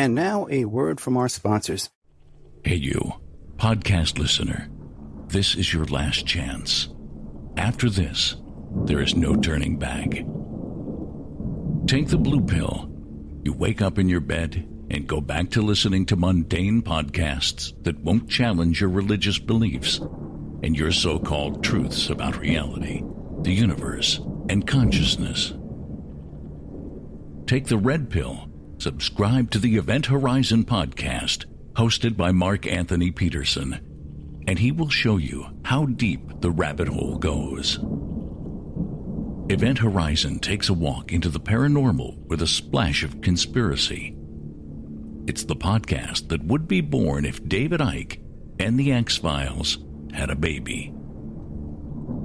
And now a word from our sponsors. Hey you, podcast listener. This is your last chance. After this, there is no turning back. Take the blue pill. You wake up in your bed and go back to listening to mundane podcasts that won't challenge your religious beliefs and your so-called truths about reality, the universe, and consciousness. Take the red pill. Subscribe to the Event Horizon podcast, hosted by Mark Anthony Peterson, and he will show you how deep the rabbit hole goes. Event Horizon takes a walk into the paranormal with a splash of conspiracy. It's the podcast that would be born if David Icke and the X-Files had a baby.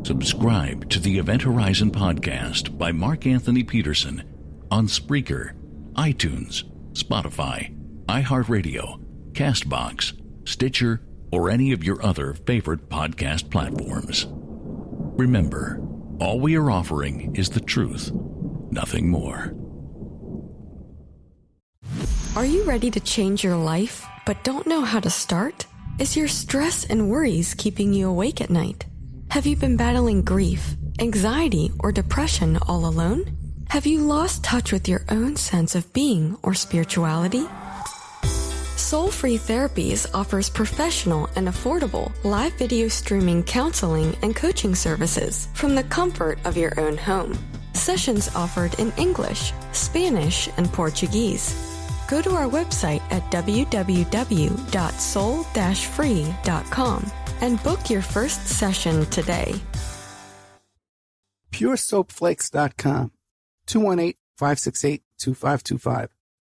Subscribe to the Event Horizon podcast by Mark Anthony Peterson on Spreaker, iTunes, Spotify, iHeartRadio, CastBox, Stitcher, or any of your other favorite podcast platforms. Remember, all we are offering is the truth, nothing more. Are you ready to change your life, but don't know how to start? Is your stress and worries keeping you awake at night? Have you been battling grief, anxiety, or depression all alone? Have you lost touch with your own sense of being or spirituality? Soul Free Therapies offers professional and affordable live video streaming counseling and coaching services from the comfort of your own home. Sessions offered in English, Spanish, and Portuguese. Go to our website at www.soul-free.com and book your first session today. PureSoapFlakes.com, 218-568-2525.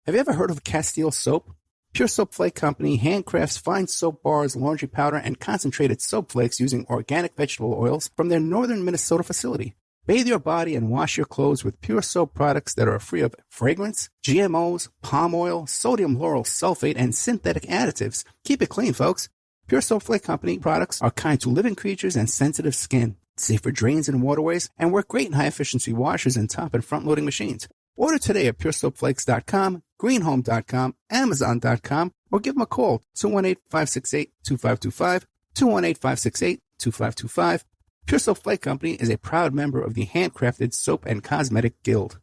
Have you ever heard of Castile Soap? Pure Soap Flake Company handcrafts fine soap bars, laundry powder, and concentrated soap flakes using organic vegetable oils from their northern Minnesota facility. Bathe your body and wash your clothes with Pure Soap products that are free of fragrance, GMOs, palm oil, sodium lauryl sulfate, and synthetic additives. Keep it clean, folks. Pure Soap Flake Company products are kind to living creatures and sensitive skin, safe for drains and waterways, and work great in high-efficiency washers and top and front-loading machines. Order today at PureSoapFlakes.com, greenhome.com, Amazon.com, or give them a call, 218-568-2525, 218-568-2525. Pure Soap Flake Company is a proud member of the Handcrafted Soap and Cosmetic Guild.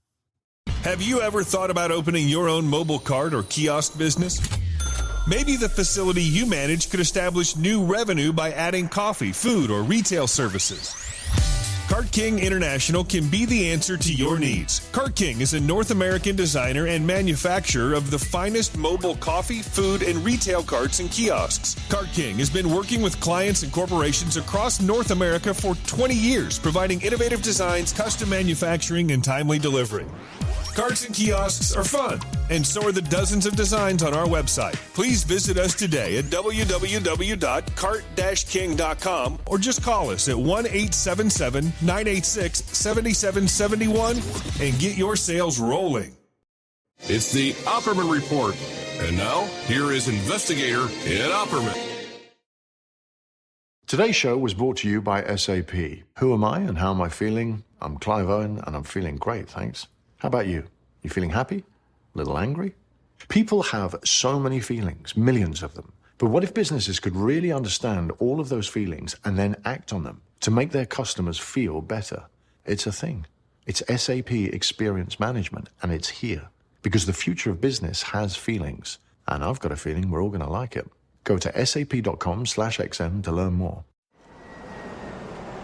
Have you ever thought about opening your own mobile cart or kiosk business? Maybe the facility you manage could establish new revenue by adding coffee, food, or retail services. Cart King International can be the answer to your needs. Cart King is a North American designer and manufacturer of the finest mobile coffee, food, and retail carts and kiosks. Cart King has been working with clients and corporations across North America for 20 years, providing innovative designs, custom manufacturing, and timely delivery. Carts and kiosks are fun, and so are the dozens of designs on our website. Please visit us today at www.cart-king.com or just call us at 1-877-986-7771 and get your sales rolling. It's the Opperman Report. And now, here is investigator Ed Opperman. Today's show was brought to you by SAP. Who am I and how am I feeling? I'm Clive Owen, and I'm feeling great, thanks. How about you? You feeling happy? A little angry? People have so many feelings, millions of them. But what if businesses could really understand all of those feelings and then act on them to make their customers feel better? It's a thing. It's SAP Experience Management, and it's here. Because the future of business has feelings. And I've got a feeling we're all going to like it. Go to sap.com/XM to learn more.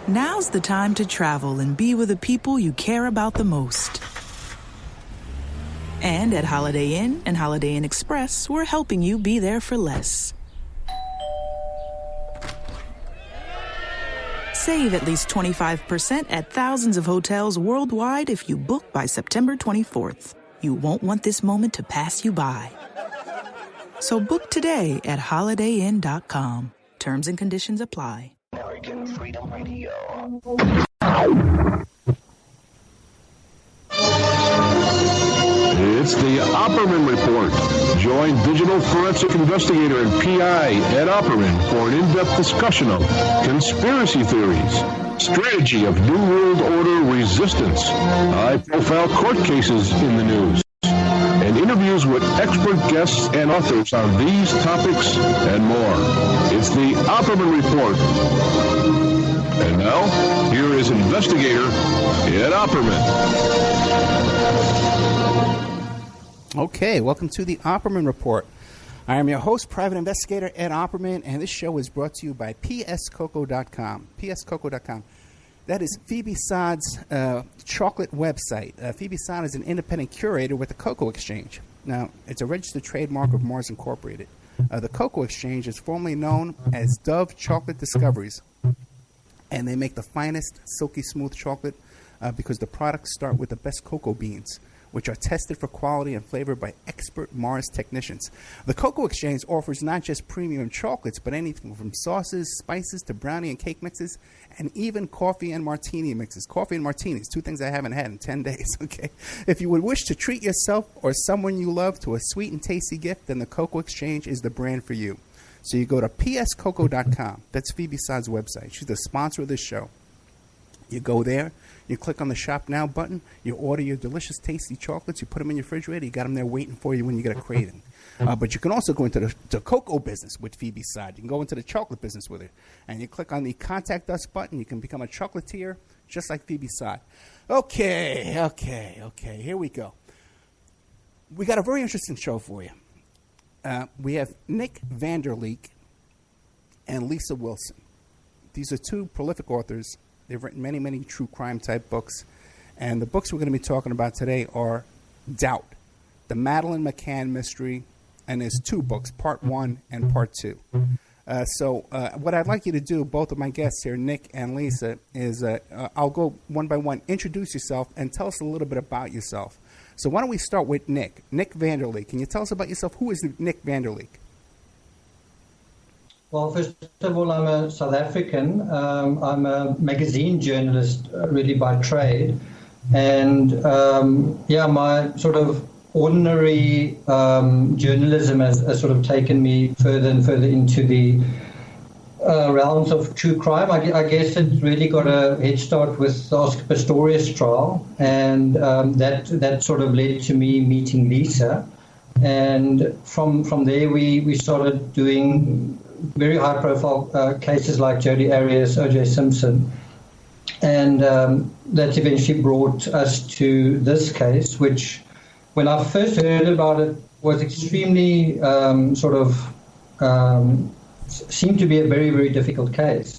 Now's the time to travel and be with the people you care about the most. And at Holiday Inn and Holiday Inn Express, we're helping you be there for less. Save at least 25% at thousands of hotels worldwide if you book by September 24th. You won't want this moment to pass you by. So book today at holidayinn.com. Terms and conditions apply. American Freedom Radio. It's the Opperman Report. Join digital forensic investigator and PI Ed Opperman for an in-depth discussion of conspiracy theories, strategy of New World Order resistance, high-profile court cases in the news, and interviews with expert guests and authors on these topics and more. It's the Opperman Report. And now, here is investigator Ed Opperman. Okay, welcome to the Opperman Report. I am your host, private investigator Ed Opperman, and this show is brought to you by pscoco.com. pscoco.com. That is Phoebe Saad's chocolate website. Phoebe Saad is an independent curator with the Cocoa Exchange. Now, it's a registered trademark of Mars Incorporated. The Cocoa Exchange is formerly known as Dove Chocolate Discoveries, and they make the finest, silky smooth chocolate because the products start with the best cocoa beans, which are tested for quality and flavor by expert Mars technicians. The Cocoa Exchange offers not just premium chocolates, but anything from sauces, spices, to brownie and cake mixes, and even coffee and martini mixes. Coffee and martinis, two things I haven't had in 10 days, okay? If you would wish to treat yourself or someone you love to a sweet and tasty gift, then the Cocoa Exchange is the brand for you. So you go to pscoco.com. That's Phoebe Saad's website. She's the sponsor of this show. You go there, you click on the Shop Now button, you order your delicious, tasty chocolates, you put them in your refrigerator, you got them there waiting for you when you get a craving. But you can also go into the cocoa business with Phoebe Saad. You can go into the chocolate business with her. And you click on the Contact Us button, you can become a chocolatier just like Phoebe Saad. Okay, here we go. We got a very interesting show for you. We have Nick Van der Leek and Lisa Wilson. These are two prolific authors. They've written many, many true crime type books. And the books we're going to be talking about today are Doubt, the Madeleine McCann mystery, and there's two books, part 1 and part 2. So what I'd like you to do, both of my guests here, Nick and Lisa, is I'll go one by one. Introduce yourself and tell us a little bit about yourself. So why don't we start with Nick Van der Leek. Can you tell us about yourself? Who is Nick Van der Leek? Well, first of all, I'm a South African. I'm a magazine journalist, really by trade. And, my sort of ordinary journalism has sort of taken me further and further into the realms of true crime. I guess it really got a head start with the Oscar Pistorius trial. And that sort of led to me meeting Lisa. And from there, we started doing very high-profile cases like Jodi Arias, O.J. Simpson, and that eventually brought us to this case, which, when I first heard about it, was extremely seemed to be a very, very difficult case.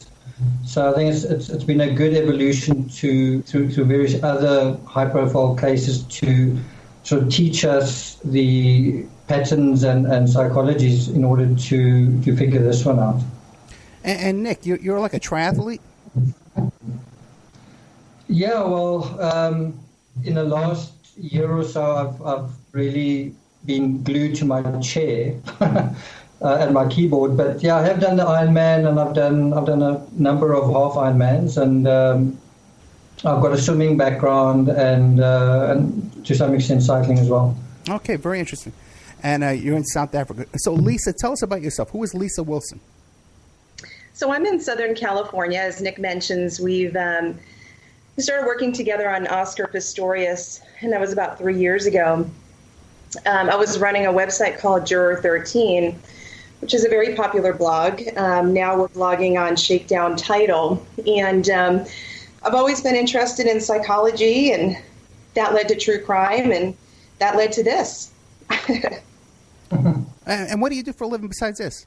So I think it's been a good evolution through various other high-profile cases to sort of teach us the patterns and psychologies in order to figure this one out. And Nick, you're like a triathlete? Yeah, well, in the last year or so, I've really been glued to my chair and my keyboard. But yeah, I have done the Ironman, and I've done a number of half Ironmans, and I've got a swimming background and to some extent cycling as well. Okay, very interesting. And you're in South Africa. So, Lisa, tell us about yourself. Who is Lisa Wilson? So I'm in Southern California. As Nick mentions, we started working together on Oscar Pistorius, and that was about 3 years ago. I was running a website called Juror 13, which is a very popular blog. Now we're blogging on Shakedown Title. And I've always been interested in psychology, and that led to true crime, and that led to this. And what do you do for a living besides this?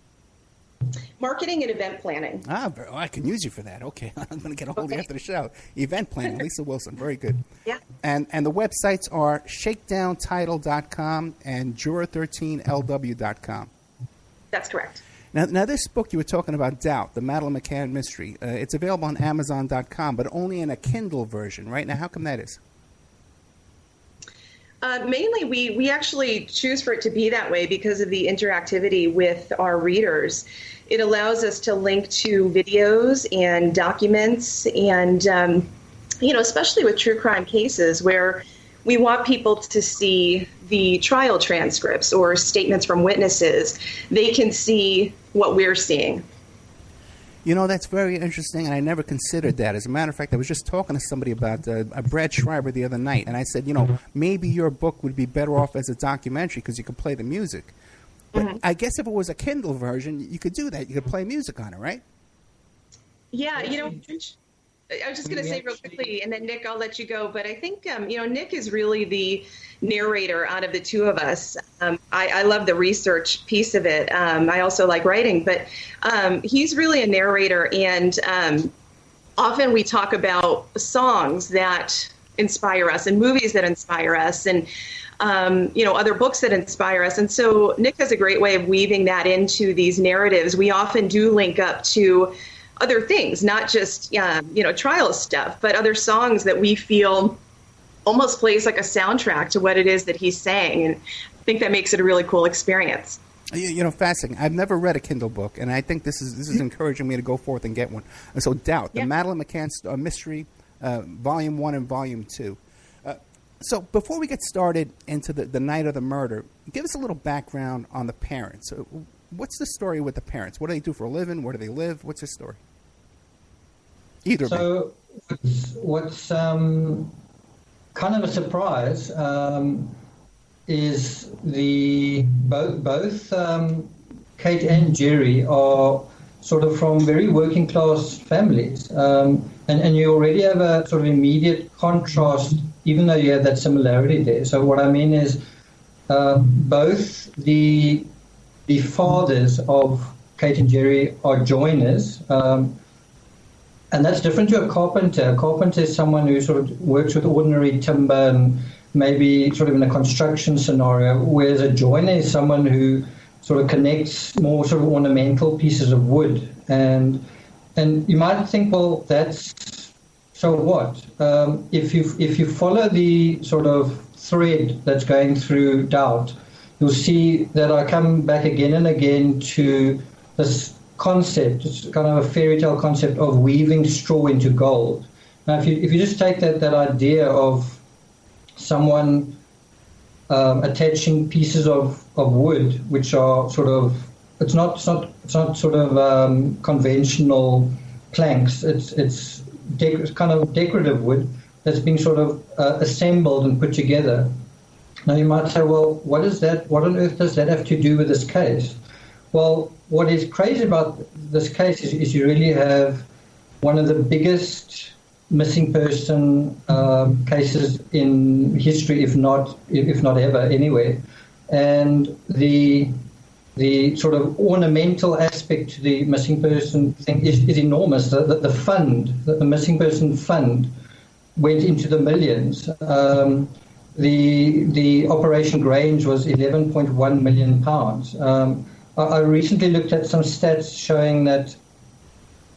Marketing and event planning. I can use you for that. Okay, I'm going to get a hold of you after the show. Event planning, Lisa Wilson, very good. Yeah. And the websites are shakedowntitle.com and juror13lw.com. That's correct. Now, this book you were talking about, Doubt, the Madeleine McCann mystery, it's available on Amazon.com, but only in a Kindle version, right? Now, how come that is? Mainly, we actually choose for it to be that way because of the interactivity with our readers. It allows us to link to videos and documents and, especially with true crime cases where we want people to see the trial transcripts or statements from witnesses. They can see what we're seeing. You know, that's very interesting, and I never considered that. As a matter of fact, I was just talking to somebody about Brad Schreiber the other night, and I said, you know, maybe your book would be better off as a documentary because you could play the music. But I guess if it was a Kindle version, you could do that. You could play music on it, right? Yeah, you know, I was just going to say real quickly, and then Nick, I'll let you go. But I think, you know, Nick is really the narrator out of the two of us. I love the research piece of it. I also like writing, but he's really a narrator. And often we talk about songs that inspire us and movies that inspire us and, you know, other books that inspire us. And so Nick has a great way of weaving that into these narratives. We often do link up to other things, not just, you know, trial stuff, but other songs that we feel almost plays like a soundtrack to what it is that he's saying. And I think that makes it a really cool experience. You know, fascinating. I've never read a Kindle book, and I think this is encouraging me to go forth and get one. And so, Doubt, the Madeleine McCann mystery, Volume 1 and Volume 2. So before we get started into the night of the murder, give us a little background on the parents. What's the story with the parents? What do they do for a living? Where do they live? What's their story? Either of them. What's kind of a surprise is both Kate and Jerry are sort of from very working class families, and you already have a sort of immediate contrast, even though you have that similarity there. So what I mean is, both the fathers of Kate and Jerry are joiners. And that's different to a carpenter. A carpenter is someone who sort of works with ordinary timber and maybe sort of in a construction scenario, whereas a joiner is someone who sort of connects more sort of ornamental pieces of wood. And you might think, well, that's so what? If you follow the sort of thread that's going through Doubt, you'll see that I come back again and again to this concept. It's kind of a fairy tale concept of weaving straw into gold. Now, if you just take that idea of someone attaching pieces of wood, which are sort of, it's not sort of conventional planks. It's kind of decorative wood that's being sort of assembled and put together. Now you might say, well, what is that? What on earth does that have to do with this case? Well, what is crazy about this case is you really have one of the biggest missing person cases in history, if not ever, anyway. And the sort of ornamental aspect to the missing person thing is enormous. The fund, the missing person fund, went into the millions. The Operation Grange was £11.1 million. I recently looked at some stats showing that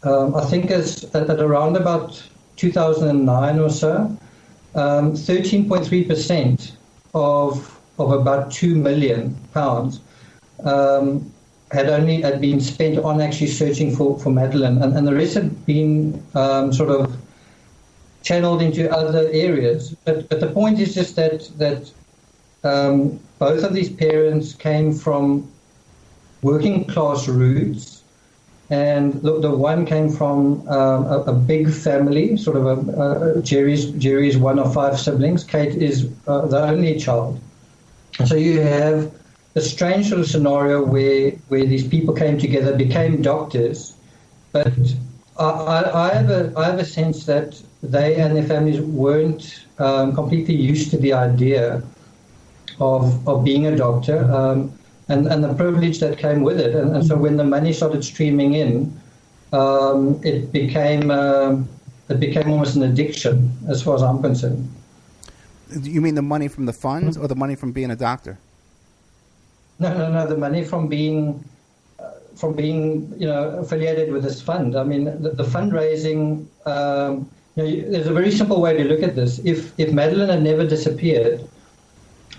I think at around about 2009 or so, 13.3% of about £2 million had been spent on actually searching for Madeleine, and the rest had been sort of channeled into other areas. But the point is just that both of these parents came from working class roots, and the one came from a big family, sort of Jerry's one of 5 siblings. Kate is the only child. So you have a strange sort of scenario where these people came together, became doctors, but I have a sense that they and their families weren't completely used to the idea of being a doctor. And the privilege that came with it. And so when the money started streaming in, it became almost an addiction, as far as I'm concerned. You mean the money from the funds or the money from being a doctor? No. The money from being affiliated with this fund. I mean, the fundraising. There's a very simple way to look at this. If Madeleine had never disappeared,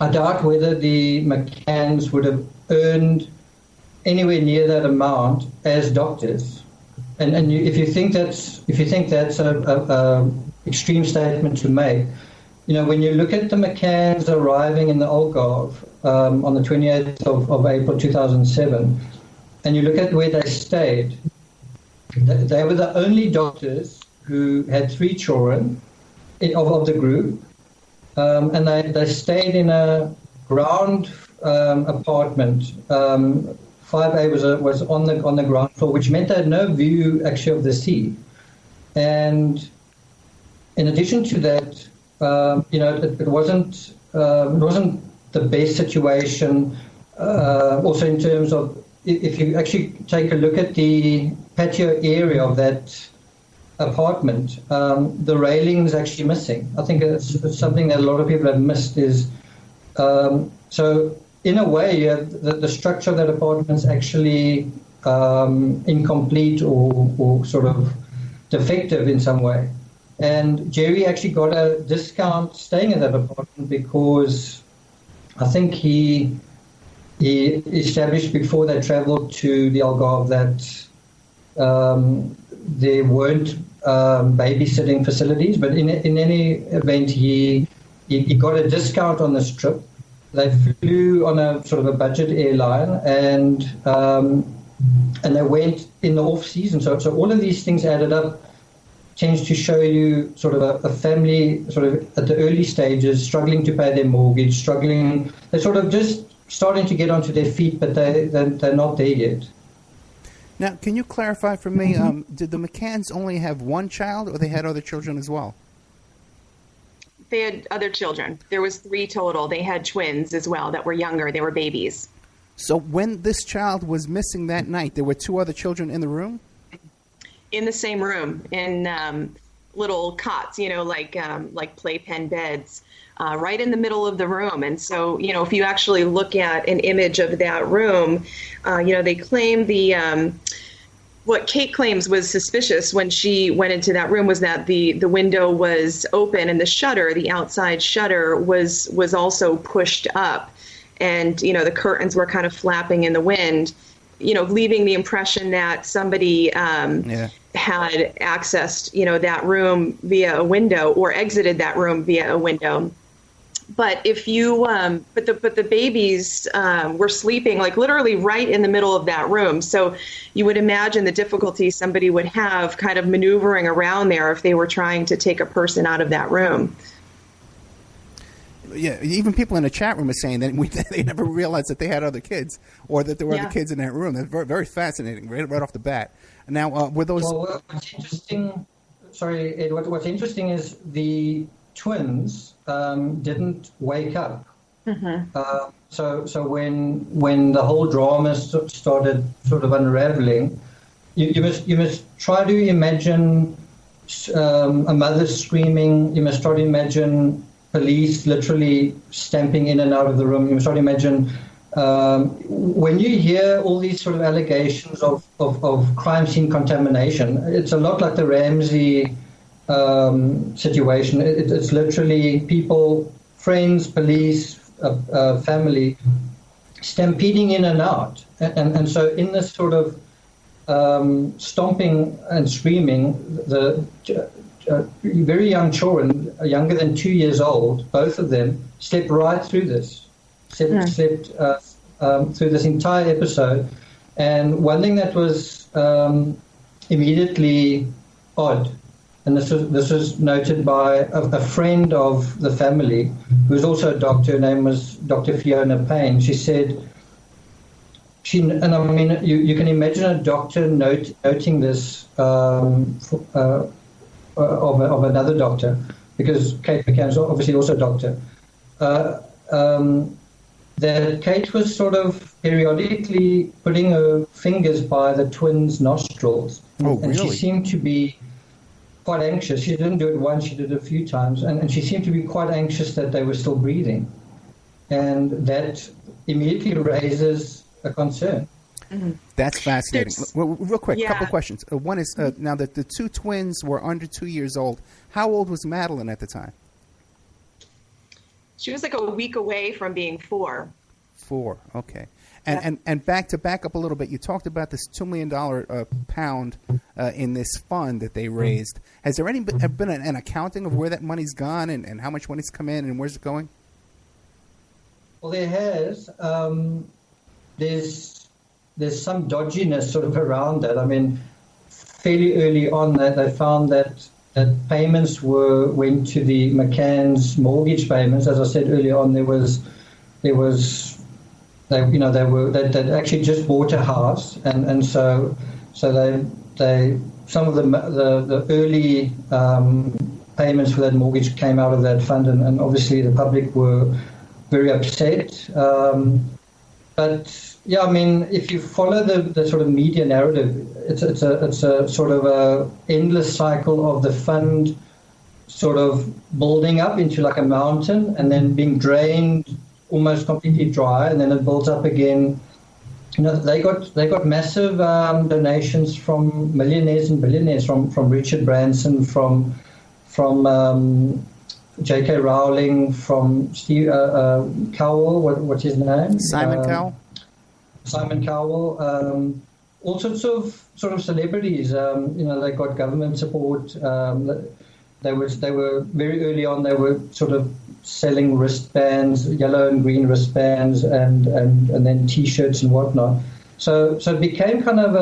I doubt whether the McCanns would have earned anywhere near that amount as doctors. And if you think that's a extreme statement to make, when you look at the McCanns arriving in the Algarve on the 28th of April 2007, and you look at where they stayed, They were the only doctors who had 3 children of the group, and they stayed in a ground apartment. 5A was on the ground floor, which meant they had no view actually of the sea. And in addition to that, it wasn't the best situation. Also, in terms of, if you actually take a look at the patio area of that apartment, the railing is actually missing. I think it's something that a lot of people have missed. Is so in a way, the structure of that apartment is actually incomplete or sort of defective in some way. And Jerry actually got a discount staying in that apartment because I think he established before they traveled to the Algarve that there weren't babysitting facilities, but in any event, he got a discount on this trip. They flew on a sort of a budget airline, and they went in the off season. So all of these things added up tends to show you sort of a family sort of at the early stages struggling to pay their mortgage, struggling. They're sort of just starting to get onto their feet, but they're not there yet. Now, can you clarify for me, did the McCanns only have one child, or they had other children as well? They had other children. There was 3 total. They had twins as well that were younger. They were babies. So when this child was missing that night, there were 2 other children in the room? In the same room, in little cots, like playpen beds, right in the middle of the room. And so, if you actually look at an image of that room, they claim what Kate claims was suspicious when she went into that room was that the window was open and the outside shutter was also pushed up, and the curtains were kind of flapping in the wind, leaving the impression that somebody had accessed that room via a window or exited that room via a window. But if you, but the babies were sleeping like literally right in the middle of that room. So you would imagine the difficulty somebody would have kind of maneuvering around there if they were trying to take a person out of that room. Yeah, even people in the chat room are saying that they never realized that they had other kids or that there were other kids in that room. That's very, very fascinating, right off the bat. Now, were those? Well, what's interesting? Sorry, Ed. What's interesting is the twins didn't wake up. Mm-hmm. So when the whole drama started sort of unraveling, you must try to imagine a mother screaming. You must try to imagine police literally stamping in and out of the room. You must try to imagine when you hear all these sort of allegations of crime scene contamination. It's a lot like the Ramsey situation. It's literally people, friends, police, family, stampeding in and out. And so in this sort of stomping and screaming, the very young children, younger than 2 years old, both of them, slept right through this, slept through this entire episode. And one thing that was immediately odd, and this was noted by a friend of the family, who was also a doctor. Her name was Dr. Fiona Payne. She said, you can imagine a doctor noting this of another doctor, because Kate McCann is obviously also a doctor, that Kate was sort of periodically putting her fingers by the twins' nostrils. Oh, and really? She seemed to be quite anxious. She didn't do it once, she did it a few times, and she seemed to be quite anxious that they were still breathing. And that immediately raises a concern. Mm-hmm. That's fascinating. Real quick, couple of questions. One is, now that the 2 twins were under 2 years old, how old was Madeleine at the time? She was like a week away from being 4. 4, okay. And back up a little bit, you talked about this $2 million pound in this fund that they raised. Has there been an accounting of where that money's gone and how much money's come in and where's it going? Well, there has. There's some dodginess sort of around that. I mean, fairly early on that they found that payments went to the McCanns mortgage payments. As I said earlier on, they'd actually just bought a house, and so they some of the early payments for that mortgage came out of that fund, and obviously the public were very upset. But yeah, I mean, if you follow the sort of media narrative, it's a sort of a endless cycle of the fund sort of building up into like a mountain and then being drained almost completely dry, and then it builds up again. They got massive donations from millionaires and billionaires, from Richard Branson, from J.K. Rowling, from Steve Cowell, what's his name? Simon Cowell. Simon Cowell. All sorts of sort of celebrities. They got government support. They were very early on. They were sort of selling wristbands, yellow and green wristbands, and then T-shirts and whatnot. So it became kind of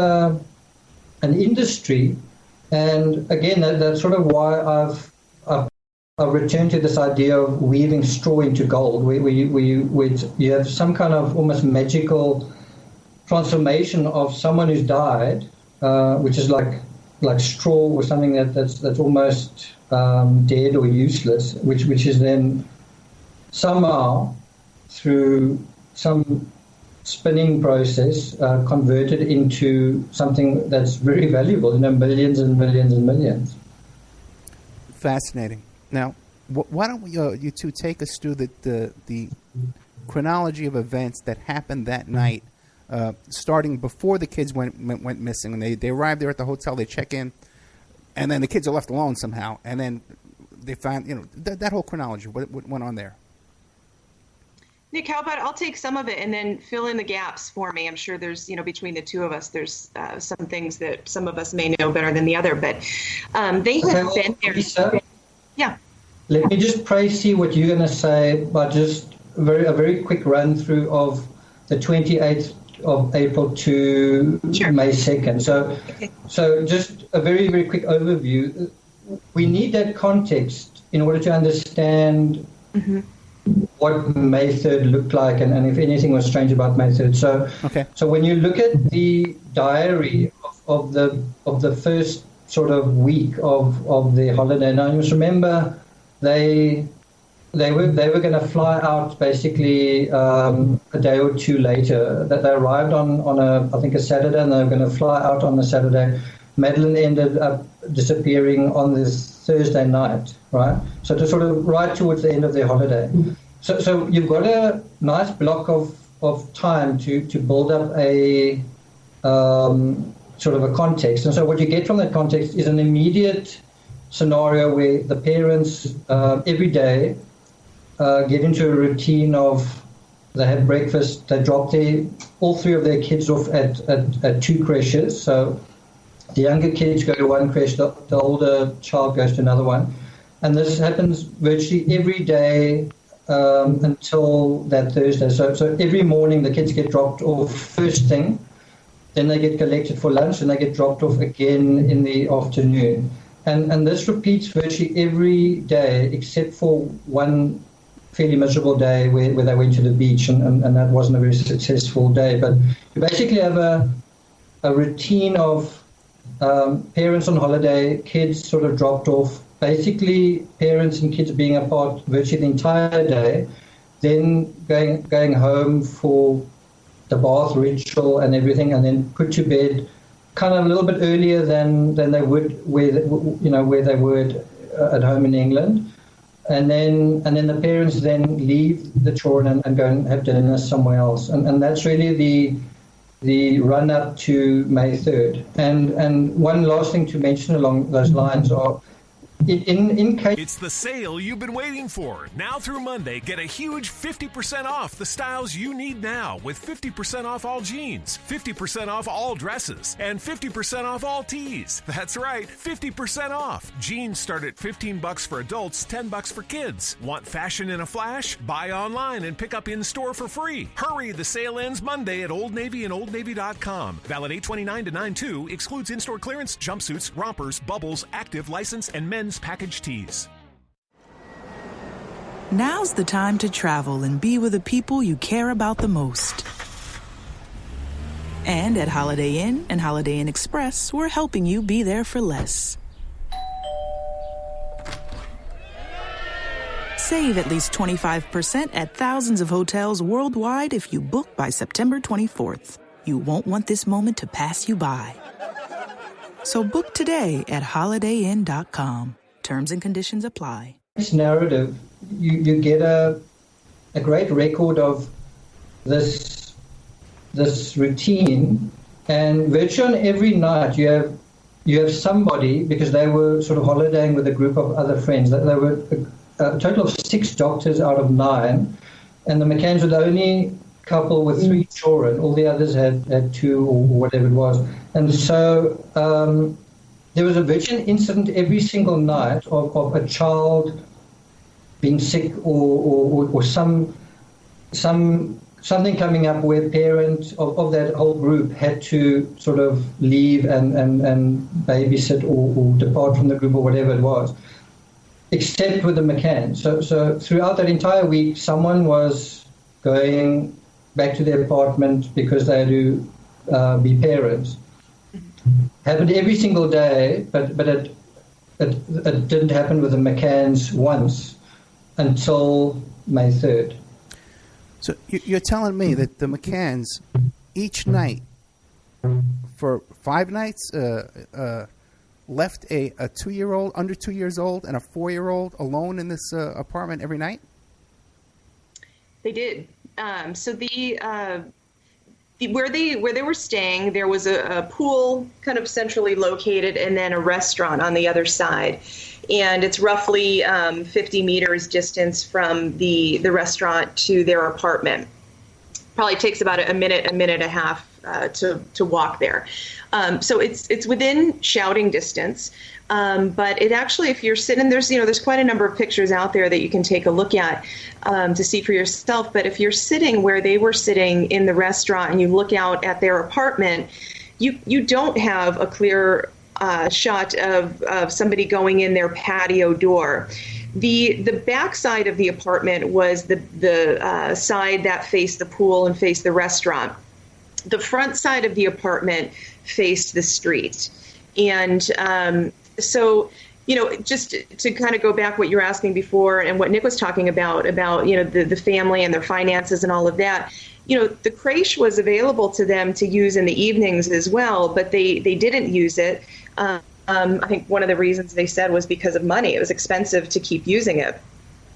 an industry, and again, that's sort of why I've returned to this idea of weaving straw into gold. You have some kind of almost magical transformation of someone who's died, which is like straw or something that's almost dead or useless, which is then somehow through some spinning process converted into something that's very valuable, millions and millions and millions. Fascinating. Now, why don't you two take us through the chronology of events that happened that night, starting before the kids went missing. When they arrived there at the hotel, they check in, and then the kids are left alone somehow, and then they find, that whole chronology. What went on there? Nick, how about I'll take some of it and then fill in the gaps for me. I'm sure there's, between the two of us, there's some things that some of us may know better than the other, but they have been there. Lisa, yeah. Let me just see what you're going to say by just a very quick run through of the 28th of April to May 2nd. So just a very, very quick overview. We need that context in order to understand what May 3rd looked like and if anything was strange about May 3rd. So when you look at the diary of the first sort of week of the holiday, now you must remember they were going to fly out basically a day or two later. That they arrived on I think a Saturday, and they were going to fly out on the Saturday. Madeleine ended up disappearing on this Thursday night, right? So to sort of right towards the end of their holiday. So you've got a nice block of time to build up a sort of a context. And so what you get from that context is an immediate scenario where the parents every day get into a routine of they have breakfast, they drop all three of their kids off at two creches. So the younger kids go to one creche, the older child goes to another one. And this happens virtually every day until that Thursday. So every morning the kids get dropped off first thing, then they get collected for lunch, and they get dropped off again in the afternoon. And this repeats virtually every day except for one fairly miserable day where they went to the beach, and that wasn't a very successful day. But you basically have a routine of parents on holiday, kids sort of dropped off, basically parents and kids being apart virtually the entire day, then going home for the bath ritual and everything, and then put to bed kind of a little bit earlier than they would where they were at home in England. And then the parents then leave the children and go and have dinner somewhere else. And that's really the run up to May 3rd. And one last thing to mention along those lines are in case... It's the sale you've been waiting for. Now through Monday, get a huge 50% off the styles you need now with 50% off all jeans, 50% off all dresses, and 50% off all tees. That's right, 50% off. Jeans start at $15 for adults, $10 for kids. Want fashion in a flash? Buy online and pick up in-store for free. Hurry, the sale ends Monday at Old Navy and OldNavy.com. Valid 8/29 to 9/2. Excludes in-store clearance, jumpsuits, rompers, bubbles, active, licensed, and men's package tees. Now's the time to travel and be with the people you care about the most. And at Holiday Inn and Holiday Inn Express, we're helping you be there for less. Save at least 25% at thousands of hotels worldwide if you book by September 24th. You won't want this moment to pass you by. So book today at holidayinn.com. Terms and conditions apply. This narrative, you get a great record of this routine, and virtually on every night you have somebody, because they were sort of holidaying with a group of other friends. They were a total of 6 doctors out of 9, and the McCanns were the only couple with 3 children. All the others had 2 or whatever it was. And so there was a virtual incident every single night of a child being sick or something coming up where parents of that whole group had to sort of leave and babysit or depart from the group or whatever it was, except with the McCanns. So throughout that entire week, someone was going back to their apartment because they had to be parents. Happened every single day, but it didn't happen with the McCanns once until May 3rd. So you're telling me that the McCanns each night for 5 nights left a 2-year-old, under 2 years old, and a 4-year-old alone in this apartment every night? They did. So where they were staying, there was a pool kind of centrally located, and then a restaurant on the other side. And it's roughly 50 meters distance from the restaurant to their apartment. Probably takes about a minute and a half to walk there. So it's within shouting distance. But it actually, if you're sitting, there's quite a number of pictures out there that you can take a look at to see for yourself. But if you're sitting where they were sitting in the restaurant and you look out at their apartment, you don't have a clear shot of somebody going in their patio door. The back side of the apartment was the side that faced the pool and faced the restaurant. The front side of the apartment faced the street. And so, just to kind of go back what you were asking before and what Nick was talking about, the family and their finances and all of that, the creche was available to them to use in the evenings as well, but they didn't use it. I think one of the reasons they said was because of money. It was expensive to keep using it.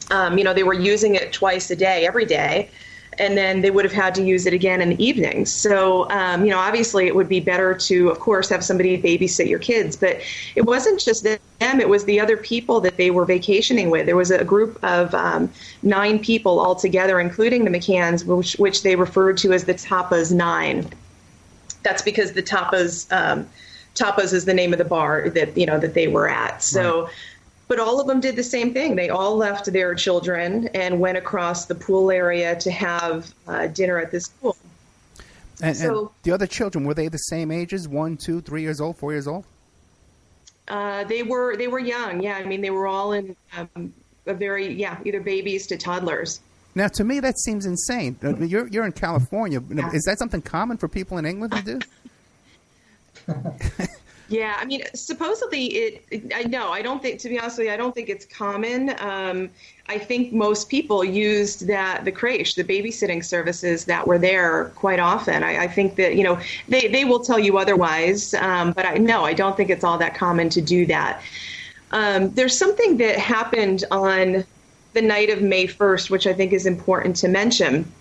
They were using it twice a day, every day, and then they would have had to use it again in the evenings. So, obviously it would be better to, of course, have somebody babysit your kids. But it wasn't just them. It was the other people that they were vacationing with. There was a group of 9 people altogether, including the McCanns, which they referred to as the Tapas 9. That's because the Tapas is the name of the bar that they were at. So. Right. But all of them did the same thing. They all left their children and went across the pool area to have dinner at this pool. And the other children, were they the same ages? 1, 2, 3 years old, 4 years old? They were young. Yeah, I mean, they were all in either babies to toddlers. Now, to me, that seems insane. You're in California. Is that something common for people in England to do? Yeah, I mean, supposedly I don't think, to be honest with you, I don't think it's common. I think most people used the creche, the babysitting services that were there quite often. I think that, they will tell you otherwise, but I don't think it's all that common to do that. There's something that happened on the night of May 1st, which I think is important to mention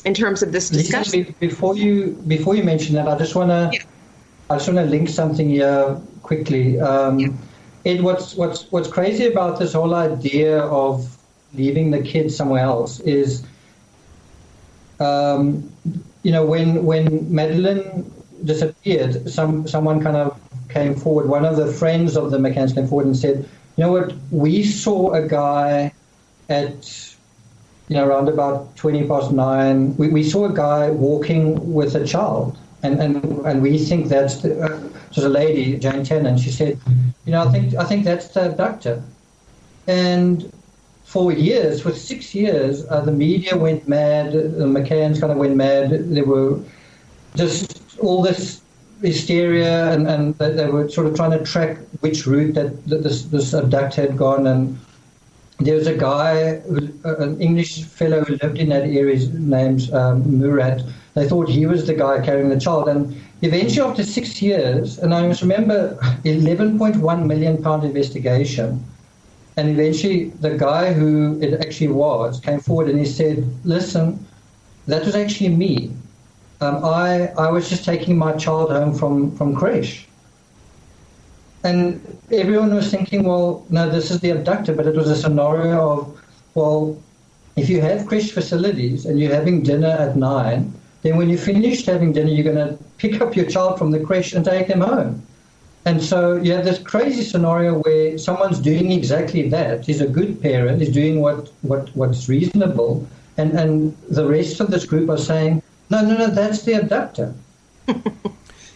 in terms of this discussion. Lisa, before you mention that, I just want to link something here quickly. Ed, what's crazy about this whole idea of leaving the kid somewhere else is, when Madeleine disappeared, someone kind of came forward. One of the friends of the McCanns came forward and said, you know what, we saw a guy at, around about 20:09. We saw a guy walking with a child, and we think that's it was a lady, Jane Tennant. She said, I think that's the abductor. And for 6 years, the media went mad. The McCanns kind of went mad. There were just all this hysteria, and they were sort of trying to track which route that this abductor had gone. And there was a guy, an English fellow who lived in that area, his name's Murat. They thought he was the guy carrying the child. And eventually, after 6 years, and I must remember, £11.1 million investigation, and eventually the guy who it actually was came forward and he said, listen, that was actually me. I was just taking my child home from creche. And everyone was thinking, well, no, this is the abductor, but it was a scenario of, well, if you have creche facilities and you're having dinner at 9, then when you're finished having dinner, you're going to pick up your child from the creche and take them home. And so you have this crazy scenario where someone's doing exactly that. He's a good parent, he's doing what's reasonable, and the rest of this group are saying, no, that's the abductor.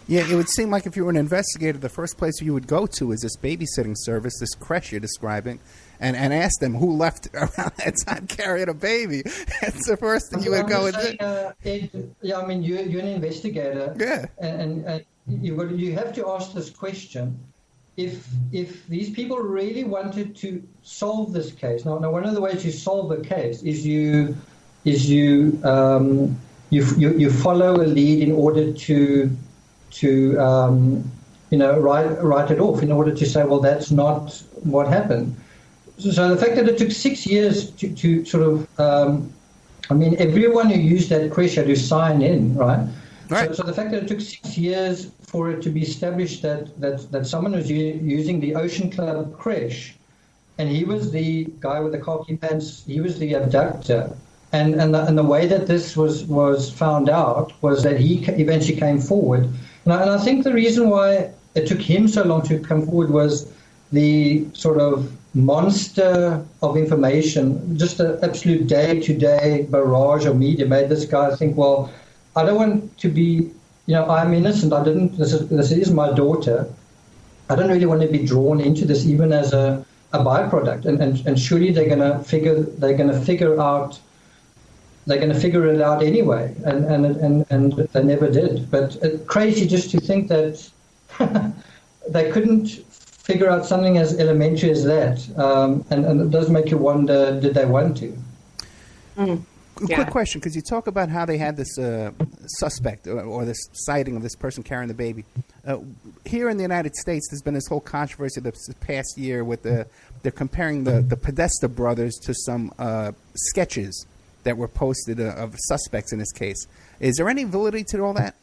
Yeah, it would seem like if you were an investigator, the first place you would go to is this babysitting service, this creche you're describing, and ask them who left around that time carrying a baby. That's the first thing you would go and do. Ed, you're an investigator. Yeah. And you have to ask this question. If these people really wanted to solve this case, now one of the ways you solve a case is you follow a lead in order to write it off, in order to say, well, that's not what happened. So the fact that it took 6 years to sort of, everyone who used that creche had to sign in, right? Right. So the fact that it took 6 years for it to be established that someone was using the Ocean Club creche, and he was the guy with the khaki pants, he was the abductor. And the way that this was found out was that he eventually came forward. And I think the reason why it took him so long to come forward was the sort of monster of information, just an absolute day-to-day barrage of media made this guy think, well, I don't want to be, I'm innocent. This is my daughter. I don't really want to be drawn into this even as a byproduct. And surely they're going to figure it out anyway, and they never did. But crazy just to think that they couldn't figure out something as elementary as that, and it does make you wonder, did they want to? Quick question, because you talk about how they had this suspect or this sighting of this person carrying the baby. Here in the United States, there's been this whole controversy this past year with they're comparing the Podesta brothers to some sketches that were posted of suspects in this case. Is there any validity to all that?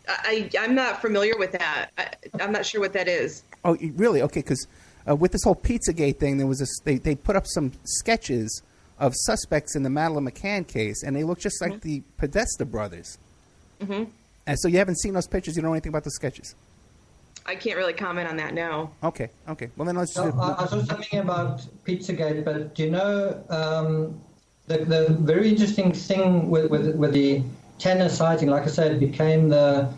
I'm not familiar with that. I'm not sure what that is. Oh, really? Okay, because with this whole Pizzagate thing, there was they put up some sketches of suspects in the Madeleine McCann case, and they look just like the Podesta brothers. Mm-hmm. And so you haven't seen those pictures? You don't know anything about the sketches? I can't really comment on that, no. Okay. Well, then let's... I saw something about Pizzagate, but do you know the very interesting thing with the Tanner sighting, like I said, it became the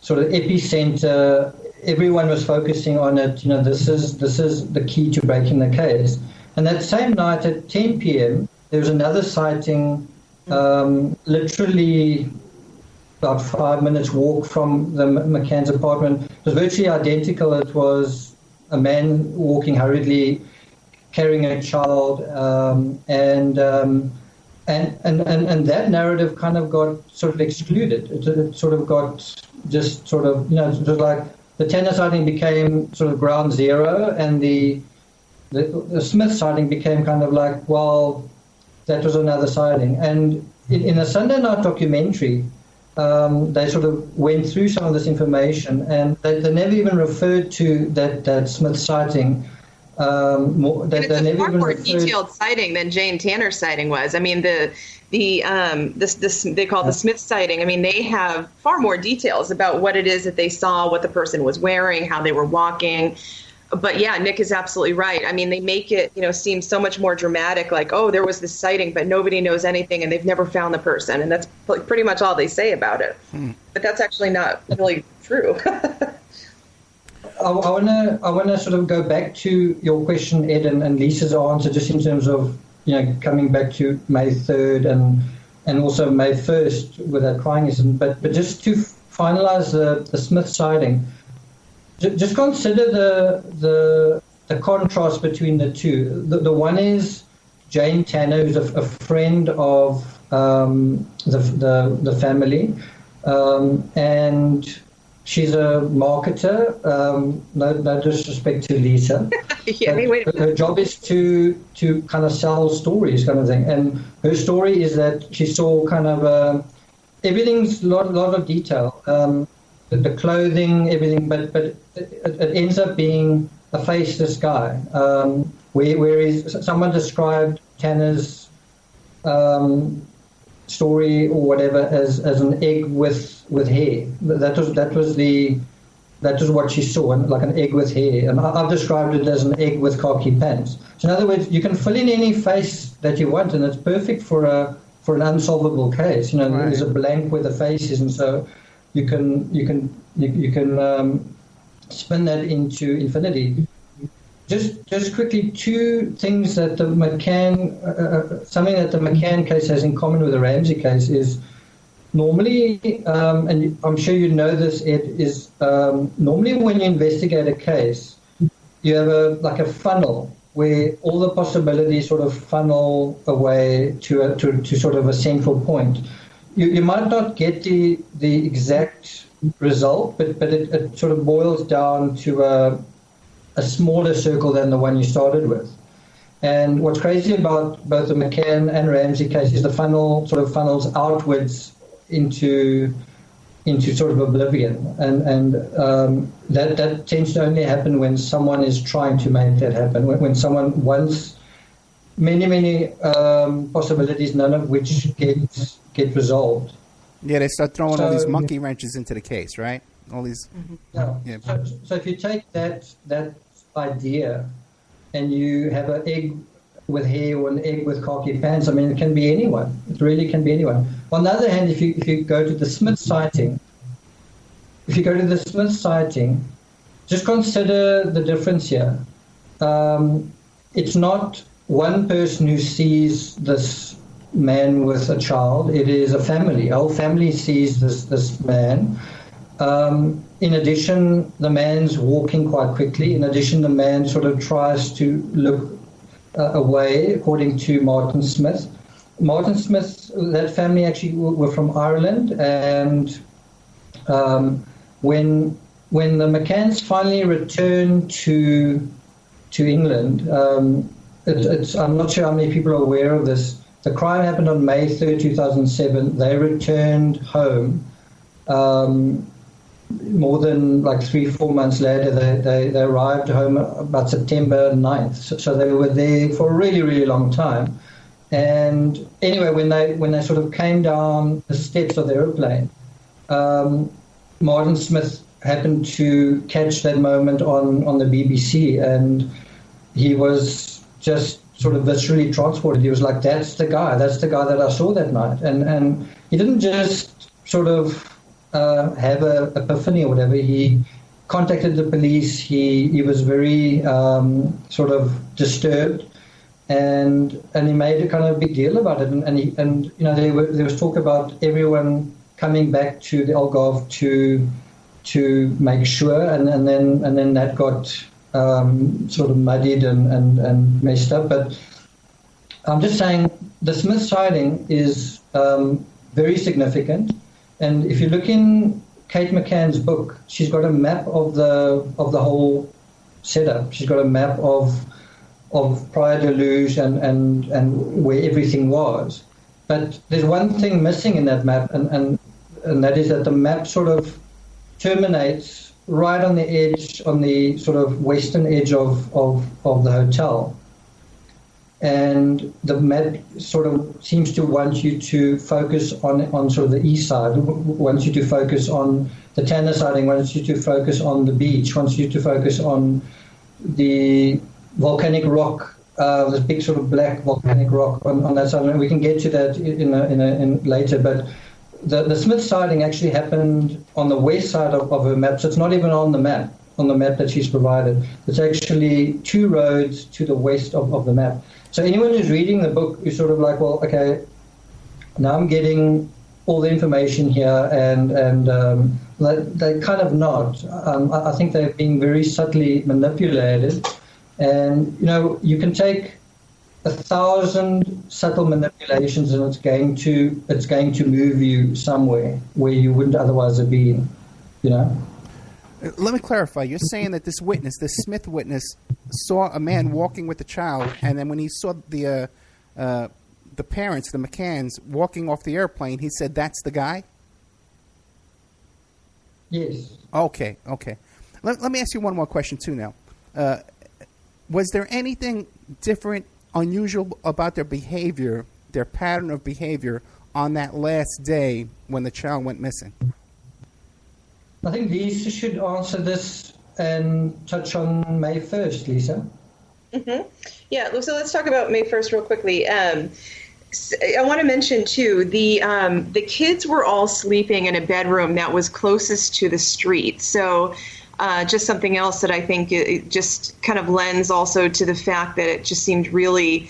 sort of epicenter. Everyone was focusing on it. This is the key to breaking the case. And that same night at 10 p.m., there was another sighting, literally about 5 minutes walk from the McCann's apartment. It was virtually identical. It was a man walking hurriedly, carrying a child, and that narrative kind of got sort of excluded. It sort of got just sort of, it was like the Tanner sighting became sort of ground zero, and the Smith sighting became kind of like, well, that was another sighting. And in a Sunday night documentary, they sort of went through some of this information, and they never even referred to that Smith sighting. It's a far more detailed sighting than Jane Tanner's sighting was. I mean, they call the Smith sighting. I mean, they have far more details about what it is that they saw, what the person was wearing, how they were walking. But yeah, Nick is absolutely right. I mean, they make it, seem so much more dramatic, like, oh, there was this sighting, but nobody knows anything and they've never found the person. And that's pretty much all they say about it. But that's actually not really true. I wanna sort of go back to your question, Ed, and Lisa's answer, just in terms of, coming back to May 3rd and also May 1st with that crying incident. But just to finalize the Smith sighting, just consider the contrast between the two. The one is Jane Tanner, who's a friend of the family, and she's a marketer. No disrespect to Lisa. Her job is to kind of sell stories, kind of thing. And her story is that she saw kind of everything's a lot of detail. The clothing, everything, but it ends up being a faceless guy. Whereas someone described Tanner's story or whatever as an egg with hair. That was what she saw, like an egg with hair. And I've described it as an egg with khaki pants. So in other words, you can fill in any face that you want, and it's perfect for an unsolvable case. Right. There's a blank where the face is, and so you can spin that into infinity. Just quickly, two things that the McCann, something that the McCann case has in common with the Ramsey case is normally, and I'm sure you know this, Ed, is normally when you investigate a case, you have a funnel where all the possibilities sort of funnel away to sort of a central point. You might not get the exact result, but it sort of boils down to a smaller circle than the one you started with. And what's crazy about both the McCann and Ramsey case is the funnel sort of funnels outwards into sort of oblivion, and that tends to only happen when someone is trying to make that happen. When someone wants many possibilities, none of which get resolved. Yeah, they start throwing all these monkey wrenches into the case, right? All these. Mm-hmm. Yeah. So if you take that idea and you have an egg with hair or an egg with khaki pants, I mean, it can be anyone. It really can be anyone. On the other hand, if you go to the Smith sighting, just consider the difference here. It's not one person who sees this man with a child. It is a family. A whole family sees this man. In addition, the man's walking quite quickly. In addition, the man sort of tries to look away, according to Martin Smith. Martin Smith, that family actually were from Ireland, and when the McCanns finally returned to England, I'm not sure how many people are aware of this. The crime happened on May 3rd, 2007. They returned home. More than like 3-4 months later, they arrived home about September 9th. So they were there for a really, really long time. And anyway, when they sort of came down the steps of the airplane, Martin Smith happened to catch that moment on the BBC, and he was just sort of viscerally transported. He was like, that's the guy that I saw that night. And he didn't just sort of have an epiphany or whatever. He contacted the police. He was very sort of disturbed, and he made a kind of big deal about it. And there was talk about everyone coming back to the Algarve to make sure, and then that got sort of muddied and messed up. But I'm just saying the Smith sighting is very significant. And if you look in Kate McCann's book, she's got a map of the whole setup. She's got a map of prior deluge and where everything was. But there's one thing missing in that map, and and that is that the map sort of terminates right on the edge, on the sort of western edge of the hotel. And the map sort of seems to want you to focus on sort of the east side, wants you to focus on the Tanner siding, wants you to focus on the beach, wants you to focus on the volcanic rock, this big sort of black volcanic rock on that side. And we can get to that in later, but the Smith sighting actually happened on the west side of her map, so it's not even on the map that she's provided. It's actually 2 roads to the west of the map. So anyone who's reading the book is sort of like, well, okay, now I'm getting all the information here, and they're kind of not. I think they're being very subtly manipulated, and you can take 1,000 subtle manipulations, and it's going to move you somewhere where you wouldn't otherwise have been. Let me clarify. You're saying that this witness, this Smith witness, saw a man walking with a child, and then when he saw the parents, the McCanns, walking off the airplane, he said, "That's the guy?" Yes. Okay. Let me ask you one more question too. Now, was there anything different, unusual about their behavior, their pattern of behavior, on that last day when the child went missing? I think Lisa should answer this and touch on May 1st, Lisa. Mm-hmm. Yeah, so let's talk about May 1st real quickly. I want to mention, too, the kids were all sleeping in a bedroom that was closest to the street. So just something else that I think it just kind of lends also to the fact that it just seemed really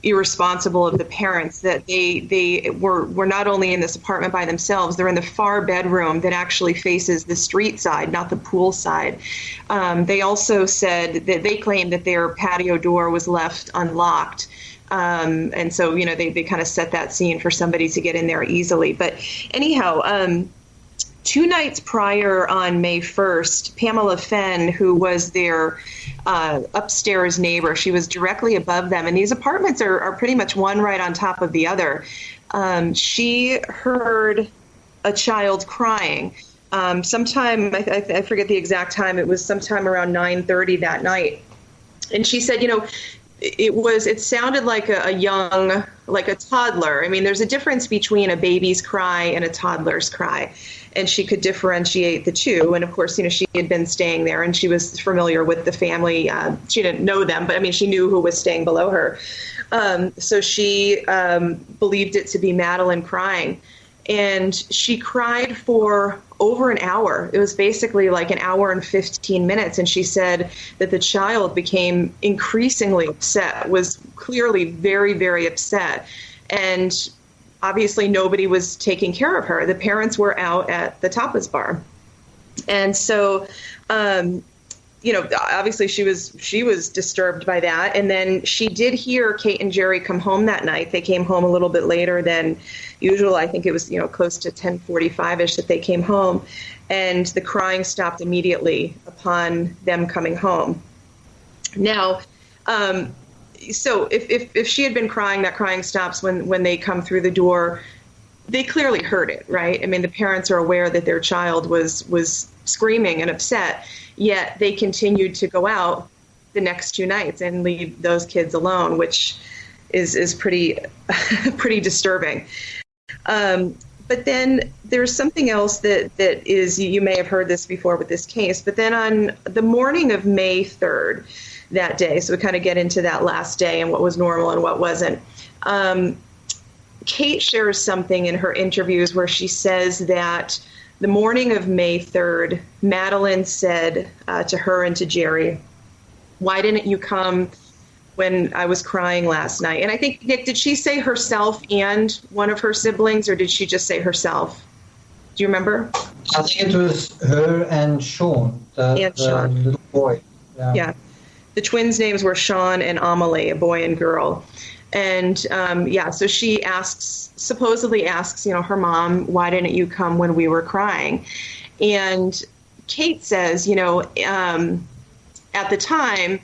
irresponsible of the parents that they were not only in this apartment by themselves, they're in the far bedroom that actually faces the street side, not the pool side. They also said that they claimed that their patio door was left unlocked. And so, they kind of set that scene for somebody to get in there easily. But anyhow, 2 nights prior on May 1st, Pamela Fenn, who was their upstairs neighbor, she was directly above them. And these apartments are pretty much one right on top of the other. She heard a child crying. Sometime, I forget the exact time, it was sometime around 9:30 that night. And she said, it sounded like a toddler. I mean, there's a difference between a baby's cry and a toddler's cry. And she could differentiate the two. And of course, she had been staying there and she was familiar with the family. She didn't know them, but I mean, she knew who was staying below her. So she believed it to be Madeleine crying. And she cried for over an hour. It was basically like an hour and 15 minutes. And she said that the child became increasingly upset, was clearly very, very upset. And obviously nobody was taking care of her. The parents were out at the tapas bar. And so, obviously she was disturbed by that. And then she did hear Kate and Jerry come home that night. They came home a little bit later than usual. I think it was, close to 10:45-ish that they came home. And the crying stopped immediately upon them coming home. Now, so if she had been crying, that crying stops when they come through the door. They clearly heard it, right? I mean, the parents are aware that their child was screaming and upset, yet they continued to go out the next 2 nights and leave those kids alone, which is pretty pretty disturbing. But then there's something else that is, you may have heard this before with this case, but then on the morning of May 3rd, that day, so we kind of get into that last day and what was normal and what wasn't. Kate shares something in her interviews where she says that the morning of May 3rd, Madeleine said to her and to Jerry, "Why didn't you come when I was crying last night?" And I think, Nick, did she say herself and one of her siblings, or did she just say herself? Do you remember? I think it was her and Sean, the little boy. Yeah. The twins' names were Sean and Amelie, a boy and girl. And so she supposedly asks, her mom, "Why didn't you come when we were crying?" And Kate says, at the time,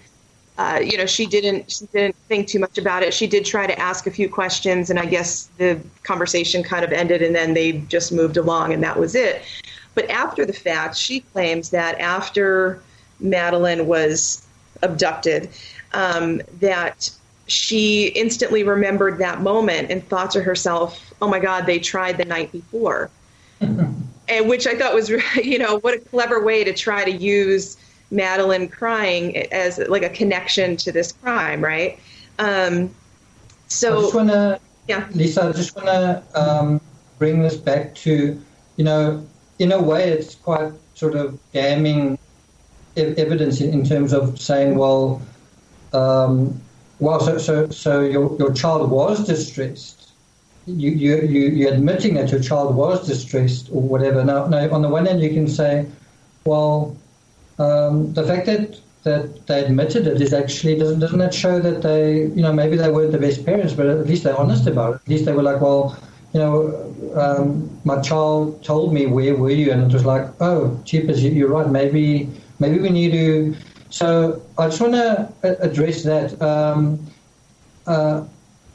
she didn't think too much about it. She did try to ask a few questions, and I guess the conversation kind of ended, and then they just moved along, and that was it. But after the fact, she claims that after Madeleine was abducted, that she instantly remembered that moment and thought to herself, oh my God, they tried the night before. And which I thought was, what a clever way to try to use Madeleine crying as like a connection to this crime, right? I just want to, Lisa, I just want to bring this back to, in a way it's quite sort of damning evidence in terms of saying, so your child was distressed. You're admitting that your child was distressed or whatever. Now, on the one hand, you can say, the fact that they admitted it is actually doesn't that show that they, maybe they weren't the best parents, but at least they're honest about it. At least they were like, my child told me, where were you? And it was like, oh, jeepers, you're right. Maybe we need to. So I just want to address that.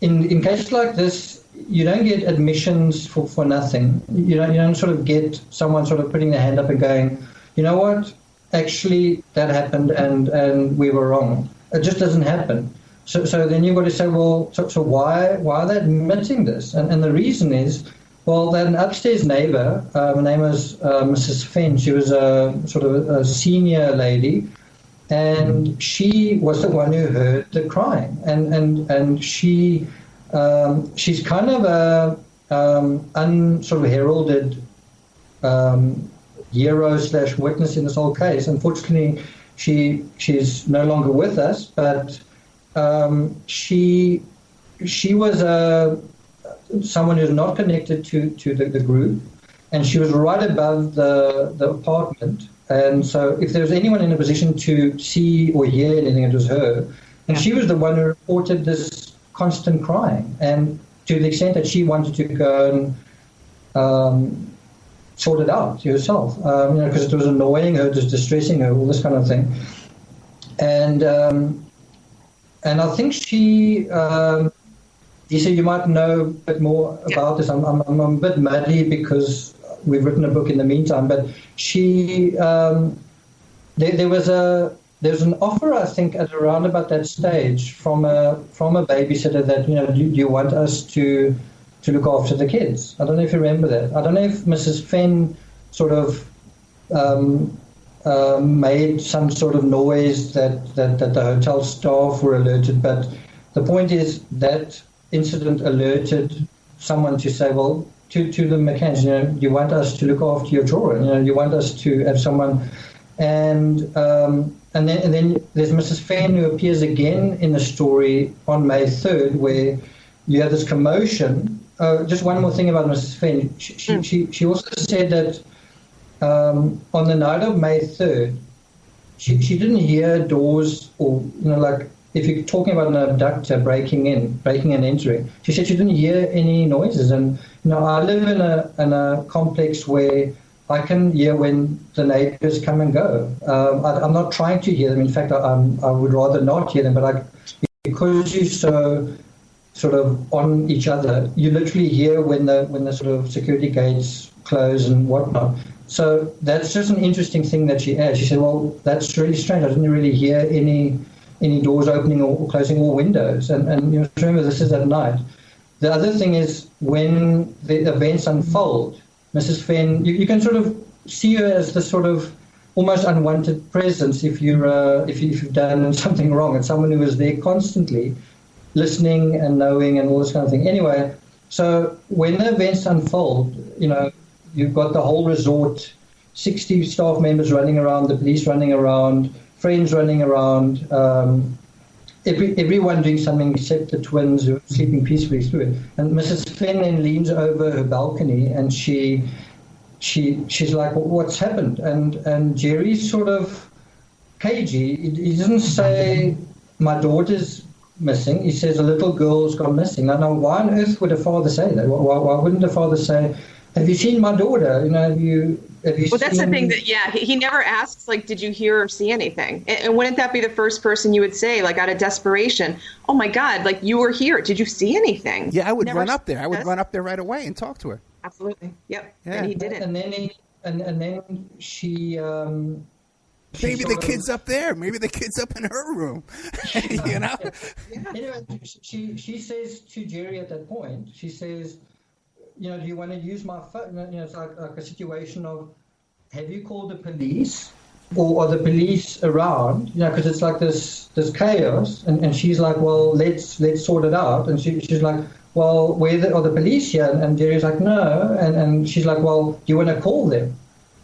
In cases like this, you don't get admissions for nothing. You don't sort of get someone sort of putting their hand up and going, you know what, actually that happened and we were wrong. It just doesn't happen. So then you've got to say, so why are they admitting this? And the reason is, that an upstairs neighbor, her name was Mrs. Fenn. She was a sort of a senior lady, and she was the one who heard the crying, and she. She's kind of a sort of heralded hero / witness in this whole case. Unfortunately, she's no longer with us, but she was someone who's not connected to the group, and she was right above the apartment. And so if there was anyone in a position to see or hear anything, it was her. And she was the one who reported this constant crying, and to the extent that she wanted to go and sort it out herself, because it was annoying her, just distressing her, all this kind of thing. And I think she, Lisa, you might know a bit more about this. I'm a bit muddy because we've written a book in the meantime, but she, there's an offer, I think, at around about that stage from a babysitter that, do you want us to look after the kids? I don't know if you remember that. I don't know if Mrs. Fenn sort of made some sort of noise that the hotel staff were alerted, but the point is that incident alerted someone to say, to the McCanns, you want us to look after your children, you want us to have someone. And then there's Mrs. Fenn, who appears again in the story on May 3rd, where you have this commotion. Just one more thing about Mrs. Fenn. She also said that on the night of May 3rd, she didn't hear doors or, like if you're talking about an abductor breaking and entering. She said she didn't hear any noises. And, I live in a complex where I can hear when the neighbors come and go. I'm not trying to hear them. In fact, I would rather not hear them. But because you're so sort of on each other, you literally hear when the sort of security gates close and whatnot. So that's just an interesting thing that she adds. She said, that's really strange. I didn't really hear any doors opening or closing or windows. And remember, this is at night. The other thing is when the events unfold, Mrs. Fenn, you can sort of see her as the sort of almost unwanted presence if you've done something wrong, and someone who is there constantly listening and knowing and all this kind of thing. Anyway, so when the events unfold, you've got the whole resort, 60 staff members running around, the police running around, friends running around, everyone doing something except the twins who are sleeping peacefully through it. And Mrs. Fenn then leans over her balcony and she's like, what's happened? And Jerry's sort of cagey. He doesn't say, my daughter's missing. He says, a little girl's gone missing. Now, why on earth would a father say that? Why wouldn't a father say, have you seen my daughter? Have Well, that's the thing that, he never asks, like, did you hear or see anything? And wouldn't that be the first person you would say, like, out of desperation, oh my God, like, you were here. Did you see anything? Yeah, I would run up there. I would run up there right away and talk to her. Absolutely. Yep. Yeah. And he didn't. And then she maybe the kid's up there. Maybe the kid's up in her room. You know? Anyway, she says to Jerry at that point, she says, you know, do you want to use my phone? You know, it's like a situation of, have you called the police? Or are the police around? You know, because it's like this chaos. And she's like, well, let's sort it out. And she's like, well, are the police here? And Jerry's like, no. And she's like, well, do you want to call them?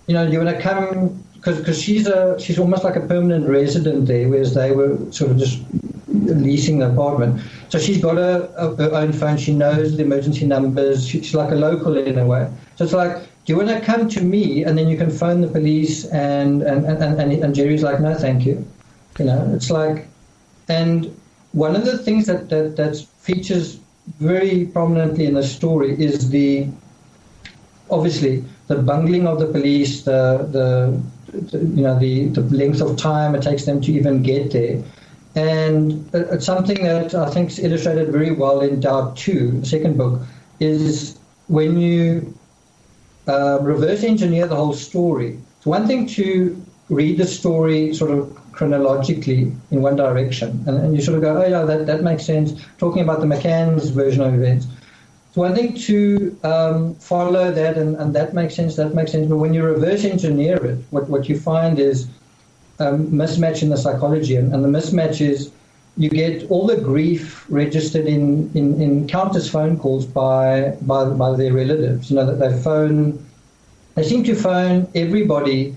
You know, do you want to come? Because she's almost like a permanent resident there, whereas they were sort of just leasing the apartment. So she's got her own phone. She knows the emergency numbers. She's like a local in a way. So it's like, do you want to come to me? And then you can phone the police. And Jerry's like, no, thank you. You know, it's like, and one of the things that features very prominently in the story is obviously the bungling of the police, the length of time it takes them to even get there. And it's something that I think is illustrated very well in Doubt 2, the second book, is when you reverse engineer the whole story. It's one thing to read the story sort of chronologically in one direction, and you sort of go, oh yeah, that makes sense, talking about the McCanns version of events. It's one thing to follow that, and that makes sense, but when you reverse engineer it, what you find is mismatch in the psychology, and the mismatch is you get all the grief registered in countless phone calls by their relatives. You know, that they seem to phone everybody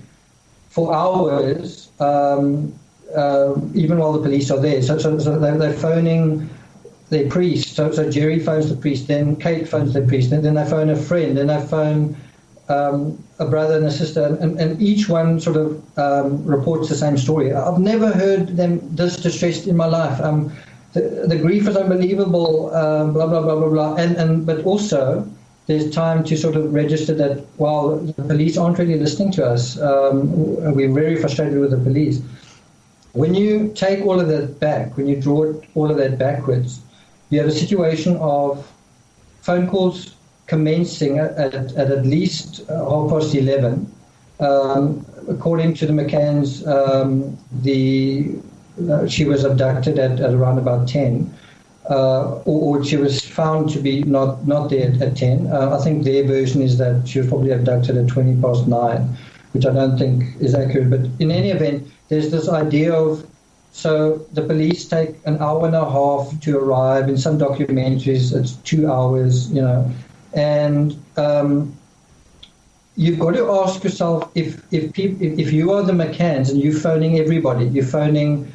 for hours, even while the police are there. So they're phoning their priest. So Jerry phones the priest, then Kate phones the priest, and then they phone a friend, then they phone a brother and a sister, and each one sort of reports the same story. I've never heard them this distressed in my life. The grief is unbelievable, blah, blah, blah, blah, blah. But also, there's time to sort of register that, well, the police aren't really listening to us. We're very frustrated with the police. When you take all of that back, when you draw all of that backwards, you have a situation of phone calls commencing at least 11:30. According to the McCanns, she was abducted at around about 10. Or she was found to be not there at 10. I think their version is that she was probably abducted at 9:20, which I don't think is accurate. But in any event, there's this idea of, so the police take an hour and a half to arrive. In some documentaries, it's 2 hours, you know. And you've got to ask yourself, if you are the McCanns and you're phoning everybody, you're phoning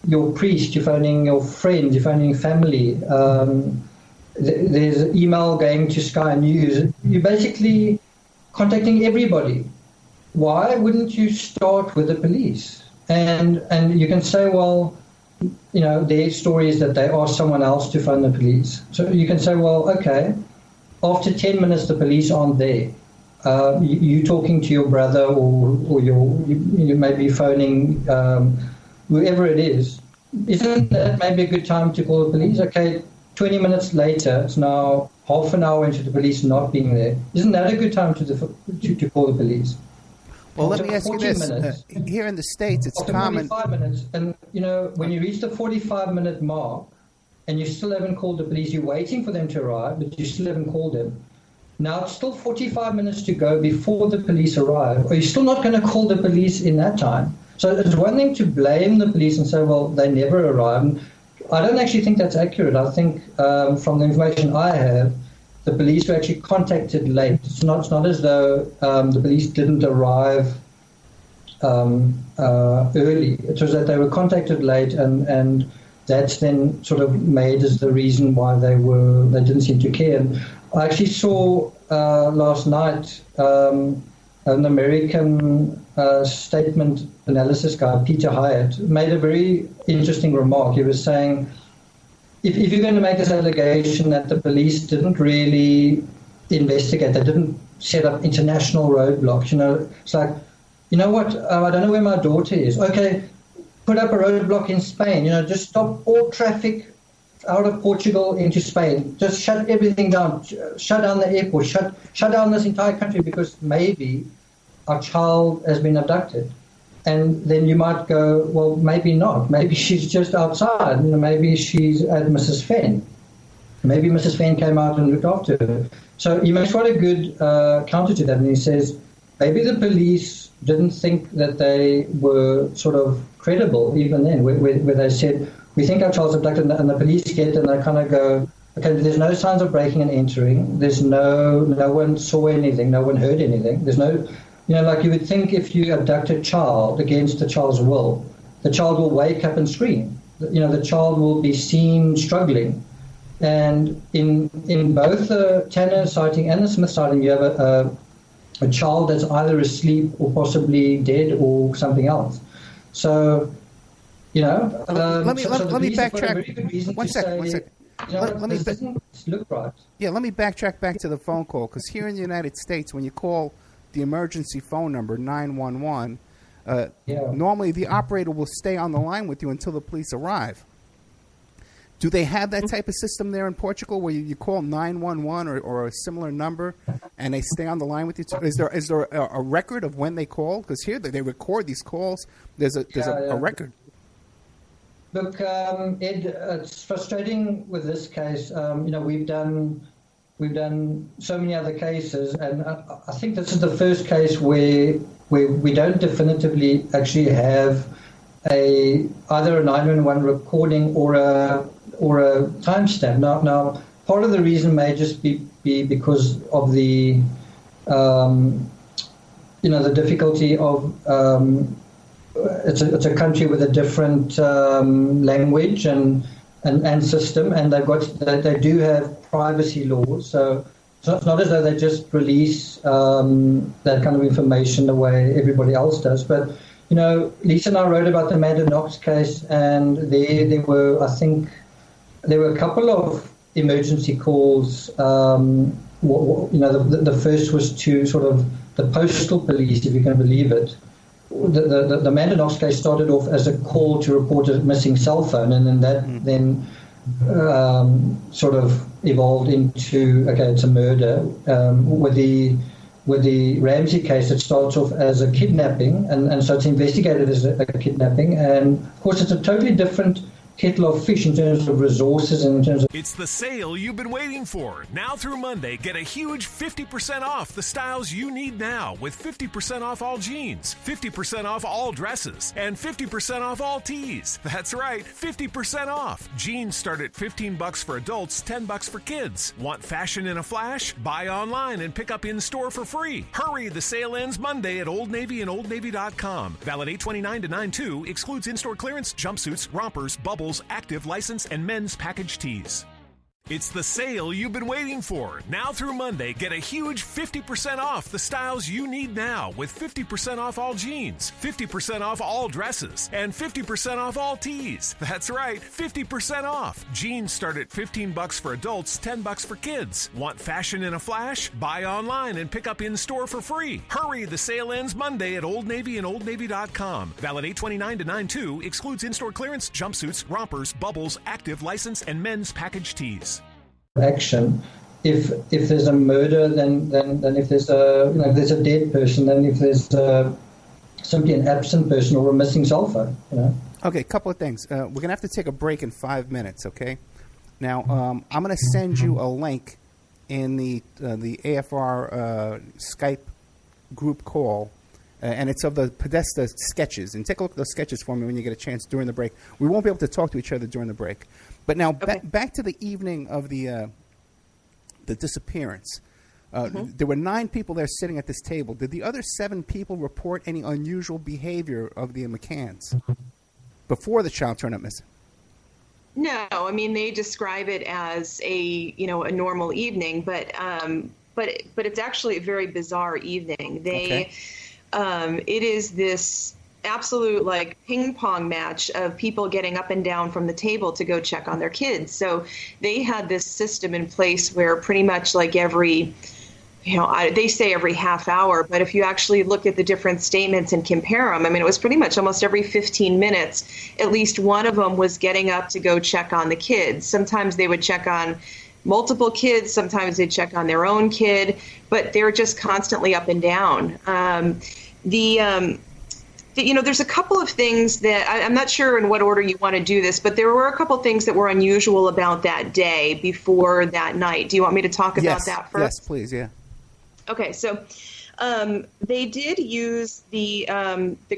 your priest, you're phoning your friends, you're phoning family, there's an email going to Sky News, you're basically contacting everybody. Why wouldn't you start with the police? And you can say, well, you know, their story is that they asked someone else to phone the police. So you can say, well, okay, after 10 minutes the police aren't there. You talking to your brother or you may be phoning whoever it is. Isn't that maybe a good time to call the police? Okay, 20 minutes later, it's now half an hour into the police not being there. Isn't that a good time to call the police? Well, let me ask you this. Here in the States, it's common. 45 minutes, and, you know, when you reach the 45-minute mark and you still haven't called the police, you're waiting for them to arrive, but you still haven't called them. Now it's still 45 minutes to go before the police arrive. Are you still not going to call the police in that time? So it's one thing to blame the police and say, well, they never arrived. I don't actually think that's accurate. I think from the information I have, the police were actually contacted late. It's not as though the police didn't arrive early. It was that they were contacted late, and that's then sort of made as the reason why they didn't seem to care. And I actually saw last night an American statement analysis guy, Peter Hyatt, made a very interesting remark. He was saying, if you're going to make this allegation that the police didn't really investigate, they didn't set up international roadblocks. It's like, you know what? I don't know where my daughter is. Okay, put up a roadblock in Spain. Just stop all traffic out of Portugal into Spain. Just shut everything down. Shut down the airport. Shut down this entire country because maybe our child has been abducted. And then you might go, well, maybe not. Maybe she's just outside. Maybe she's at Mrs. Fenn. Maybe Mrs. Fenn came out and looked after her. So he makes quite a good counter to that. And he says, maybe the police didn't think that they were sort of credible even then, where they said, we think our child's abducted, and the police get and they kind of go, okay, there's no signs of breaking and entering. There's no one saw anything. No one heard anything. There's no... like you would think if you abduct a child against the child's will, the child will wake up and scream. The child will be seen struggling. And in both the Tanner sighting and the Smith sighting, you have a child that's either asleep or possibly dead or something else. So, let me backtrack. One second. Look right. Yeah, let me backtrack back to the phone call, because here in the United States, when you call the emergency phone number 911, normally the operator will stay on the line with you until the police arrive. Do they have that type of system there in Portugal where you call 911 or a similar number and they stay on the line with you? Is there a record of when they call? Because here they record these calls. There's a record. Look, Ed, it's frustrating with this case. We've done so many other cases, and I think this is the first case where we don't definitively actually have either a 911 recording or a timestamp. Now, part of the reason may just be because of the the difficulty of it's a country with a different language and system, and they do have privacy laws. So it's not as though they just release that kind of information the way everybody else does. But Lisa and I wrote about the Amanda Knox case, and there were a couple of emergency calls. The first was to sort of the postal police, if you can believe it. The Amanda Knox case started off as a call to report a missing cell phone, and then that then sort of evolved into, okay, it's a murder. With the Ramsey case, it starts off as a kidnapping, and so it's investigated as a kidnapping. And of course, it's a totally different kettle of fish in terms of resources and in terms of... It's the sale you've been waiting for. Now through Monday, get a huge 50% off the styles you need now with 50% off all jeans, 50% off all dresses, and 50% off all tees. That's right, 50% off. Jeans start at $15 for adults, $10 for kids. Want fashion in a flash? Buy online and pick up in-store for free. Hurry, the sale ends Monday at Old Navy and OldNavy.com. Valid 8/29 to 9/2, excludes in-store clearance, jumpsuits, rompers, bubbles, active license, and men's package tees. It's the sale you've been waiting for. Now through Monday, get a huge 50% off the styles you need now with 50% off all jeans, 50% off all dresses, and 50% off all tees. That's right, 50% off. Jeans start at $15 for adults, $10 for kids. Want fashion in a flash? Buy online and pick up in-store for free. Hurry, the sale ends Monday at Old Navy and OldNavy.com. Valid 8/29 to 9/2, excludes in-store clearance, jumpsuits, rompers, bubbles, active license, and men's package tees. Action. If there's a murder, then if there's if there's a dead person, then if there's simply an absent person or a missing cell phone. Okay, a couple of things. We're gonna have to take a break in 5 minutes. Okay. Now I'm gonna send you a link in the AFR Skype group call, and it's of the Podesta sketches. And take a look at those sketches for me when you get a chance during the break. We won't be able to talk to each other during the break. But now back to the evening of the disappearance. There were 9 people there sitting at this table. Did the other 7 people report any unusual behavior of the McCanns before the child turned up missing? No, I mean they describe it as a normal evening, but it's actually a very bizarre evening. It is this absolute ping pong match of people getting up and down from the table to go check on their kids. So they had this system in place where pretty much every they say every half hour, but if you actually look at the different statements and compare them, I mean, it was pretty much almost every 15 minutes, at least one of them was getting up to go check on the kids. Sometimes they would check on multiple kids, sometimes they'd check on their own kid, but they're just constantly up and down. There's a couple of things that I'm not sure in what order you want to do this, but there were a couple of things that were unusual about that day before that night. Do you want me to talk about that first? Yes, please, yeah. Okay, so they did use the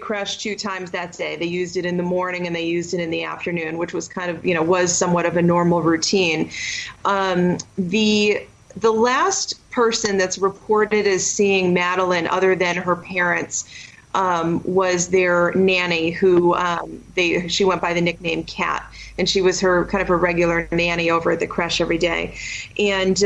creche 2 times that day. They used it in the morning and they used it in the afternoon, which was kind of, was somewhat of a normal routine. The last person that's reported as seeing Madeleine, other than her parents, was their nanny, who she went by the nickname Cat, and she was her regular nanny over at the creche every day. And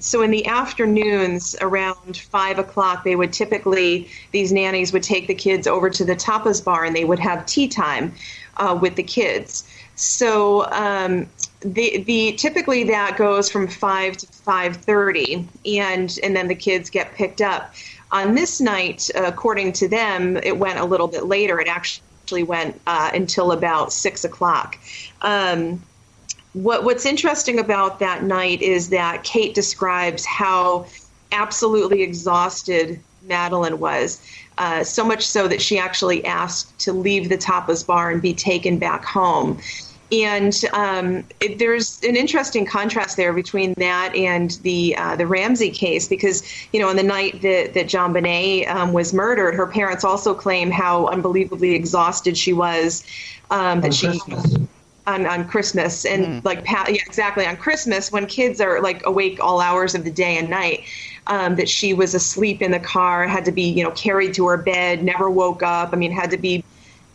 so in the afternoons around 5 o'clock, these nannies would take the kids over to the tapas bar and they would have tea time with the kids. So typically that goes from 5 to 5:30, and then the kids get picked up. On this night, according to them, it went a little bit later. It actually went until about 6 o'clock. What's interesting about that night is that Kate describes how absolutely exhausted Madeleine was, so much so that she actually asked to leave the tapas bar and be taken back home. And there's an interesting contrast there between that and the Ramsey case, because, on the night that John Bonet was murdered, her parents also claim how unbelievably exhausted she was. On Christmas, and exactly, on Christmas, when kids are awake all hours of the day and night, that she was asleep in the car, had to be carried to her bed, never woke up. I mean,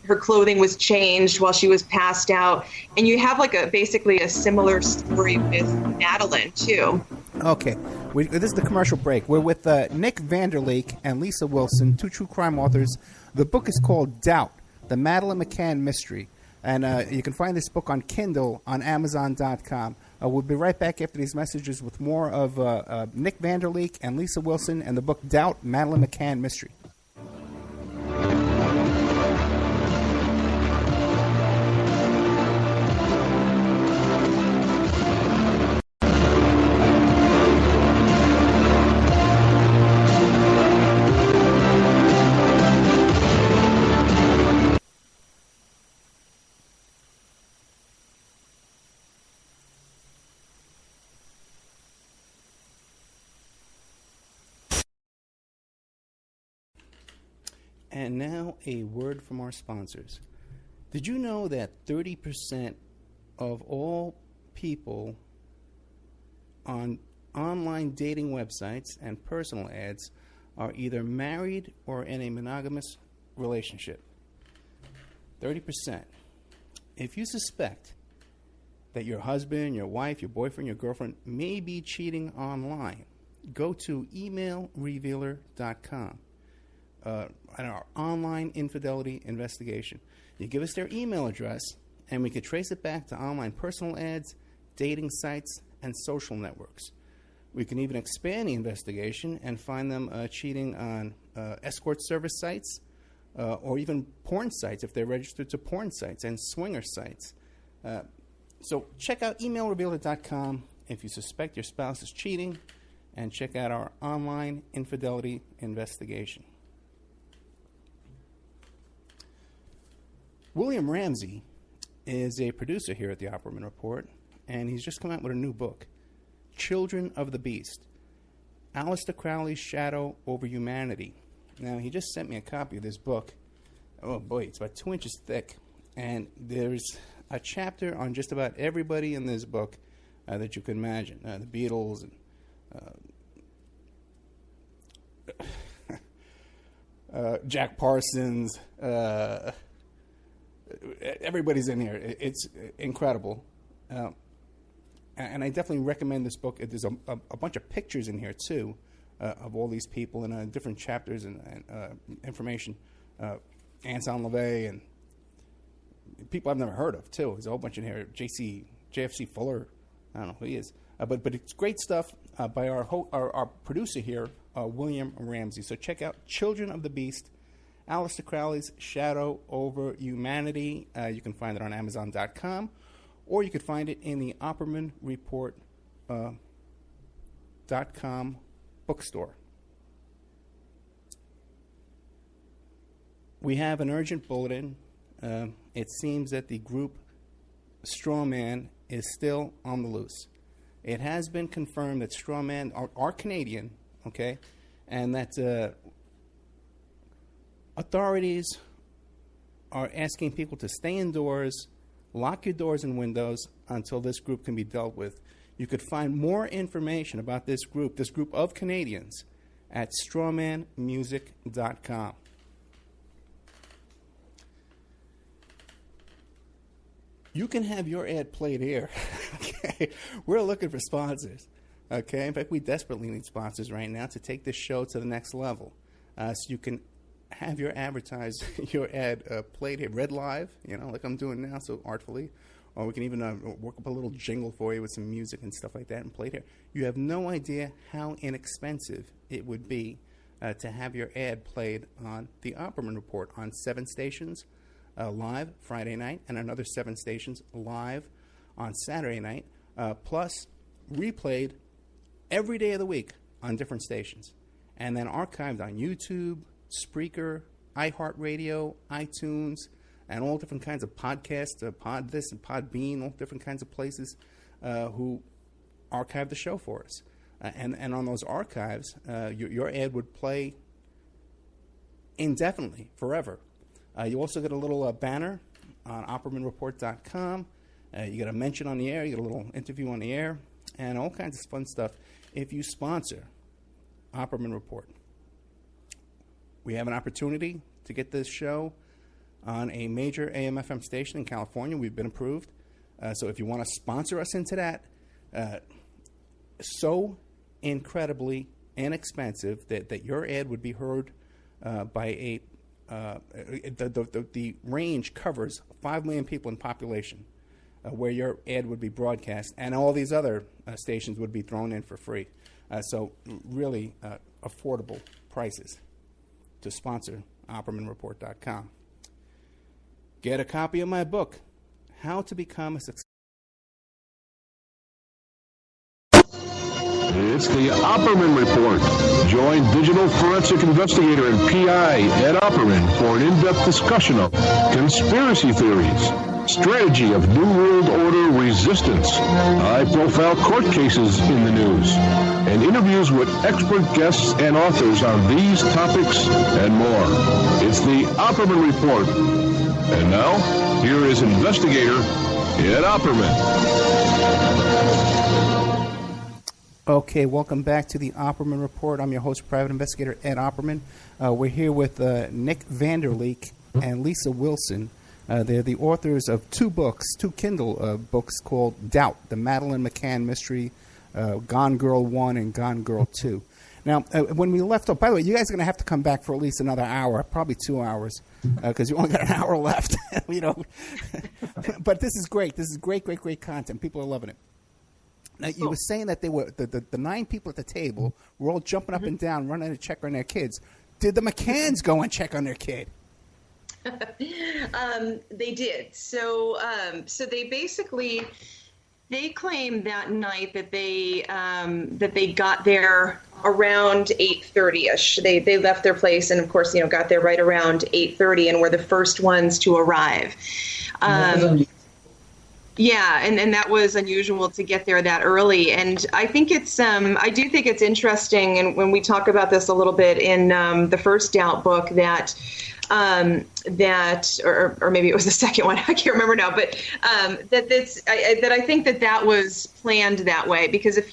her clothing was changed while she was passed out. And you have basically a similar story with Madeleine too. Okay, this is the commercial break. We're with Nick Vanderleek and Lisa Wilson, 2 true crime authors. The book is called Doubt, the Madeleine McCann Mystery. And you can find this book on Kindle on Amazon.com. We'll be right back after these messages with more of Nick Vanderleek and Lisa Wilson and the book Doubt, Madeleine McCann Mystery. And now a word from our sponsors. Did you know that 30% of all people on online dating websites and personal ads are either married or in a monogamous relationship? 30%. If you suspect that your husband, your wife, your boyfriend, your girlfriend may be cheating online, go to emailrevealer.com. Our online infidelity investigation. You give us their email address, and we can trace it back to online personal ads, dating sites, and social networks. We can even expand the investigation and find them cheating on escort service sites or even porn sites if they're registered to porn sites and swinger sites. So check out emailrevealer.com if you suspect your spouse is cheating, and check out our online infidelity investigation. William Ramsey is a producer here at the Opperman Report, and he's just come out with a new book, Children of the Beast, Aleister Crowley's Shadow Over Humanity. Now, he just sent me a copy of this book. Oh, boy, it's about 2 inches thick, and there's a chapter on just about everybody in this book that you can imagine. The Beatles and Jack Parsons, everybody's in here. It's incredible. And I definitely recommend this book. There's a bunch of pictures in here, too, of all these people and different chapters and information. Anselm LaVey and people I've never heard of, too. There's a whole bunch in here. JFC Fuller. I don't know who he is. But it's great stuff. by our producer here, William Ramsey. So check out Children of the Beast, Aleister Crowley's Shadow over Humanity. You can find it on Amazon.com, or you could find it in the Opperman Report .com bookstore. We have an urgent bulletin. It seems that the group Strawman is still on the loose. It has been confirmed that Strawman are Canadian, okay, and that authorities are asking people to stay indoors, lock your doors and windows until this group can be dealt with. You could find more information about this group of Canadians, at strawmanmusic.com. You can have your ad played here. Okay, we're looking for sponsors. Okay, in fact, we desperately need sponsors right now to take this show to the next level. So you can have your ad played here, read live, like I'm doing now, so artfully. Or we can even work up a little jingle for you with some music and stuff like that and play it here. You have no idea how inexpensive it would be to have your ad played on the Opperman Report on 7 stations live Friday night, and another 7 stations live on Saturday night, plus replayed every day of the week on different stations, and then archived on YouTube, Spreaker, iHeartRadio, iTunes, and all different kinds of podcasts, Pod This and Podbean, all different kinds of places who archive the show for us. And on those archives, your ad would play indefinitely, forever. You also get a little banner on OppermanReport.com. You get a mention on the air, you get a little interview on the air, and all kinds of fun stuff if you sponsor Opperman Report. We have an opportunity to get this show on a major AM/FM station in California. We've been approved. So if you want to sponsor us into that, so incredibly inexpensive that your ad would be heard by the range covers 5 million people in population, where your ad would be broadcast, and all these other stations would be thrown in for free. So really affordable prices to sponsor OppermanReport.com. Get a copy of my book, How to Become a Success. It's the Opperman Report. Join digital forensic investigator and PI Ed Opperman for an in-depth discussion of conspiracy theories, strategy of New World Order resistance, high-profile court cases in the news, and interviews with expert guests and authors on these topics and more. It's the Opperman Report. And now, here is investigator Ed Opperman. Okay, welcome back to the Opperman Report. I'm your host, private investigator Ed Opperman. We're here with Nick Vanderleek and Lisa Wilson. They're the authors of 2 books, 2 Kindle books called Doubt, the Madeleine McCann Mystery, Gone Girl 1 and Gone Girl 2. Now, when we left off, by the way, you guys are going to have to come back for at least another hour, probably 2 hours, because you only got an hour left. But this is great. This is great content. People are loving it. Now, you were saying that they were the 9 people at the table were all jumping up and down, running to check on their kids. Did the McCanns go and check on their kid? They did. So they basically claimed that night that they got there around 8:30ish. They left their place and of course got there right around 8:30 and were the first ones to arrive. Yeah, and that was unusual to get there that early. And I think I do think it's interesting, and when we talk about this a little bit in the first Doubt book, that or maybe it was the second one, I can't remember now, but that I think that was planned that way, because if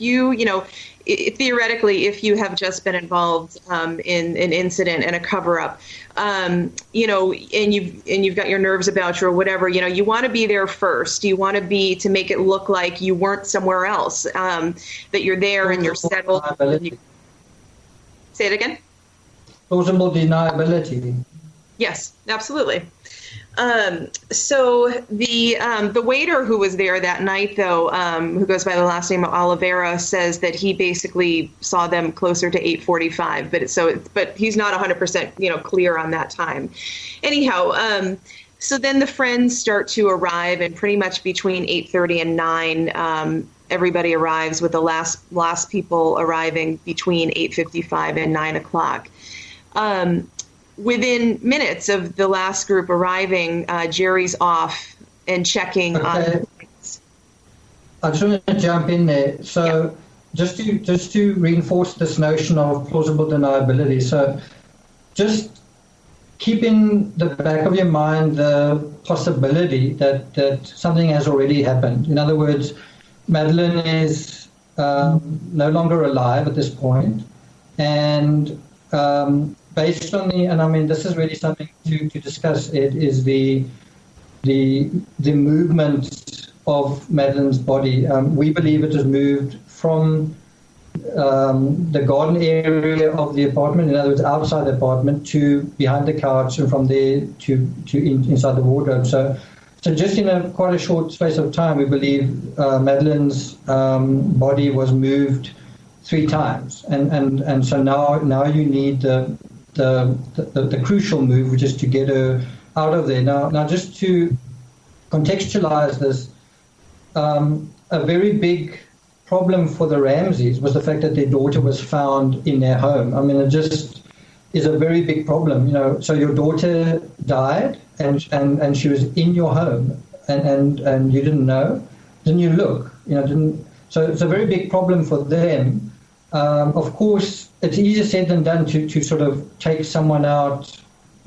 theoretically, if you have just been involved in an incident and a cover-up, and you've got your nerves about you or whatever, you want to be there first. You want to make it look like you weren't somewhere else, that you're there and you're settled. Say it again. Plausible deniability. Yes, absolutely. So the waiter who was there that night, though, who goes by the last name of Oliveira, says that he basically saw them closer to 8:45. But he's not 100% clear on that time. Anyhow, so then the friends start to arrive, and pretty much between 8:30 and 9, everybody arrives, with the last people arriving between 8:55 and 9 o'clock. Within minutes of the last group arriving, Jerry's off and checking on. I just want to jump in there. So just to reinforce this notion of plausible deniability. So just keep in the back of your mind the possibility that something has already happened. In other words, Madeleine is no longer alive at this point, and based on this is really something to discuss. It is the movement of Madeleine's body. We believe it has moved from the garden area of the apartment, in other words, outside the apartment, to behind the couch, and from there to inside the wardrobe. So just in quite a short space of time, we believe Madeleine's body was moved 3 times, and so now you need the crucial move, which is to get her out of there. Now just to contextualize this, a very big problem for the Ramseys was the fact that their daughter was found in their home. I mean, it just is a very big problem. So your daughter died, and she was in your home, and you didn't know, didn't you look? So it's a very big problem for them. Of course, it's easier said than done to sort of take someone out,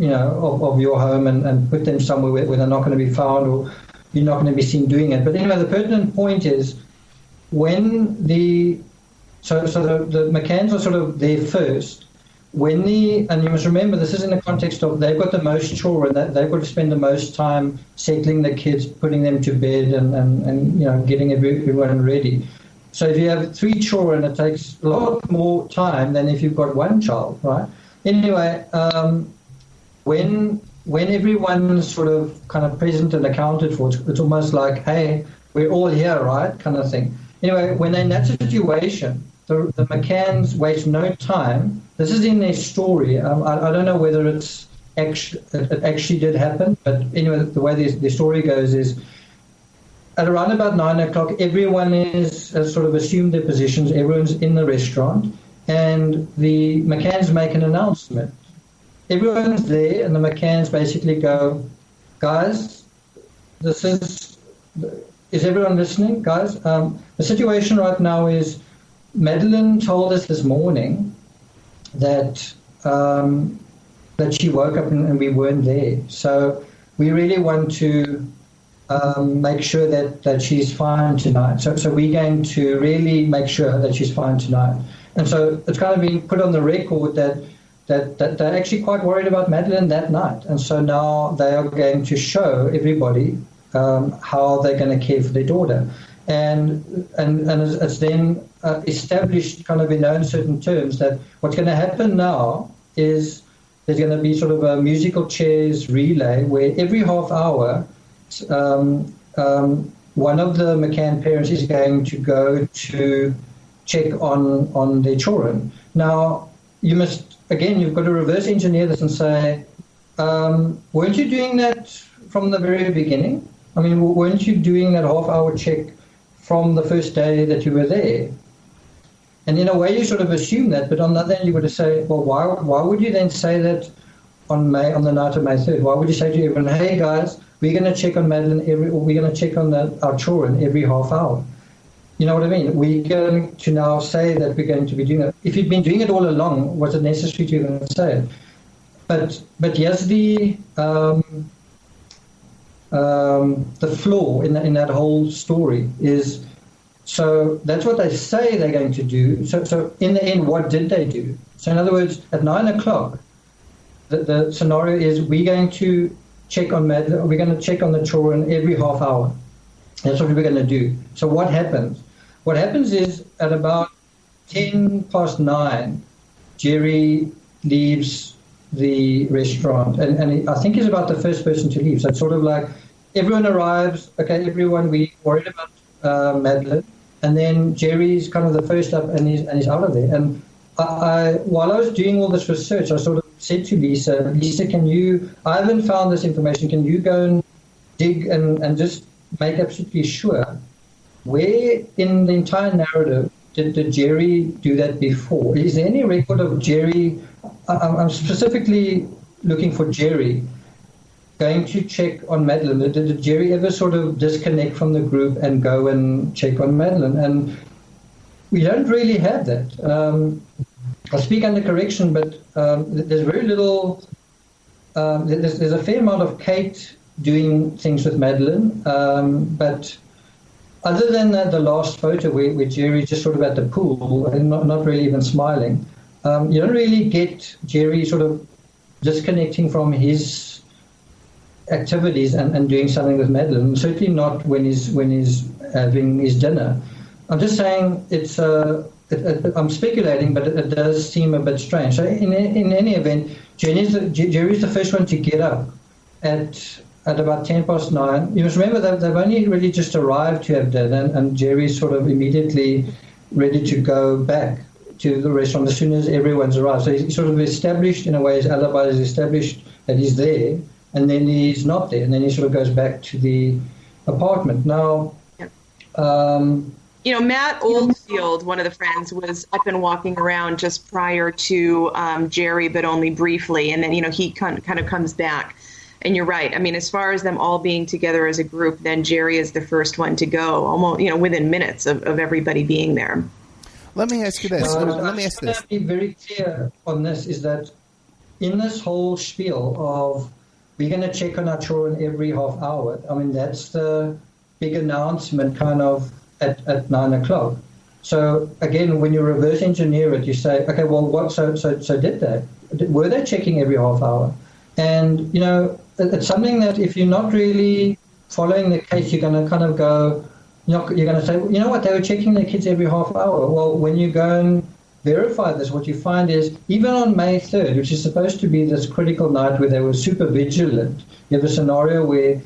of your home and put them somewhere where they're not going to be found, or you're not going to be seen doing it. But anyway, the pertinent point is when the McCanns are sort of there first. And you must remember, this is in the context of they've got the most children, that they've got to spend the most time settling the kids, putting them to bed, and getting everyone ready. So if you have 3 children, it takes a lot more time than if you've got 1 child, right? Anyway, when everyone's sort of kind of present and accounted for, it's almost like, hey, we're all here, right, kind of thing. Anyway, when they're in that situation, the McCanns waste no time. This is in their story. I don't know whether it actually did happen, but anyway, the way the story goes is, at around about 9 o'clock, everyone has sort of assumed their positions. Everyone's in the restaurant, and the McCanns make an announcement. Everyone's there, and the McCanns basically go, guys, is everyone listening, guys? The situation right now is, Madeleine told us this morning that she woke up and we weren't there. So we really want to make sure that she's fine tonight. So we're going to really make sure that she's fine tonight. And so it's kind of been put on the record that they're actually quite worried about Madeleine that night. And so now they are going to show everybody how they're going to care for their daughter. And it's then established kind of in uncertain terms that what's going to happen now is there's going to be sort of a musical chairs relay where every half hour one of the McCann parents is going to go to check on their children. Now, you've got to reverse engineer this and say, weren't you doing that from the very beginning? I mean, weren't you doing that half-hour check from the first day that you were there? And in a way, you sort of assume that, but on the other hand, you would say, well, why would you then say that on the night of May 3rd? Why would you say to everyone, hey guys, we're going to check on Madeleine we're going to check on our children every half hour? You know what I mean? We're going to now say that we're going to be doing it. If you'd been doing it all along, was it necessary to even say it? But here's the flaw in that whole story is, so that's what they say they're going to do. So in the end, what did they do? So in other words, at 9 o'clock, the scenario is we're going to check on Madeleine, we're going to check on the children every half hour. That's what we're going to do. So what happens? What happens is at about 9:10, Jerry leaves the restaurant, and I think he's about the first person to leave. So it's sort of like everyone arrives. Okay, everyone, we worried about Madeleine, and then Jerry's kind of the first up, and he's out of there. And while I was doing all this research, I sort of said to Lisa, I haven't found this information. Can you go and dig and just make absolutely sure where in the entire narrative did Jerry do that before? Is there any record of Jerry? I'm specifically looking for Jerry going to check on Madeleine. Did Jerry ever sort of disconnect from the group and go and check on Madeleine? And we don't really have that. I speak under correction, but there's very little. There's a fair amount of Kate doing things with Madeleine, but other than the last photo where Jerry's just sort of at the pool and not really even smiling, you don't really get Jerry sort of disconnecting from his activities and doing something with Madeleine. Certainly not when he's having his dinner. I'm just saying I'm speculating, but it does seem a bit strange. So in any event, Jerry's the first one to get up at about 9:10. You must remember that they've only really just arrived to have dinner, and Jerry's sort of immediately ready to go back to the restaurant as soon as everyone's arrived. So he's sort of established, in a way, his alibi is established that he's there, and then he's not there, and then he sort of goes back to the apartment. Now, Matt Oldfield, one of the friends, was up and walking around just prior to Jerry, but only briefly, and then, he kind of comes back. And you're right. I mean, as far as them all being together as a group, then Jerry is the first one to go, almost, within minutes of everybody being there. Let me ask you this. Let me ask this. To be very clear on this is that in this whole spiel of we're going to check on our children every half hour, I mean, that's the big announcement kind of at 9 o'clock. So again, when you reverse engineer it, you say, okay, well, what? So did they? Were they checking every half hour? And, it's something that if you're not really following the case, you're going to kind of go, you're going to say, you know what, they were checking their kids every half hour. Well, when you go and verify this, what you find is even on May 3rd, which is supposed to be this critical night where they were super vigilant, you have a scenario where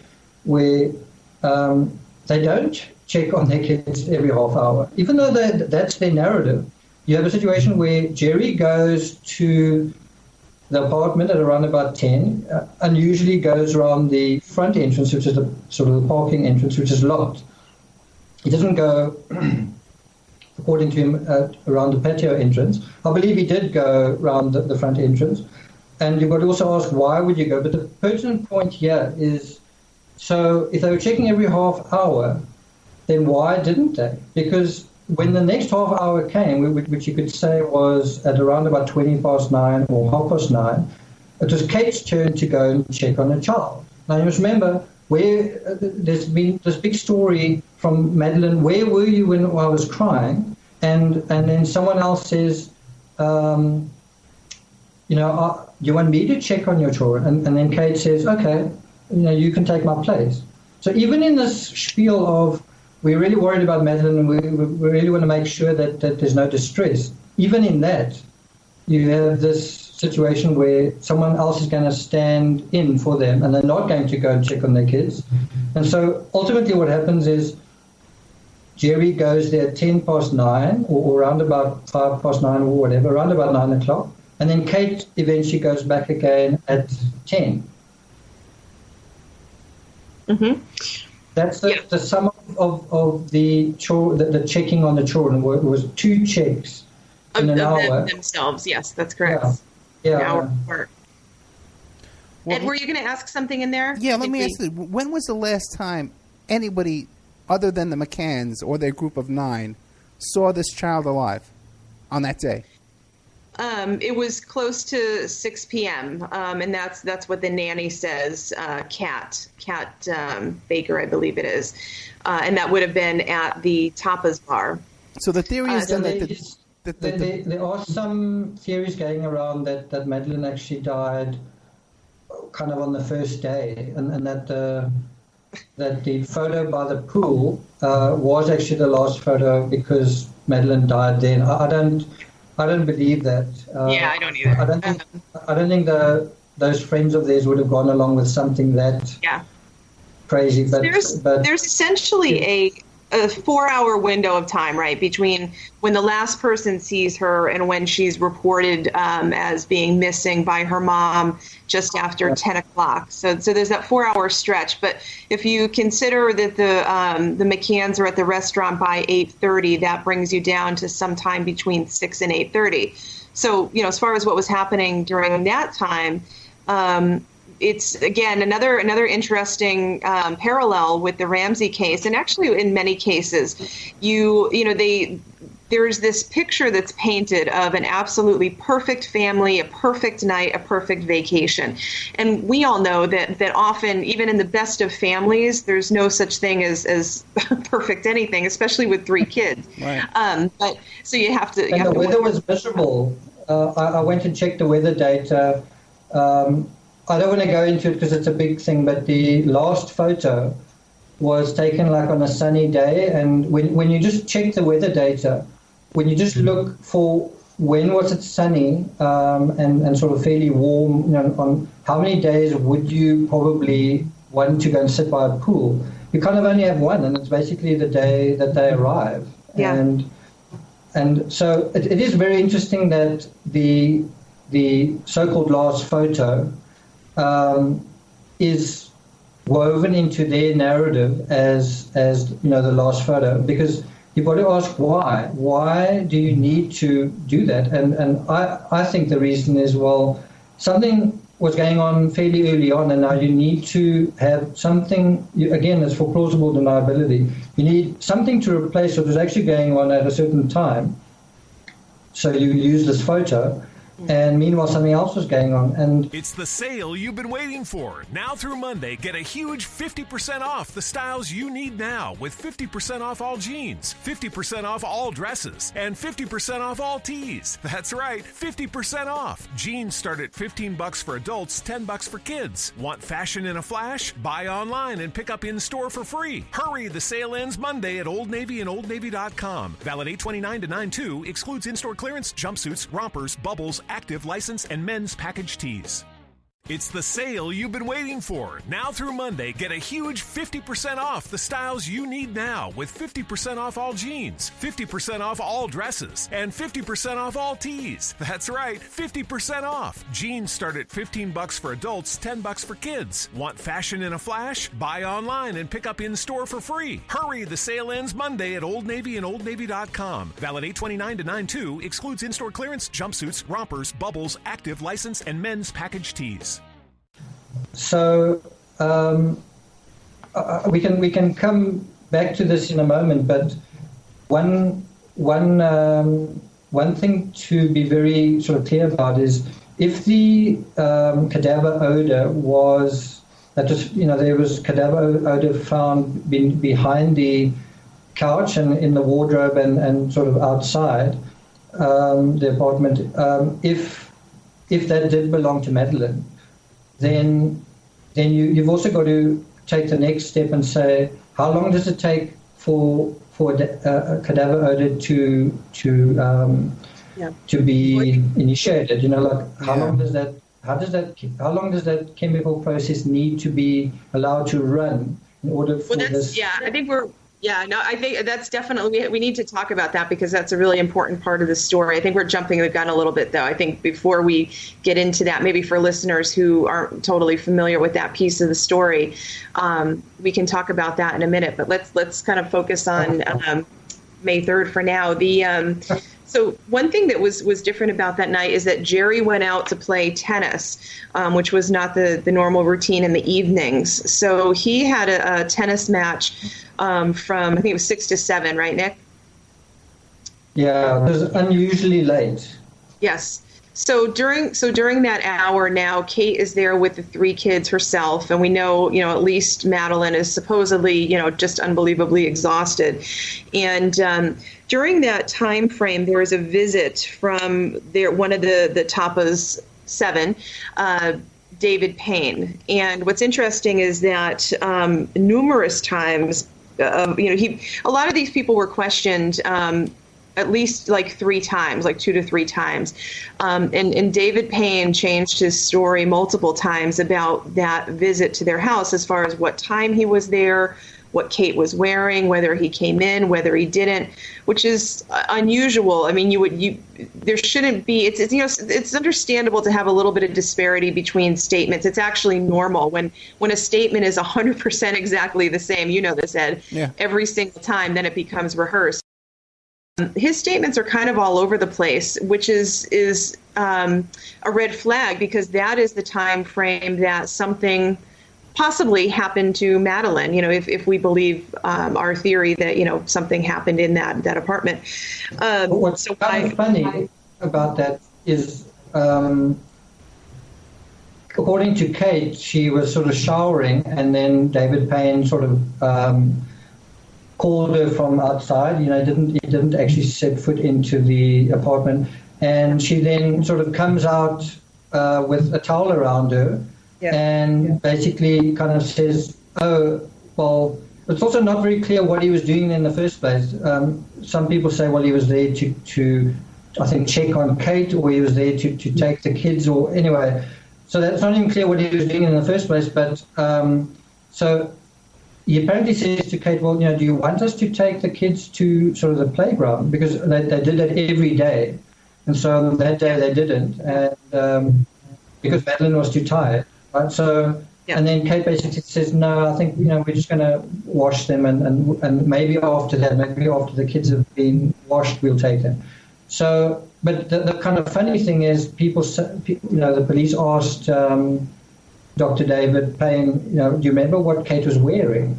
they don't check on their kids every half hour. Even though that's their narrative, you have a situation where Jerry goes to the apartment at around about 10, and usually goes around the front entrance, which is the sort of the parking entrance, which is locked. He doesn't go, according to him, around the patio entrance. I believe he did go around the front entrance. And you've got to also ask, why would you go? But the pertinent point here is, so if they were checking every half hour, then why didn't they? Because when the next half hour came, which you could say was at around about 9:20 or 9:30, it was Kate's turn to go and check on a child. Now you must remember, there's been this big story from Madeleine, where were you when I was crying? And then someone else says, you want me to check on your children? And then Kate says, okay, you can take my place. So even in this spiel of, we're really worried about Madeleine and we really want to make sure that there's no distress. Even in that, you have this situation where someone else is going to stand in for them and they're not going to go and check on their kids. And so ultimately what happens is Jerry goes there at 9:10 or around about 9:05 or whatever, around about 9 o'clock. And then Kate eventually goes back again at 10. Mm-hmm. That's the sum of the checking on the children. It was 2 checks in an hour. Themselves, yes, that's correct. Yeah. An hour work. Ed, were you going to ask something in there? Yeah, let me ask you, when was the last time anybody other than the McCanns or their group of 9 saw this child alive on that day? It was close to 6 p.m., and that's what the nanny says, Kat Baker, I believe it is, and that would have been at the Tapas bar. So the theory is then there are some theories going around that Madeleine actually died kind of on the first day, and that the photo by the pool was actually the last photo because Madeleine died then. I don't believe that. Yeah, I don't either. I don't think those friends of theirs would have gone along with something that crazy. But there's essentially a 4-hour window of time, right, between when the last person sees her and when she's reported as being missing by her mom just after 10 o'clock. So there's that 4-hour stretch. But if you consider that the McCanns are at the restaurant by 8:30, that brings you down to sometime between 6 and 8:30. So, as far as what was happening during that time, it's, again, another interesting parallel with the Ramsey case. And actually, in many cases, there's this picture that's painted of an absolutely perfect family, a perfect night, a perfect vacation. And we all know that often, even in the best of families, there's no such thing as perfect anything, especially with 3 kids. Right. But so you have to. And the weather was miserable. I went and checked the weather data. I don't want to go into it because it's a big thing, but the last photo was taken like on a sunny day. And when you just check the weather data, when you just look for when was it sunny and sort of fairly warm, on how many days would you probably want to go and sit by a pool, you kind of only have one, and it's basically the day that they arrive. Yeah. And so it is very interesting that the so-called last photo is woven into their narrative as the last photo, because you've got to ask why. Why do you need to do that? And I think the reason is, well, something was going on fairly early on, and now you need to have something, again, it's for plausible deniability. You need something to replace what was actually going on at a certain time. So you use this photo. And meanwhile, something else was going on. And it's the sale you've been waiting for. Now through Monday, get a huge 50% off the styles you need now with 50% off all jeans, 50% off all dresses, and 50% off all tees. That's right, 50% off. Jeans start at $15 for adults, $10 for kids. Want fashion in a flash? Buy online and pick up in-store for free. Hurry, the sale ends Monday at Old Navy and OldNavy.com. Valid 8/29 to 9/2. Excludes in-store clearance, jumpsuits, rompers, bubbles, active, license, and men's package tees. It's the sale you've been waiting for. Now through Monday, get a huge 50% off the styles you need now with 50% off all jeans, 50% off all dresses, and 50% off all tees. That's right, 50% off. Jeans start at $15 for adults, $10 for kids. Want fashion in a flash? Buy online and pick up in-store for free. Hurry, the sale ends Monday at Old Navy and OldNavy.com. Valid 8/29 to 9/2. Excludes in-store clearance, jumpsuits, rompers, bubbles, active, license, and men's package tees. So we can come back to this in a moment, but one thing to be very sort of clear about is if the cadaver odor was there was cadaver odor found behind the couch and in the wardrobe and sort of outside the apartment, if that did belong to Madeleine, then you've also got to take the next step and say, how long does it take for a cadaver odor to be initiated? How long does that chemical process need to be allowed to run in order for this? I think that's definitely, we need to talk about that because that's a really important part of the story. I think we're jumping the gun a little bit, though. I think before we get into that, maybe for listeners who aren't totally familiar with that piece of the story, we can talk about that in a minute. But let's kind of focus on May 3rd for now. So one thing that was different about that night is that Jerry went out to play tennis, which was not the normal routine in the evenings. So he had a tennis match from, I think it was 6 to 7, right, Nick? Yeah, it was unusually late. Yes. So during that hour now, Kate is there with the 3 kids herself, and we know, at least Madeleine is supposedly, just unbelievably exhausted. And during that time frame, there was a visit from one of the Tapa's 7, David Payne. And what's interesting is that numerous times, a lot of these people were questioned at least like 3 times, like 2 to 3 times. And David Payne changed his story multiple times about that visit to their house, as far as what time he was there, what Kate was wearing, whether he came in, whether he didn't, which is unusual. I mean, there shouldn't be, it's understandable to have a little bit of disparity between statements. It's actually normal when a statement is 100% exactly the same, you know this, Ed, every single time, then it becomes rehearsed. His statements are kind of all over the place, which is a red flag, because that is the time frame that something possibly happened to Madeleine, if we believe our theory that, something happened in that apartment. What's kind of funny about that is, according to Kate, she was sort of showering, and then David Payne sort of called her from outside. He didn't actually set foot into the apartment, and she then sort of comes out with a towel around her. And basically kind of says, oh, well, it's also not very clear what he was doing in the first place. Some people say, well, he was there to I think, check on Kate, or he was there to take the kids, or anyway. So that's not even clear what he was doing in the first place. But so he apparently says to Kate, well, do you want us to take the kids to sort of the playground? Because they did that every day. And so that day they didn't, and because Madeleine was too tired. Right, so, and then Kate basically says, no, I think, we're just going to wash them, and maybe after that, maybe after the kids have been washed, we'll take them. So, but the kind of funny thing is, the police asked Dr. David Payne, do you remember what Kate was wearing,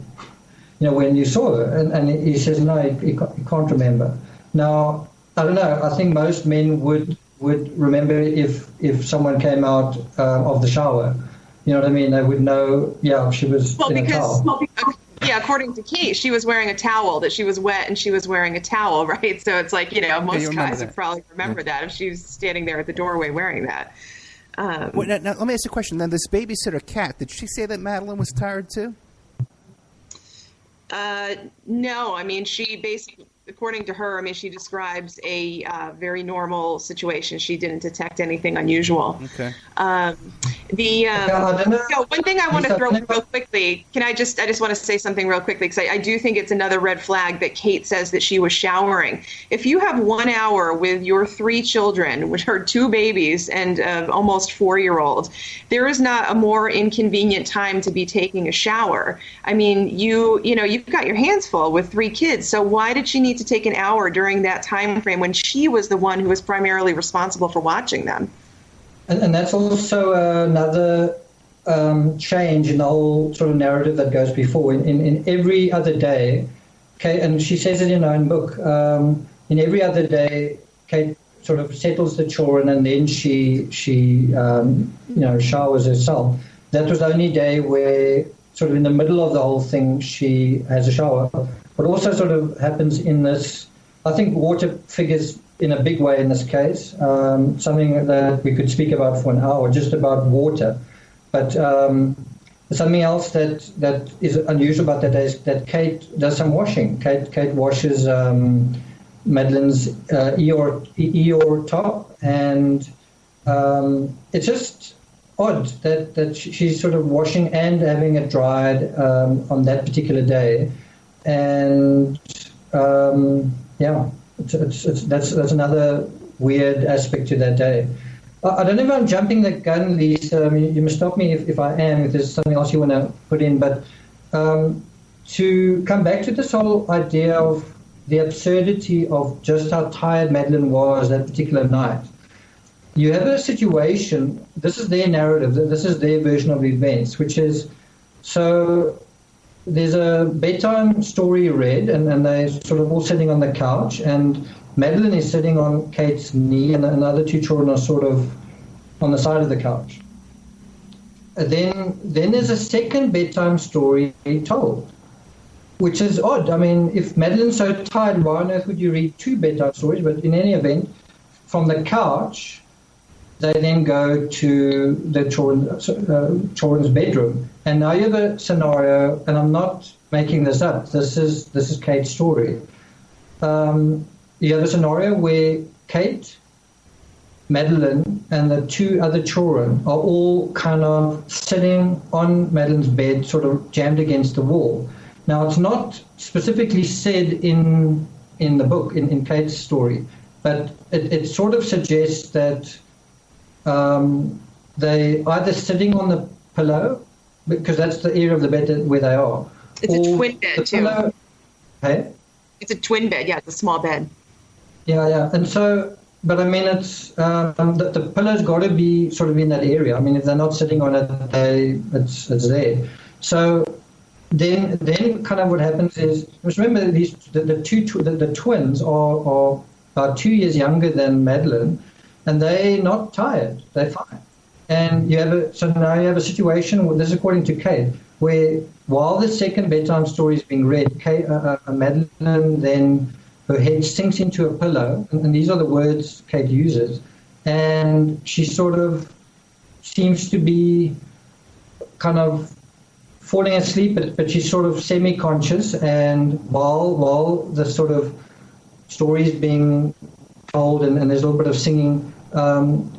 when you saw her? And he says, no, he can't remember. Now, I don't know, I think most men would remember if someone came out of the shower. You know what I mean? They would know, she was in a towel. According to Kate, she was wearing a towel, that she was wet and she was wearing a towel, right? So it's like, most guys would probably remember that if she was standing there at the doorway wearing that. Now, let me ask you a question. Then this babysitter, Kat, did she say that Madeleine was tired too? No, I mean, she basically, according to her, she describes a very normal situation. She didn't detect anything unusual. Okay. One thing I want to throw real quickly, I just want to say something real quickly, because I do think it's another red flag that Kate says that she was showering. If you have 1 hour with your 3 children, which are 2 babies and almost 4-year-old, there is not a more inconvenient time to be taking a shower. I mean, you've got your hands full with 3 kids, so why did she need to take an hour during that time frame when she was the one who was primarily responsible for watching them? And that's also another change in the whole sort of narrative that goes before. In every other day, Kate, and she says it in her own book, in every other day, Kate sort of settles the children, and then she showers herself. That was the only day where sort of in the middle of the whole thing she has a shower. What also sort of happens in this, I think water figures in a big way in this case, something that we could speak about for an hour, just about water. But something else that is unusual about that day is that Kate does some washing. Kate washes Madeleine's Eeyore top, and it's just odd that she's sort of washing and having it dried on that particular day. And that's another weird aspect to that day. I don't know if I'm jumping the gun, Lisa. You must stop me if I am, if there's something else you want to put in. But to come back to this whole idea of the absurdity of just how tired Madeleine was that particular night. You have a situation, this is their narrative, this is their version of events, which is, so there's a bedtime story read, and they're sort of all sitting on the couch, and Madeleine is sitting on Kate's knee, and the other 2 children are sort of on the side of the couch. Then there's a second bedtime story told, which is odd. I mean, if Madeleine's so tired, why on earth would you read 2 bedtime stories? But in any event, from the couch, they then go to the children's bedroom. And now you have a scenario, and I'm not making this up. This is Kate's story. you have a scenario where Kate, Madeleine, and the two other children are all kind of sitting on Madeleine's bed, sort of jammed against the wall. Now, it's not specifically said in the book, in Kate's story, but it sort of suggests that they either sitting on the pillow, because that's the area of the bed where they are. It's a twin bed, too. Pillow, hey? It's a twin bed, yeah, it's a small bed. Yeah. And so, but I mean, it's the pillow's got to be sort of in that area. I mean, if they're not sitting on it, it's there. So then kind of what happens is, just remember the twins are about 2 years younger than Madeleine, and they're not tired. They're fine. And now you have a situation, this is according to Kate, where while the second bedtime story is being read, Madeleine then, her head sinks into a pillow, and these are the words Kate uses, and she sort of seems to be kind of falling asleep, but she's sort of semi-conscious, and while the sort of story is being told and there's a little bit of singing,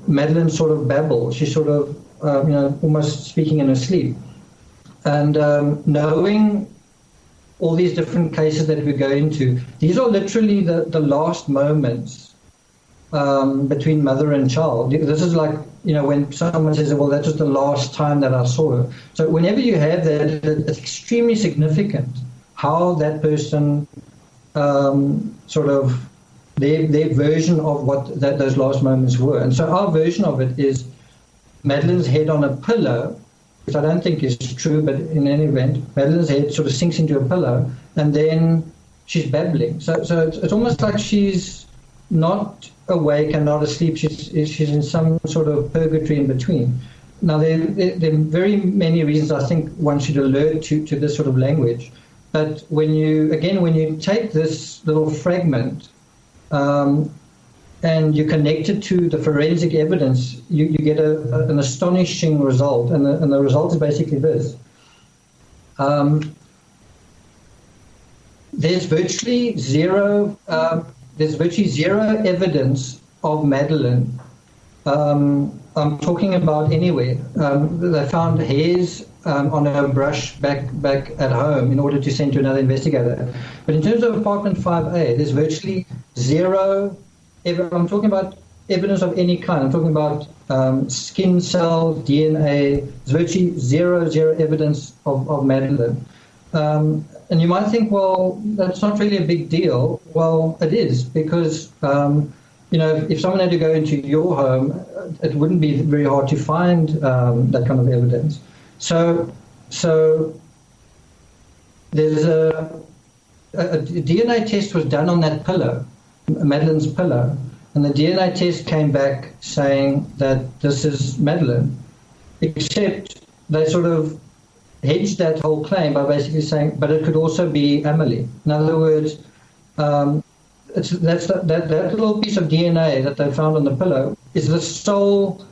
Madeleine sort of babbles. She's sort of, almost speaking in her sleep. And knowing all these different cases that we go into, these are literally the last moments between mother and child. This is like, when someone says, well, that was the last time that I saw her. So whenever you have that, it's extremely significant how that person sort of, their version of what those last moments were. And so our version of it is Madeleine's head on a pillow, which I don't think is true, but in any event, Madeleine's head sort of sinks into a pillow, and then she's babbling. So it's almost like she's not awake and not asleep. She's in some sort of purgatory in between. Now, there are very many reasons I think one should alert to this sort of language. But when you take this little fragment and you connect it to the forensic evidence, you get an astonishing result. And the result is basically this. There's virtually zero evidence of Madeleine. I'm talking about anywhere. They found hairs on her brush back at home in order to send to another investigator. But in terms of apartment 5A, there's virtually zero. I'm talking about evidence of any kind. I'm talking about skin cells, DNA. There's virtually zero evidence of Madeleine. And you might think, well, that's not really a big deal. Well, it is, because if someone had to go into your home, it wouldn't be very hard to find that kind of evidence. So there's a DNA test was done on that pillow, Madeleine's pillow, and the DNA test came back saying that this is Madeleine, except they sort of hedged that whole claim by basically saying, but it could also be Amelie. In other words, that little piece of DNA that they found on the pillow is the sole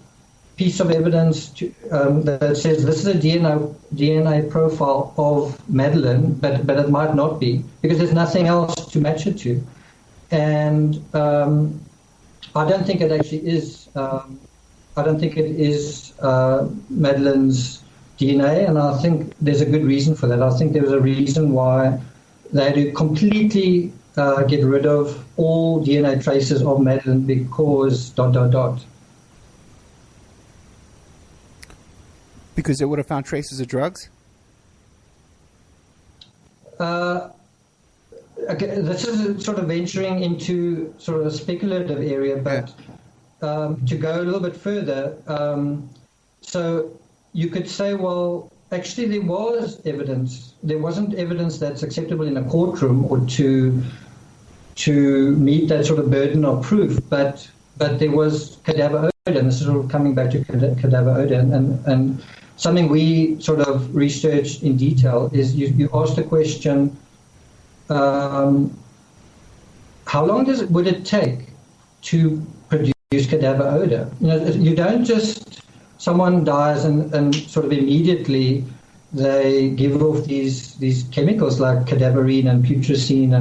piece of evidence that says this is a DNA profile of Madeleine, but it might not be, because there's nothing else to match it to. And I don't think it actually is. I don't think it is Madeleine's DNA, and I think there's a good reason for that. I think there was a reason why they had to completely get rid of all DNA traces of Madeleine because ... Because they would have found traces of drugs? Okay, this is sort of venturing into sort of a speculative area, but to go a little bit further, so you could say, well, actually there was evidence. There wasn't evidence that's acceptable in a courtroom or to meet that sort of burden of proof, but there was cadaver odor, and this is sort of coming back to cadaver odor, and something we sort of researched in detail is you asked the question, how long would it take to produce cadaver odor? You don't just, someone dies and sort of immediately they give off these chemicals like cadaverine and putrescine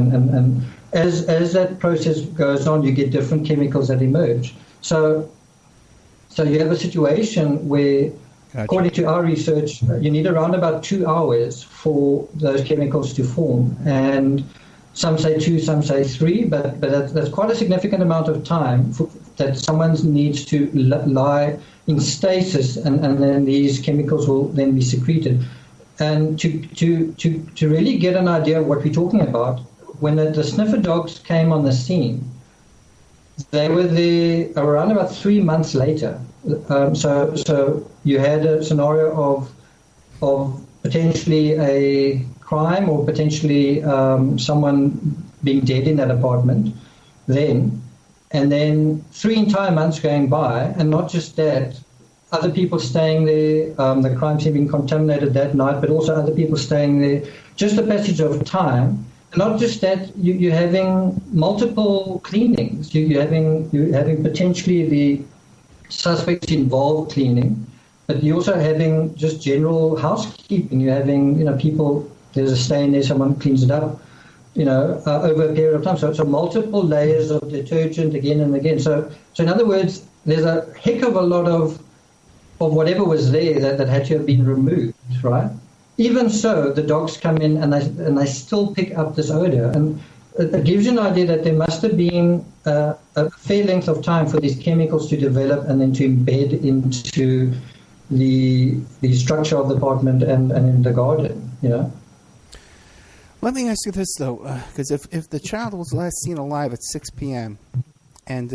as that process goes on, you get different chemicals that emerge. So you have a situation where, according to our research, you need around about 2 hours for those chemicals to form. And some say 2, some say 3, but that's quite a significant amount of time that someone needs to lie in stasis, and then these chemicals will then be secreted. And to really get an idea of what we're talking about, when the sniffer dogs came on the scene, they were there around about 3 months later. So you had a scenario of potentially a crime or potentially someone being dead in that apartment then, and then 3 entire months going by, and not just that, other people staying there, the crime scene being contaminated that night, but also other people staying there, just a passage of time. Not just that, you're having multiple cleanings. You're having potentially the suspects involved cleaning, but you're also having just general housekeeping. You're having, people, there's a stain there, someone cleans it up, over a period of time. So multiple layers of detergent again and again. So in other words, there's a heck of a lot of whatever was there that had to have been removed, right? Even so, the dogs come in and they still pick up this odor, and it gives you an idea that there must have been a fair length of time for these chemicals to develop and then to embed into the structure of the apartment and in the garden. Let me ask you this though, because if the child was last seen alive at 6 p.m. and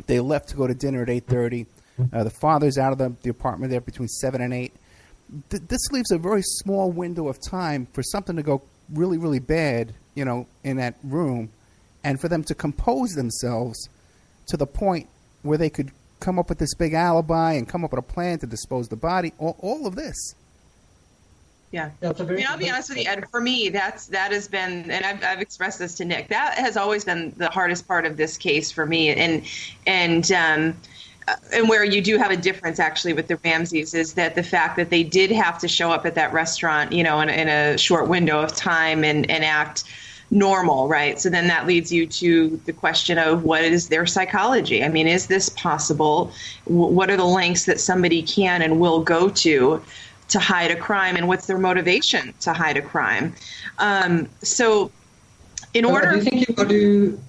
they left to go to dinner at 8:30, the father's out of the apartment there between 7 and 8. This leaves a very small window of time for something to go really, really bad, in that room, and for them to compose themselves to the point where they could come up with this big alibi and come up with a plan to dispose of the body. All of this. Yeah. I'll be honest with you, Ed. For me, that has been, and I've expressed this to Nick, that has always been the hardest part of this case for me, and where you do have a difference actually with the Ramseys is that the fact that they did have to show up at that restaurant, in a short window of time and act normal, right? So then that leads you to the question of what is their psychology? I mean, is this possible? What are the lengths that somebody can and will go to hide a crime, and what's their motivation to hide a crime? So in order... I think you've got to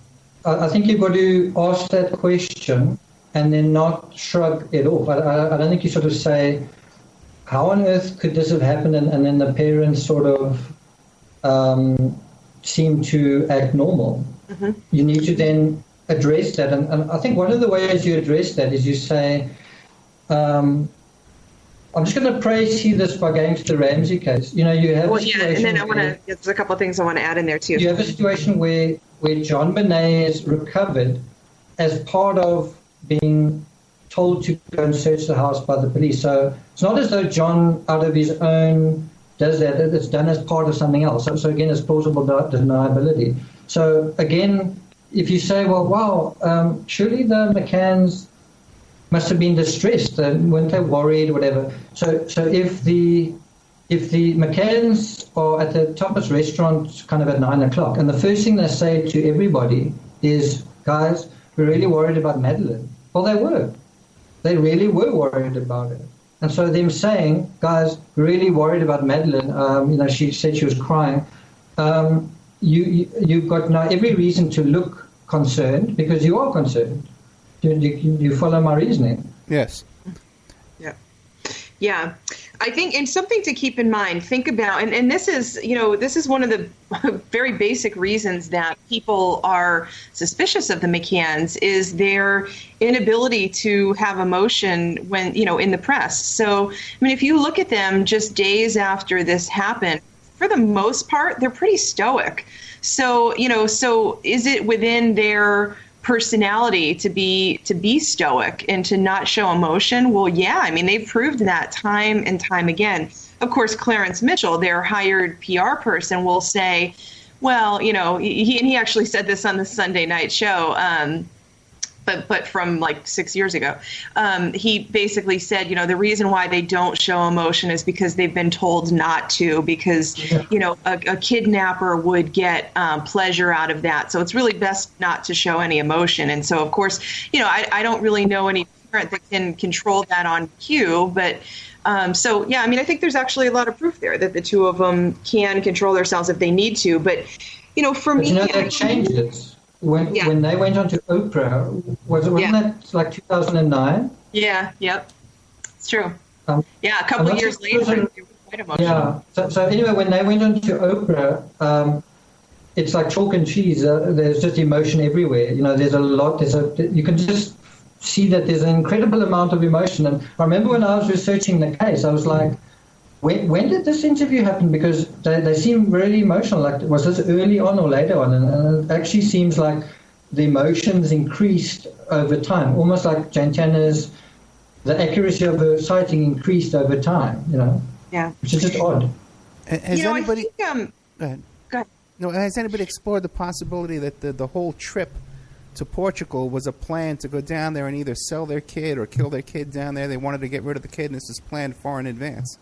ask that question and then not shrug it off. I don't think you sort of say, how on earth could this have happened? And then the parents sort of seem to act normal. Mm-hmm. You need to then address that. And I think one of the ways you address that is you say, I'm just going to see this by going to the Ramsey case. You have a situation. And then there's a couple of things I want to add in there too. You have a situation where John Bonet is recovered as part of being told to go and search the house by the police. So it's not as though John, out of his own, does that. It's done as part of something else. So again, it's plausible deniability. So again, if you say, surely the McCanns must have been distressed, weren't they worried, whatever. So if the McCanns are at the Tapas restaurant kind of at 9 o'clock, and the first thing they say to everybody is, guys, we're really worried about Madeleine. Well, they were. They really were worried about it. And so them saying, guys, we're really worried about Madeleine, she said she was crying, you've got now every reason to look concerned, because you are concerned. You follow my reasoning? Yes. Yeah. I think, and something to keep in mind, think about, and this is one of the very basic reasons that people are suspicious of the McCanns is their inability to have emotion when, in the press. So, I mean, if you look at them just days after this happened, for the most part, they're pretty stoic. So, so is it within their personality to be stoic and to not show emotion? Well, yeah, I mean, they've proved that time and time again. Of course, Clarence Mitchell, their hired PR person, will say, well, he actually said this on the Sunday night show, but from like 6 years ago. He basically said, the reason why they don't show emotion is because they've been told not to, because, a kidnapper would get pleasure out of that. So it's really best not to show any emotion. And so, of course, I don't really know any parent that can control that on cue, but I think there's actually a lot of proof there that the two of them can control themselves if they need to. But, for me, that changes. When they went on to Oprah, wasn't that like 2009? Yeah, yep. It's true. A couple of years later, they were quite emotional. Yeah. So anyway, when they went on to Oprah, it's like chalk and cheese. There's just emotion everywhere. There's a lot. You can just see that there's an incredible amount of emotion. And I remember when I was researching the case, I was like, when did this interview happen? Because they seem really emotional. Like, was this early on or later on? And it actually seems like the emotions increased over time, almost like Jantana's, the accuracy of her sighting increased over time, Yeah. Which is just odd. Has anybody... I think, Go ahead. Go ahead. No, has anybody explored the possibility that the whole trip to Portugal was a plan to go down there and either sell their kid or kill their kid down there? They wanted to get rid of the kid, and this is planned far in advance.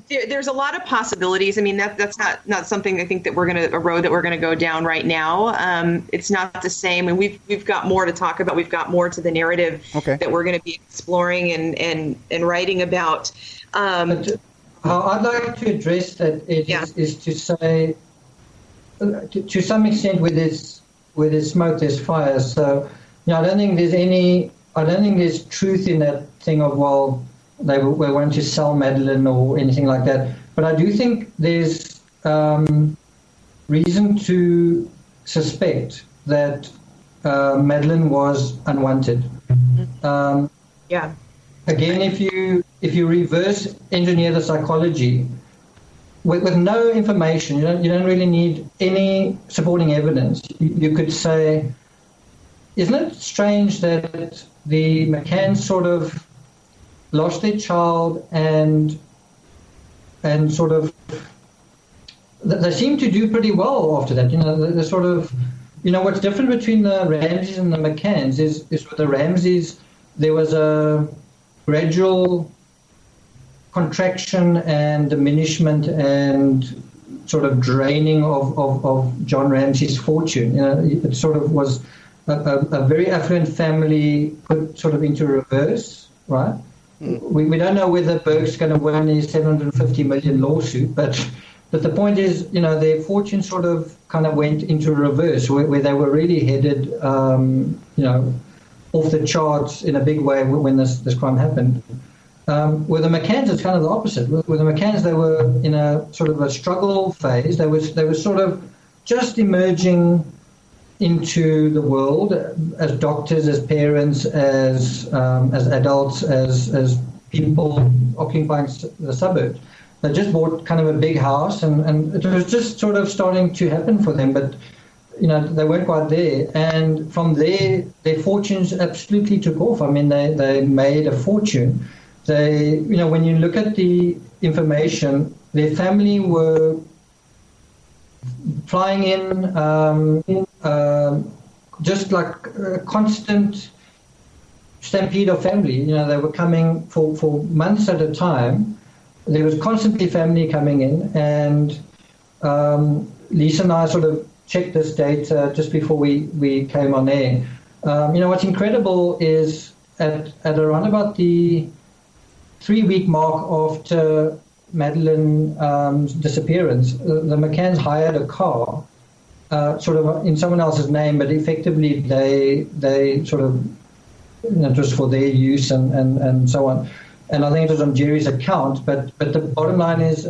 There's a lot of possibilities. I mean, that's not something I think that a road that we're going to go down right now. It's not the same. And we've got more to talk about. We've got more to the narrative that we're going to be exploring and writing about. How I'd like to address that is to say, to some extent, with this smoke, there's fire. So, I don't think there's truth in that thing of, well, they were wanting to sell Madeleine or anything like that. But I do think there's reason to suspect that Madeleine was unwanted. Again, if you reverse engineer the psychology with no information, you don't really need any supporting evidence. You could say, isn't it strange that the McCanns sort of lost their child and sort of they seem to do pretty well after that. They're sort of, what's different between the Ramseys and the McCanns is with the Ramseys there was a gradual contraction and diminishment and sort of draining of John Ramsey's fortune. It sort of was a very affluent family put sort of into reverse, right? We don't know whether Burke's going to win his $750 million lawsuit, but the point is, their fortune sort of kind of went into reverse, where they were really headed, off the charts in a big way when this crime happened. With the McCanns, it's kind of the opposite. With the McCanns, they were in a sort of a struggle phase. They were sort of just emerging into the world as doctors, as parents, as adults, as people occupying the suburbs. They just bought kind of a big house, and it was just sort of starting to happen for them, but they weren't quite there. And from there, their fortunes absolutely took off. I mean, they made a fortune. They, when you look at the information, their family were flying in just like a constant stampede of family. They were coming for months at a time. There was constantly family coming in, and Lisa and I sort of checked this data just before we came on air. What's incredible is at around about the 3-week mark after Madeleine's disappearance, the McCanns hired a car, sort of in someone else's name, but effectively they sort of, just for their use and so on. And I think it was on Jerry's account, but the bottom line is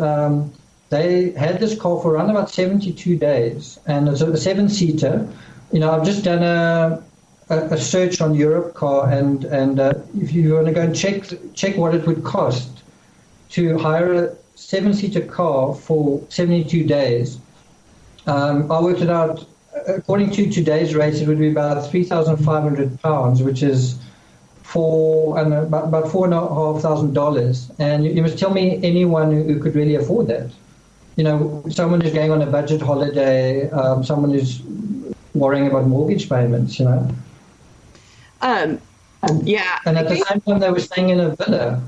they had this car for around about 72 days, and it's a 7-seater. I've just done a search on Europcar, and if you want to go and check what it would cost to hire a 7-seater car for 72 days, I worked it out. According to today's rates, it would be about £3,500, which is about $4,500. And you must tell me anyone who could really afford that. someone who's going on a budget holiday, someone who's worrying about mortgage payments, Yeah. And at the same time, they were staying in a villa,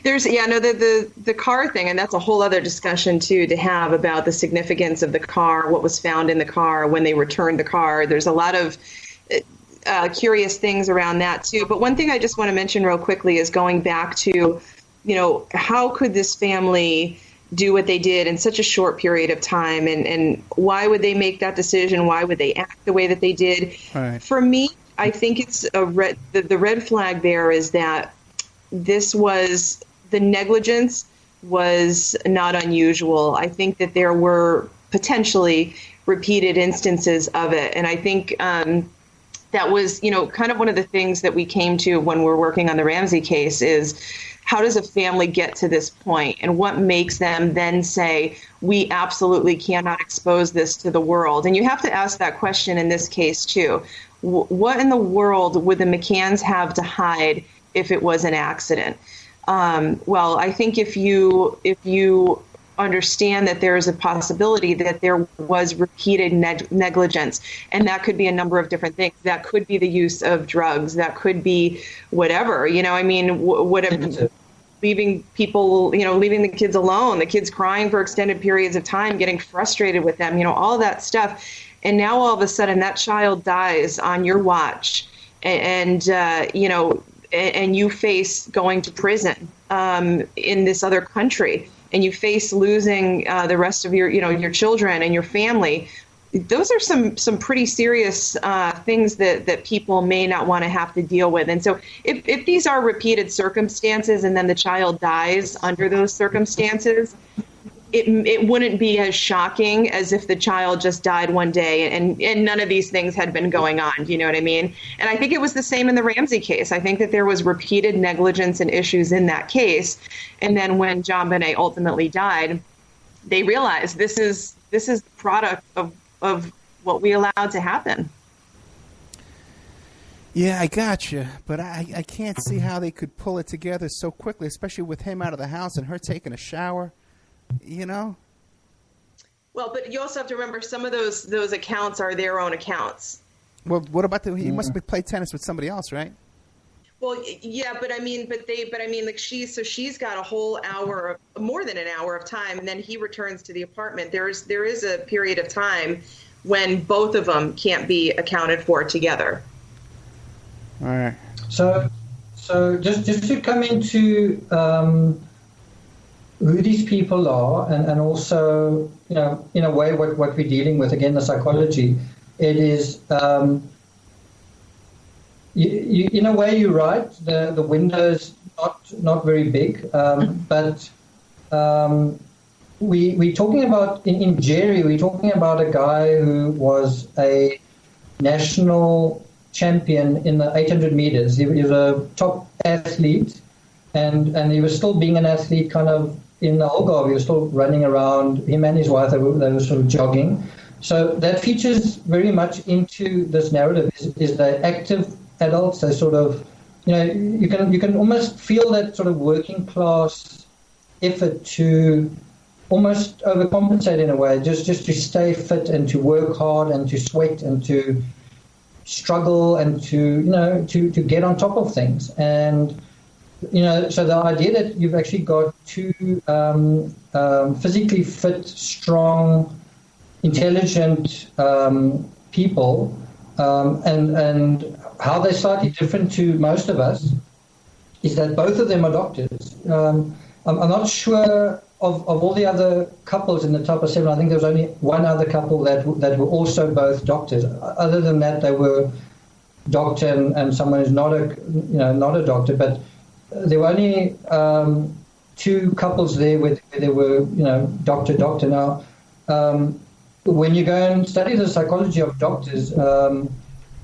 There's the car thing, and that's a whole other discussion too to have about the significance of the car, what was found in the car when they returned the car. There's a lot of curious things around that too. But one thing I just want to mention real quickly is going back to, how could this family do what they did in such a short period of time, and why would they make that decision? Why would they act the way that they did? Right. For me, I think it's the red flag there is that the negligence was not unusual. I think that there were potentially repeated instances of it. And I think that was, kind of one of the things that we came to when we're working on the Ramsey case is how does a family get to this point, and what makes them then say, we absolutely cannot expose this to the world? And you have to ask that question in this case too. What in the world would the McCanns have to hide if it was an accident? Well, I think if you understand that there is a possibility that there was repeated negligence, and that could be a number of different things. That could be the use of drugs. That could be whatever, whatever, leaving the kids alone, the kids crying for extended periods of time, getting frustrated with them, all that stuff. And now all of a sudden that child dies on your watch, and you face going to prison in this other country, and you face losing the rest of your children and your family. Those are some pretty serious things that people may not want to have to deal with. And so if these are repeated circumstances and then the child dies under those circumstances, it wouldn't be as shocking as if the child just died one day and none of these things had been going on. Do you know what I mean? And I think it was the same in the Ramsey case. I think that there was repeated negligence and issues in that case. And then when John Bonet ultimately died, they realized this is the product of what we allowed to happen. Yeah, I got you, but I can't see how they could pull it together so quickly, especially with him out of the house and her taking a shower. Well, but you also have to remember some of those accounts are their own accounts. Well, what about he must be playing tennis with somebody else, right? Well, yeah, like she's got a whole hour, more than an hour of time, and then he returns to the apartment. There is a period of time when both of them can't be accounted for together. All right. So just to come into who these people are, and also, in a way, what we're dealing with, again, the psychology, it is, in a way, you're right, the window's not very big, but we're talking about, in Jerry, we're talking about a guy who was a national champion in the 800 meters. He was a top athlete, and he was still being an athlete kind of in the Algarve. He was still running around. Him and his wife, they were sort of jogging. So that features very much into this narrative, is the active adults. They sort of, you can almost feel that sort of working class effort to almost overcompensate in a way, just to stay fit and to work hard and to sweat and to struggle and to get on top of things. And so the idea that you've actually got two physically fit, strong, intelligent people, and how they're slightly different to most of us is that both of them are doctors. I'm not sure of all the other couples in the top of 7. I think there was only one other couple that were also both doctors. Other than that, they were doctor and someone who's not a doctor. But there were only 2 couples there where they were, doctor. Now, when you go and study the psychology of doctors,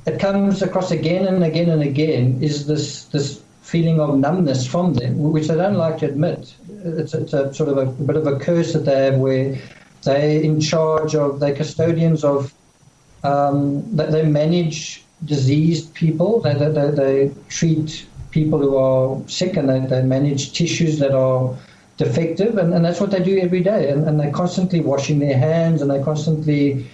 it comes across again and again and again is this feeling of numbness from them, which they don't like to admit. It's a sort of a bit of a curse that they have, where they're in charge of, they're custodians of, they manage diseased people, they treat people who are sick, and they manage tissues that are defective, and that's what they do every day, and they're constantly washing their hands, and they're constantly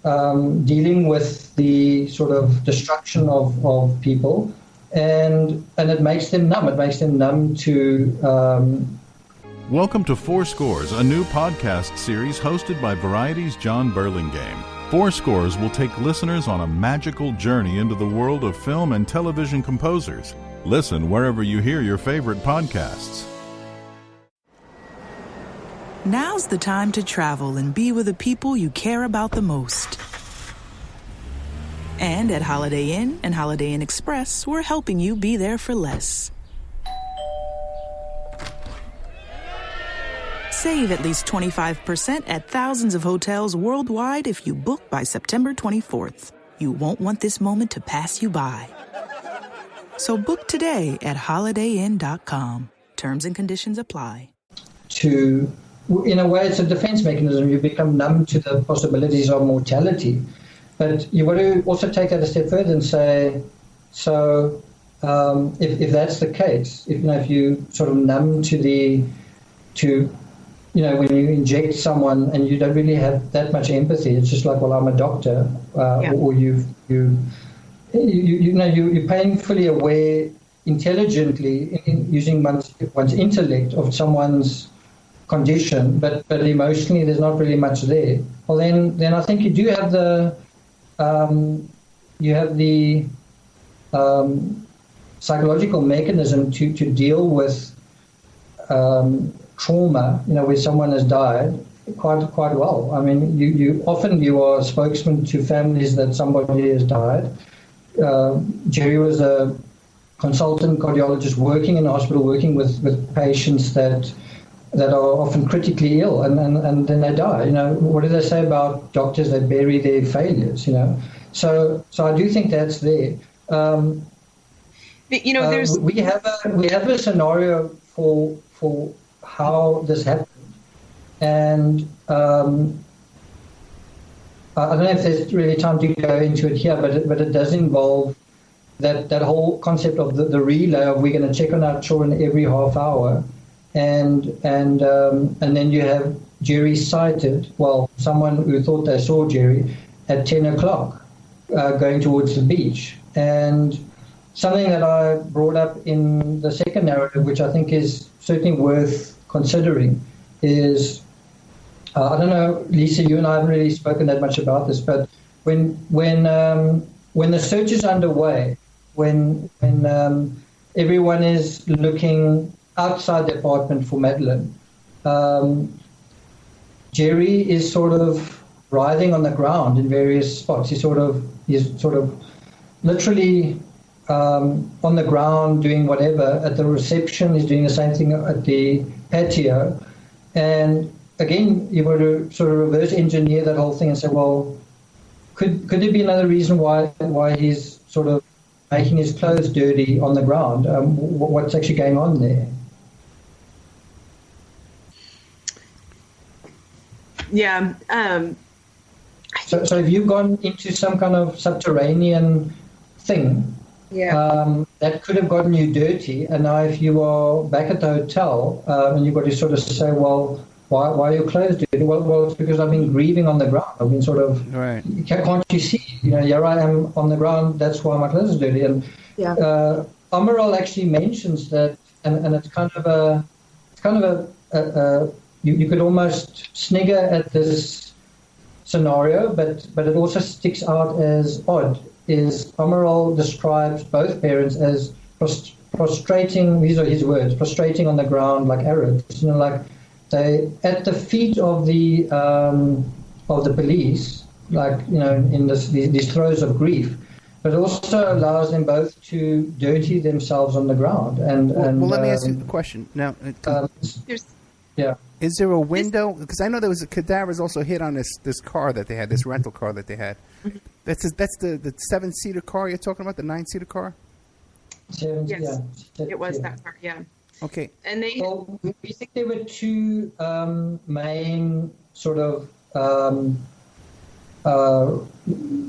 dealing with the sort of destruction of people, and it makes them numb. It makes them numb to... Welcome to Four Scores, a new podcast series hosted by Variety's John Burlingame. Four Scores will take listeners on a magical journey into the world of film and television composers. Listen wherever you hear your favorite podcasts. Now's the time to travel and be with the people you care about the most. And at Holiday Inn and Holiday Inn Express, we're helping you be there for less. Save at least 25% at thousands of hotels worldwide if you book by September 24th. You won't want this moment to pass you by. So book today at holidayinn.com. Terms and conditions apply. In a way, it's a defense mechanism. You become numb to the possibilities of mortality. But you want to also take that a step further and say, so if that's the case, if you sort of numb when you inject someone and you don't really have that much empathy, it's just like, well, I'm a doctor, or you're painfully aware intelligently in using one's intellect of someone's condition, but emotionally there's not really much there. Well, then I think you do have the psychological mechanism to deal with trauma, where someone has died, quite well. I mean, you are a spokesman to families that somebody has died. Jerry was a consultant cardiologist working in a hospital, working with patients that are often critically ill, and then they die. What do they say about doctors? They bury their failures. So I do think that's there. There's we have a scenario for how this happened, and I don't know if there's really time to go into it here, but it does involve that whole concept of the relay of we're going to check on our children every half hour, and then you have Jerry sighted, someone who thought they saw Jerry at 10 o'clock going towards the beach. And something that I brought up in the second narrative, which I think is certainly worth considering, is, I don't know, Lisa, you and I haven't really spoken that much about this, but when the search is underway, when everyone is looking outside the apartment for Madeleine, Jerry is sort of writhing on the ground in various spots. He's sort of literally on the ground doing whatever. At the reception, he's doing the same thing at the patio. And again, you were to sort of reverse engineer that whole thing and say, well, could there be another reason why he's sort of making his clothes dirty on the ground? What's actually going on there? Yeah. So have you gone into some kind of subterranean thing that could have gotten you dirty, and now if you are back at the hotel and you've got to sort of say, well, why are your clothes dirty? Well, it's because I've been grieving on the ground. I've been sort of, right. Can't you see? Here I am on the ground. That's why my clothes are dirty. And Amaral actually mentions that, and it's kind of a you could almost snigger at this scenario, but it also sticks out as odd. Is Amaral describes both parents as prostrating, these are his words, prostrating on the ground like Arabs, like they at the feet of the police, like in these throes of grief, but it also allows them both to dirty themselves on the ground. Well, let me ask you a question now. Is there a window? Because I know there was cadavers also hit on this car that they had, this rental car that they had. Mm-hmm. That's the 7-seater car you're talking about, the 9-seater car? Yes, it was that car. Yeah. Okay. And we think there were two main sort of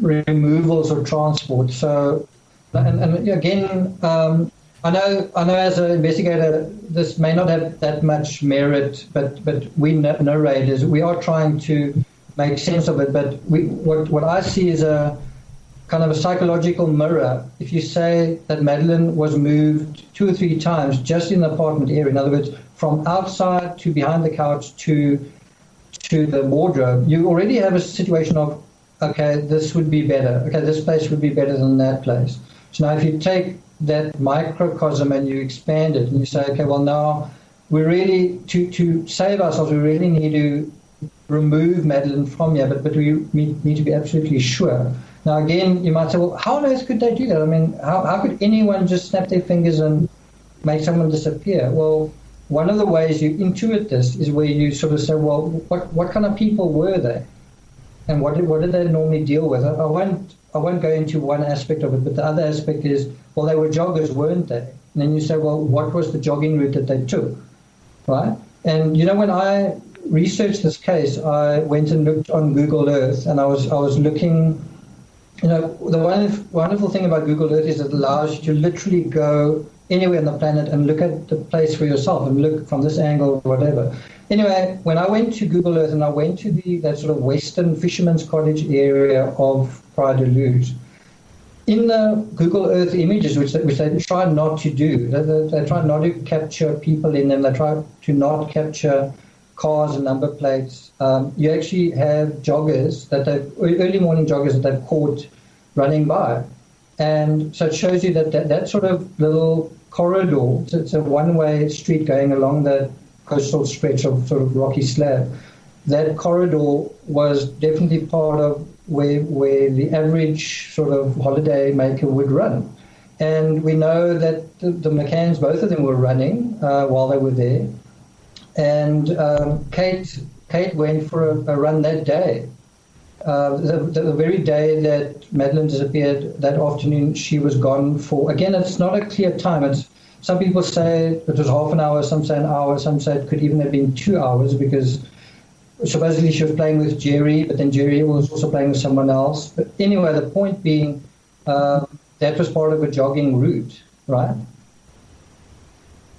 removals or transport. So, and again, I know. As an investigator, this may not have that much merit, but we narrators, we are trying to make sense of it. But what I see is a kind of a psychological mirror. If you say that Madeleine was moved 2 or 3 times just in the apartment area, in other words, from outside to behind the couch to the wardrobe, you already have a situation of, okay, this would be better. Okay, this place would be better than that place. So now if you take that microcosm and you expand it and you say, okay, well now we really, to save ourselves, we really need to remove Madeleine from here, but we need to be absolutely sure. Now again, you might say, well, how on earth could they do that? I mean, how could anyone just snap their fingers and make someone disappear? Well, one of the ways you intuit this is where you sort of say, well, what kind of people were they? And what did they normally deal with? I won't go into one aspect of it, but the other aspect is, well, they were joggers, weren't they? And then you say, well, what was the jogging route that they took, right? And, you know, when I researched this case, I went and looked on Google Earth, and I was looking, you know, the wonderful thing about Google Earth is it allows you to literally go anywhere on the planet and look at the place for yourself and look from this angle or whatever. Anyway, when I went to Google Earth and I went to that sort of western fisherman's cottage area of Praia de Luz, in the Google Earth images, which they try not to do, they try not to capture people in them, they try to not capture cars and number plates. You actually have joggers, early morning joggers that they've caught running by. And so it shows you that sort of little corridor, it's a one-way street going along the coastal stretch of sort of rocky slab. That corridor was definitely part of where the average sort of holiday maker would run. And we know that the McCanns, both of them were running while they were there. And Kate went for a run that day. The very day that Madeleine disappeared, that afternoon, she was gone for, again, it's not a clear time. Some people say it was half an hour, some say an hour, some say it could even have been 2 hours, because supposedly she was playing with Jerry, but then Jerry was also playing with someone else. But anyway, the point being, that was part of a jogging route, right?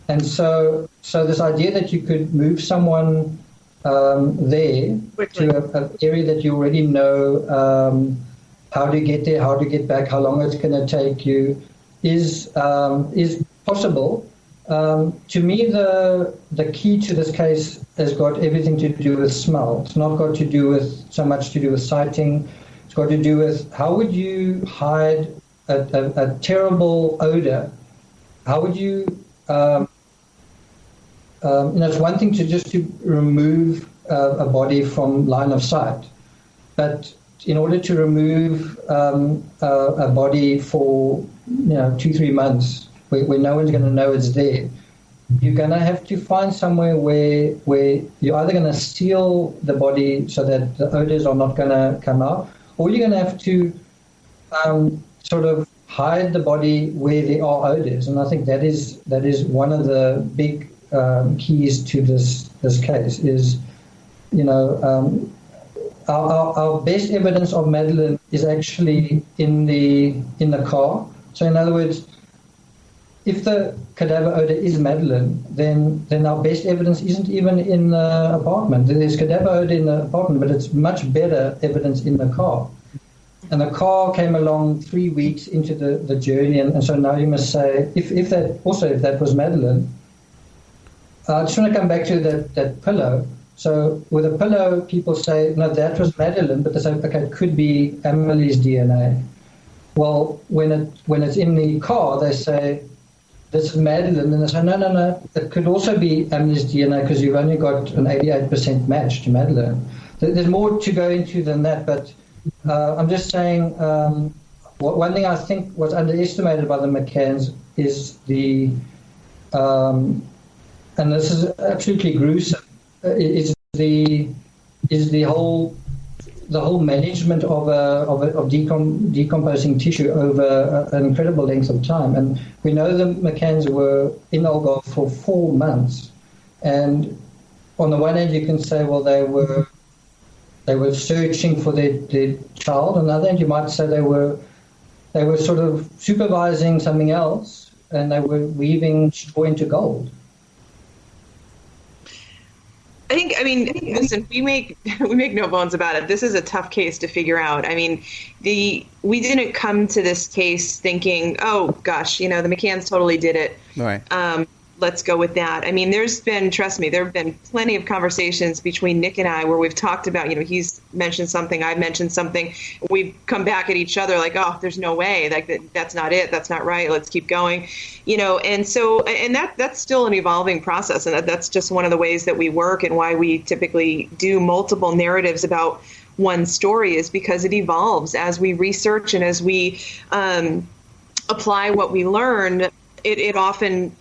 And so this idea that you could move someone there to an area that you already know how to get there, how to get back, how long it's going to take you, is possible. To me, the key to this case has got everything to do with smell. It's not got to do with so much to do with sighting. It's got to do with how would you hide a terrible odor? How would you it's one thing to remove a body from line of sight, but in order to remove a body for 2-3 months, where no one's going to know it's there, you're going to have to find somewhere where you're either going to seal the body so that the odors are not going to come out, or you're going to have to sort of hide the body where there are odors. And I think that is one of the big keys to this case is, our best evidence of Madeleine is actually in the car. So in other words, if the cadaver odor is Madeleine, then our best evidence isn't even in the apartment. There's cadaver odor in the apartment, but it's much better evidence in the car. And the car came along 3 weeks into the journey, and so now you must say, if that was Madeleine. I just want to come back to that pillow. So with a pillow, people say, no, that was Madeleine, but they say, okay, it could be Amelie's DNA. Well, when it's in the car, they say, this is Madeleine, and they say, no, it could also be Amelie's DNA because you've only got an 88% match to Madeleine. There's more to go into than that, but I'm just saying one thing I think was underestimated by the McCanns is and this is absolutely gruesome, is the whole management of decomposing tissue over an incredible length of time. And we know the McCanns were in Algarve for 4 months. And on the one hand, you can say, well, they were searching for their child. On the other hand, you might say they were sort of supervising something else. and they were weaving straw into gold. Listen, we make no bones about it. This is a tough case to figure out. I mean, we didn't come to this case thinking, oh gosh, the McCanns totally did it. Right. Let's go with that. I mean, trust me, there have been plenty of conversations between Nick and I where we've talked about, he's mentioned something, I've mentioned something. We've come back at each other like, oh, there's no way, like that's not it, that's not right, let's keep going, and that's still an evolving process, and that's just one of the ways that we work and why we typically do multiple narratives about one story is because it evolves as we research and as we apply what we learn. It often,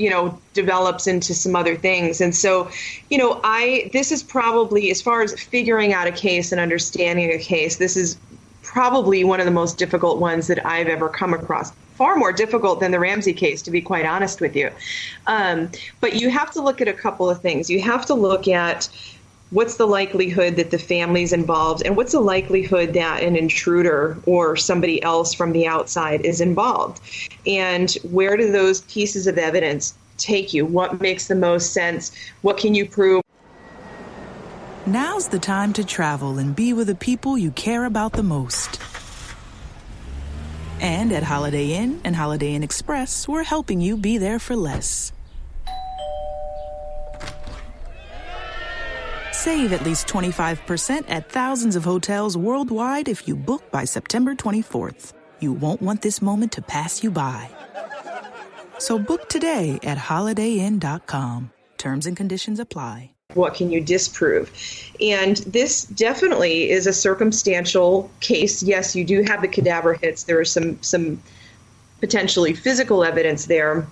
develops into some other things. And so, this is probably, as far as figuring out a case and understanding a case, this is probably one of the most difficult ones that I've ever come across. Far more difficult than the Ramsey case, to be quite honest with you. But you have to look at a couple of things. You have to look at what's the likelihood that the family's involved, and what's the likelihood that an intruder or somebody else from the outside is involved, and where do those pieces of evidence take you? What makes the most sense? What can you prove? Now's the time to travel and be with the people you care about the most. And at Holiday Inn and Holiday Inn Express, we're helping you be there for less. Save at least 25% at thousands of hotels worldwide if you book by September 24th. You won't want this moment to pass you by. So book today at holidayinn.com. Terms and conditions apply. What can you disprove? And this definitely is a circumstantial case. Yes, you do have the cadaver hits. There is some potentially physical evidence there,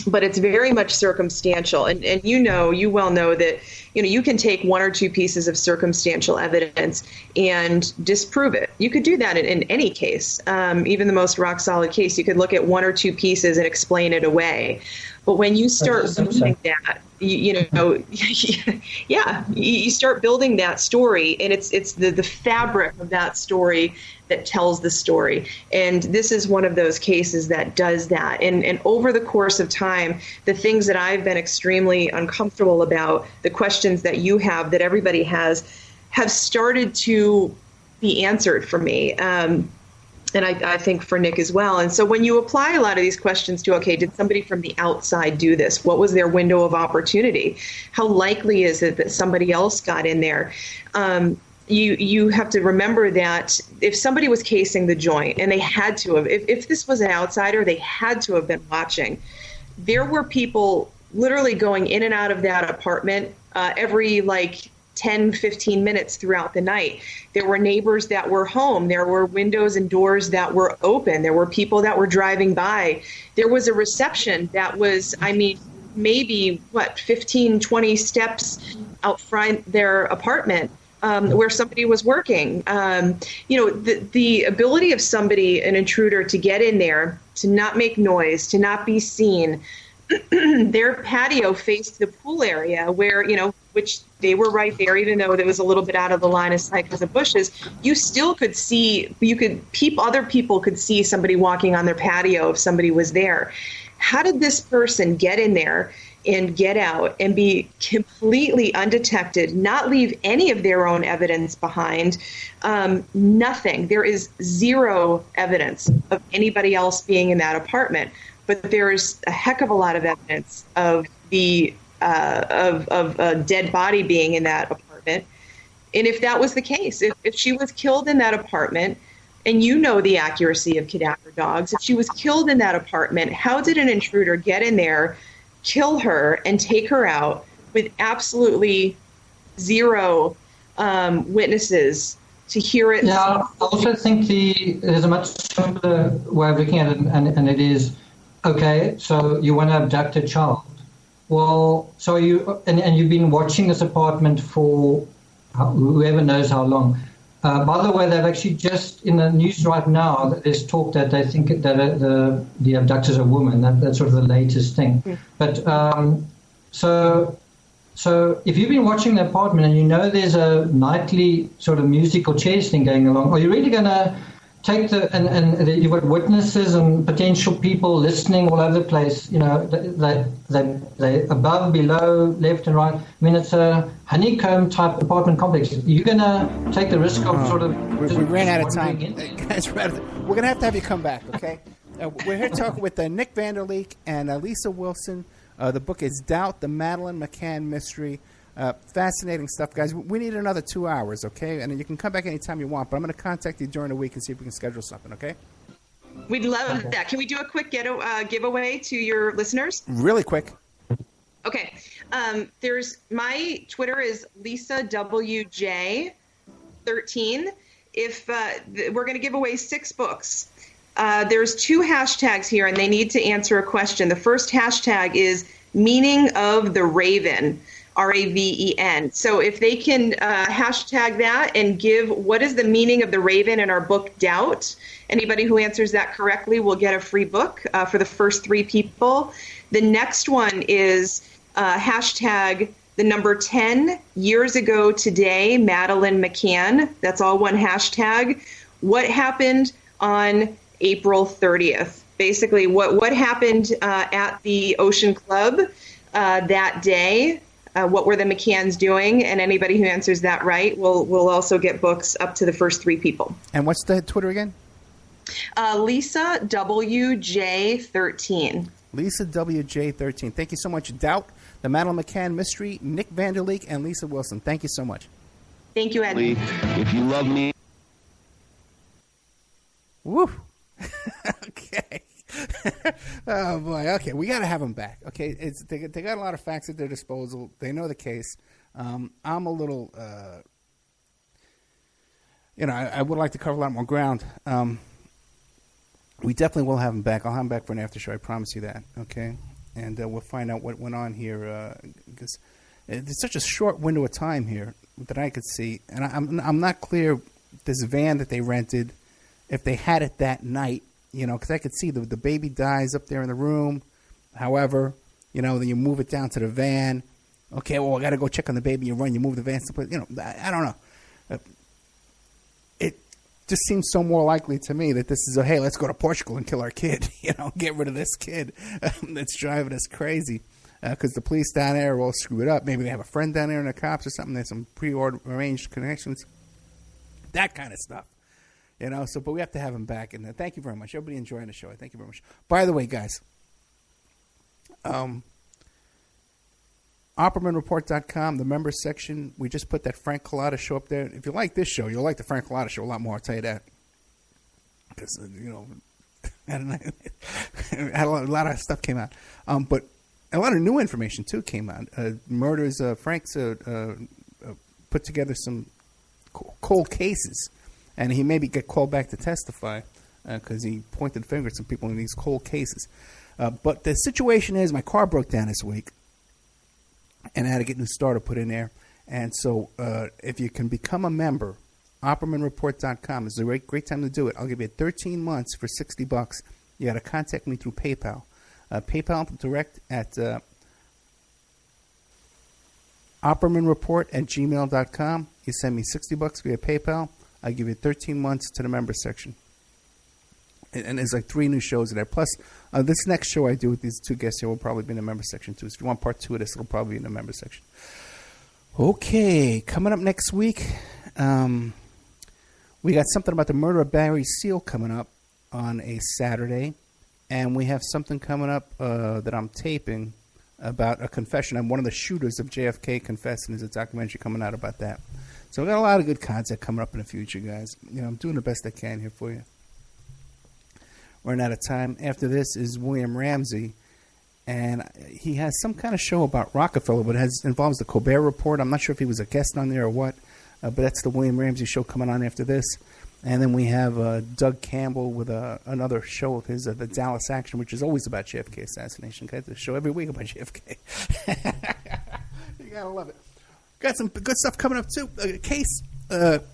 but it's very much circumstantial. And you well know that, you can take one or two pieces of circumstantial evidence and disprove it. You could do that in any case, even the most rock solid case. You could look at one or two pieces and explain it away. But when you start building that, you start building that story, and it's the fabric of that story that tells the story. And this is one of those cases that does that. And over the course of time, the things that I've been extremely uncomfortable about, the questions that you have, that everybody has, have started to be answered for me. And I think for Nick as well. And so when you apply a lot of these questions to, okay, did somebody from the outside do this? What was their window of opportunity? How likely is it that somebody else got in there? You have to remember that if somebody was casing the joint, and they had to have, if this was an outsider, they had to have been watching. There were people literally going in and out of that apartment every 10, 15 minutes throughout the night. There were neighbors that were home. There were windows and doors that were open. There were people that were driving by. There was a reception that was, maybe 15, 20 steps out front their apartment where somebody was working. The ability of somebody, an intruder, to get in there, to not make noise, to not be seen. Their patio faced the pool area where, which they were right there, even though it was a little bit out of the line of sight because of bushes. You still could see, other people could see somebody walking on their patio if somebody was there. How did this person get in there and get out and be completely undetected, not leave any of their own evidence behind? Nothing. There is zero evidence of anybody else being in that apartment. But there's a heck of a lot of evidence of the of a dead body being in that apartment. And if that was the case, if she was killed in that apartment, and the accuracy of cadaver dogs, if she was killed in that apartment, how did an intruder get in there, kill her, and take her out with absolutely zero witnesses to hear it? Yeah, I also think there's a much simpler way of looking at it, and it is, okay, so you want to abduct a child. Well, so and you've been watching this apartment for whoever knows how long. By the way, they've actually just, in the news right now, there's talk that they think that the abductor's a woman. That's sort of the latest thing. Mm. But so if you've been watching the apartment and there's a nightly sort of musical chairs thing going along, are you really going to take you've got witnesses and potential people listening all over the place. You know, they above, below, left and right. I mean, it's a honeycomb type apartment complex. You're gonna take the risk of sort of. We ran out of time, guys. We're gonna have you come back, okay? We're here talking with Nick van der Leek and Lisa Wilson. The book is Doubt: The Madeleine McCann Mystery. Fascinating stuff, guys. We need another 2 hours, okay? And you can come back anytime you want, but I'm going to contact you during the week and see if we can schedule something, okay? We'd love that. Can we do a quick giveaway to your listeners? Really quick. Okay. There's my Twitter is Lisa WJ13. If we're going to give away 6 books. There's 2 hashtags here, and they need to answer a question. The first hashtag is meaning of the Raven. Raven. So if they can hashtag that and give what is the meaning of the Raven in our book Doubt, anybody who answers that correctly will get a free book for the first 3 people. The next one is hashtag the number 10 years ago today, Madeleine McCann. That's all one hashtag. What happened on April 30th? Basically, what happened at the Ocean Club that day? What were the McCanns doing? And anybody who answers that right will also get books up to the first 3 people. And what's the Twitter again? Lisa WJ13. Lisa WJ13. Thank you so much. Doubt: The Madeleine McCann Mystery, Nick van der Leek, and Lisa Wilson. Thank you so much. Thank you, Ed. If you love me. Woo. Okay. Oh boy. Okay, we got to have them back. Okay, they got a lot of facts at their disposal. They know the case. I'm a little, I would like to cover a lot more ground. We definitely will have them back. I'll have them back for an after show. I promise you that. Okay, and we'll find out what went on here because it's such a short window of time here that I could see, and I'm not clear this van that they rented, if they had it that night. You know, because I could see the baby dies up there in the room. However, then you move it down to the van. Okay, well, I got to go check on the baby. You move the van. I don't know. It just seems so more likely to me that this is hey, let's go to Portugal and kill our kid. Get rid of this kid that's driving us crazy. Because the police down there are all screwed up. Maybe they have a friend down there in the cops or something. There's some pre-arranged connections. That kind of stuff. But we have to have him back. And thank you very much. Everybody enjoying the show. Thank you very much. By the way, guys, OppermanReport.com, the members section, we just put that Frank Collada show up there. If you like this show, you'll like the Frank Collada show a lot more, I'll tell you that. Because, I don't know, a lot of stuff came out. But a lot of new information, too, came out. Murders, Frank's put together some cold cases. And he maybe get called back to testify because he pointed the finger at some people in these cold cases. But the situation is my car broke down this week, and I had to get a new starter put in there. And so if you can become a member, OppermanReport.com is a great time to do it. I'll give you 13 months for $60. You got to contact me through PayPal. PayPal direct at OppermanReport@gmail.com. You send me $60 via PayPal. I give you 13 months to the members section. And there's like 3 new shows in there. Plus, this next show I do with these 2 guests here will probably be in the members section too. So if you want part 2 of this, it'll probably be in the members section. Okay, coming up next week, we got something about the murder of Barry Seal coming up on a Saturday. And we have something coming up that I'm taping about a confession. I'm one of the shooters of JFK confessing. There's a documentary coming out about that. So we got a lot of good content coming up in the future, guys. I'm doing the best I can here for you. Running out of time. After this is William Ramsey, and he has some kind of show about Rockefeller, but it involves the Colbert Report. I'm not sure if he was a guest on there or what, but that's the William Ramsey show coming on after this. And then we have Doug Campbell with another show of his, the Dallas Action, which is always about JFK assassination. Got the show every week about JFK. You gotta love it. Got some good stuff coming up, too. A case of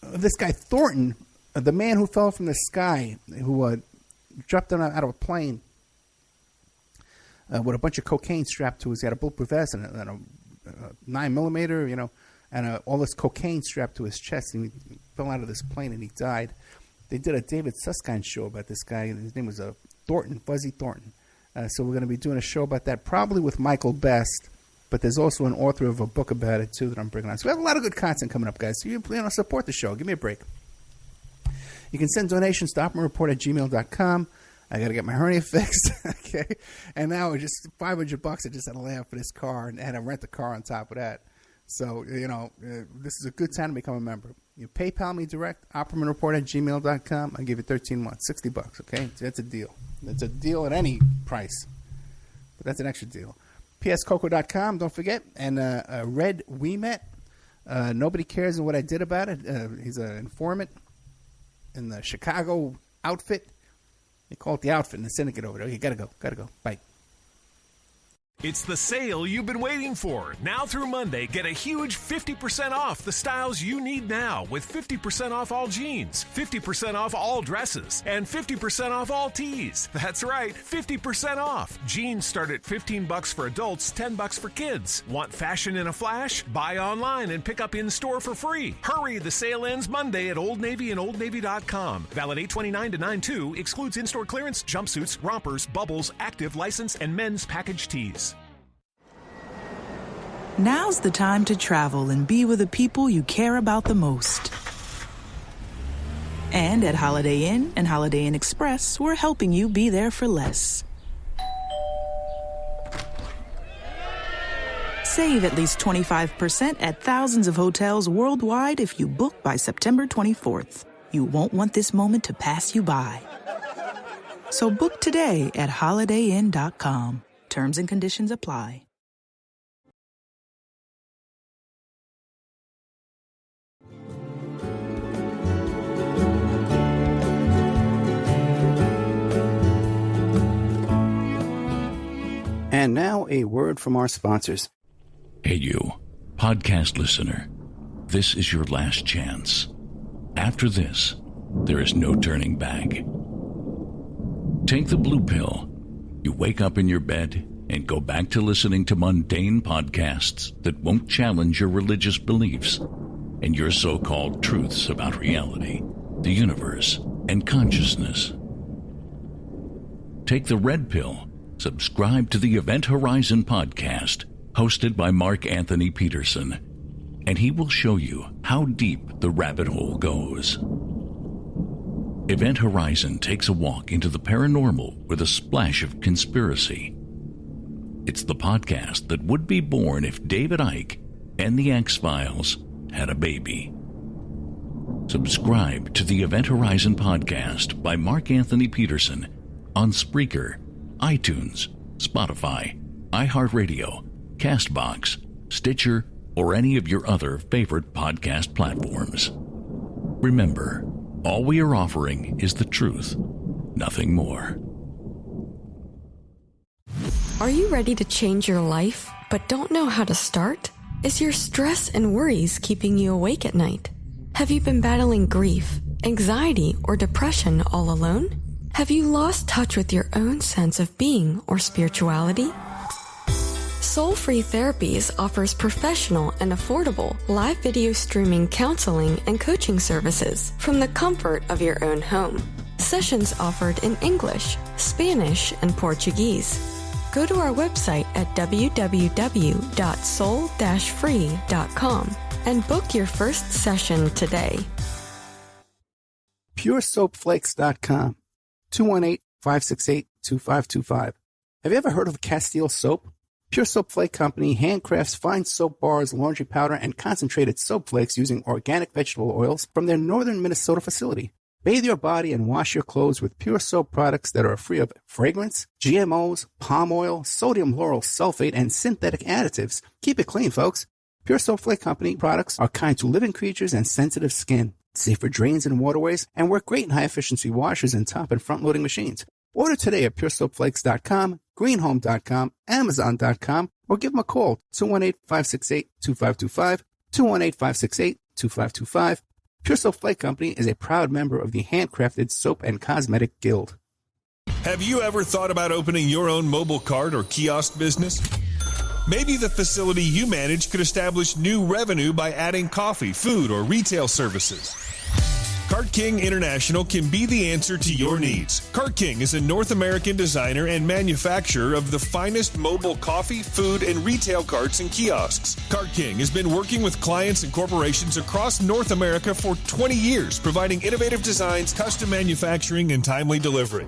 this guy, Thornton, the man who fell from the sky, who dropped down out of a plane with a bunch of cocaine strapped to his. He had a bulletproof vest and a 9mm, and all this cocaine strapped to his chest. And he fell out of this plane and he died. they did a David Susskind show about this guy. His name was Thornton, Fuzzy Thornton. So we're going to be doing a show about that, probably with Michael Best. But there's also an author of a book about it, too, that I'm bringing on. So we have a lot of good content coming up, guys. So you know, support the show. Give me a break. You can send donations to oppermanreport@gmail.com. I got to get my hernia fixed, okay? And now it's just $500. I just had to lay out for this car and had to rent the car on top of that. So, you know, this is a good time to become a member. You PayPal me direct, oppermanreport@gmail.com. I give you 13 months, $60, okay? That's a deal. That's a deal at any price. But that's an extra deal. pscoco.com, don't forget. And Red Weemet. Nobody cares what I did about it. He's an informant in the Chicago outfit. They call it the outfit in the syndicate over there. Okay, gotta go. Bye. It's the sale you've been waiting for. Now through Monday, get a huge 50% off the styles you need now with 50% off all jeans, 50% off all dresses, and 50% off all tees. That's right, 50% off. Jeans start at $15 for adults, $10 for kids. Want fashion in a flash? Buy online and pick up in-store for free. Hurry, the sale ends Monday at Old Navy and OldNavy.com. Valid 8/29 to 9/2. Excludes in-store clearance, jumpsuits, rompers, bubbles, active, license, and men's package tees. Now's the time to travel and be with the people you care about the most. And at Holiday Inn and Holiday Inn Express, we're helping you be there for less. Save at least 25% at thousands of hotels worldwide if you book by September 24th. You won't want this moment to pass you by. So book today at holidayinn.com. Terms and conditions apply. And now a word from our sponsors. Hey you, podcast listener. This is your last chance. After this, there is no turning back. Take the blue pill. You wake up in your bed and go back to listening to mundane podcasts that won't challenge your religious beliefs and your so-called truths about reality, the universe, and consciousness. Take the red pill. Subscribe to the Event Horizon podcast, hosted by Mark Anthony Peterson, and he will show you how deep the rabbit hole goes. Event Horizon takes a walk into the paranormal with a splash of conspiracy. It's the podcast that would be born if David Icke and the X-Files had a baby. Subscribe to the Event Horizon podcast by Mark Anthony Peterson on Spreaker, iTunes, Spotify, iHeartRadio, CastBox, Stitcher, or any of your other favorite podcast platforms. Remember, all we are offering is the truth, nothing more. Are you ready to change your life, but don't know how to start? Is your stress and worries keeping you awake at night? Have you been battling grief, anxiety, or depression all alone? Have you lost touch with your own sense of being or spirituality? Soul Free Therapies offers professional and affordable live video streaming counseling and coaching services from the comfort of your own home. Sessions offered in English, Spanish, and Portuguese. Go to our website at www.soul-free.com and book your first session today. PureSoapFlakes.com. 218-568-2525. Have you ever heard of Castile Soap? Pure Soap Flake Company handcrafts fine soap bars, laundry powder, and concentrated soap flakes using organic vegetable oils from their northern Minnesota facility. Bathe your body and wash your clothes with Pure Soap products that are free of fragrance, GMOs, palm oil, sodium lauryl sulfate, and synthetic additives. Keep it clean, folks. Pure Soap Flake Company products are kind to living creatures and sensitive skin, safe for drains and waterways, and work great in high-efficiency washers and top and front-loading machines. Order today at PureSoapFlakes.com, GreenHome.com, Amazon.com, or give them a call, 218-568-2525, 218-568-2525. Pure Soap Flake Company is a proud member of the Handcrafted Soap and Cosmetic Guild. Have you ever thought about opening your own mobile cart or kiosk business? Maybe the facility you manage could establish new revenue by adding coffee, food, or retail services. Cart King International can be the answer to your needs. Cart King is a North American designer and manufacturer of the finest mobile coffee, food, and retail carts and kiosks. Cart King has been working with clients and corporations across North America for 20 years, providing innovative designs, custom manufacturing, and timely delivery.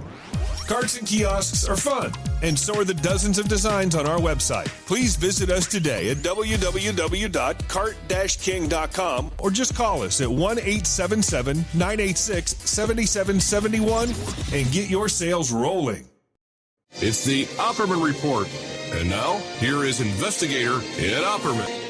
Carts and kiosks are fun, and so are the dozens of designs on our website. Please visit us today at www.cart-king.com or just call us at 1-877-986-7771 and get your sales rolling. It's the Opperman Report. And now, here is investigator Ed Opperman.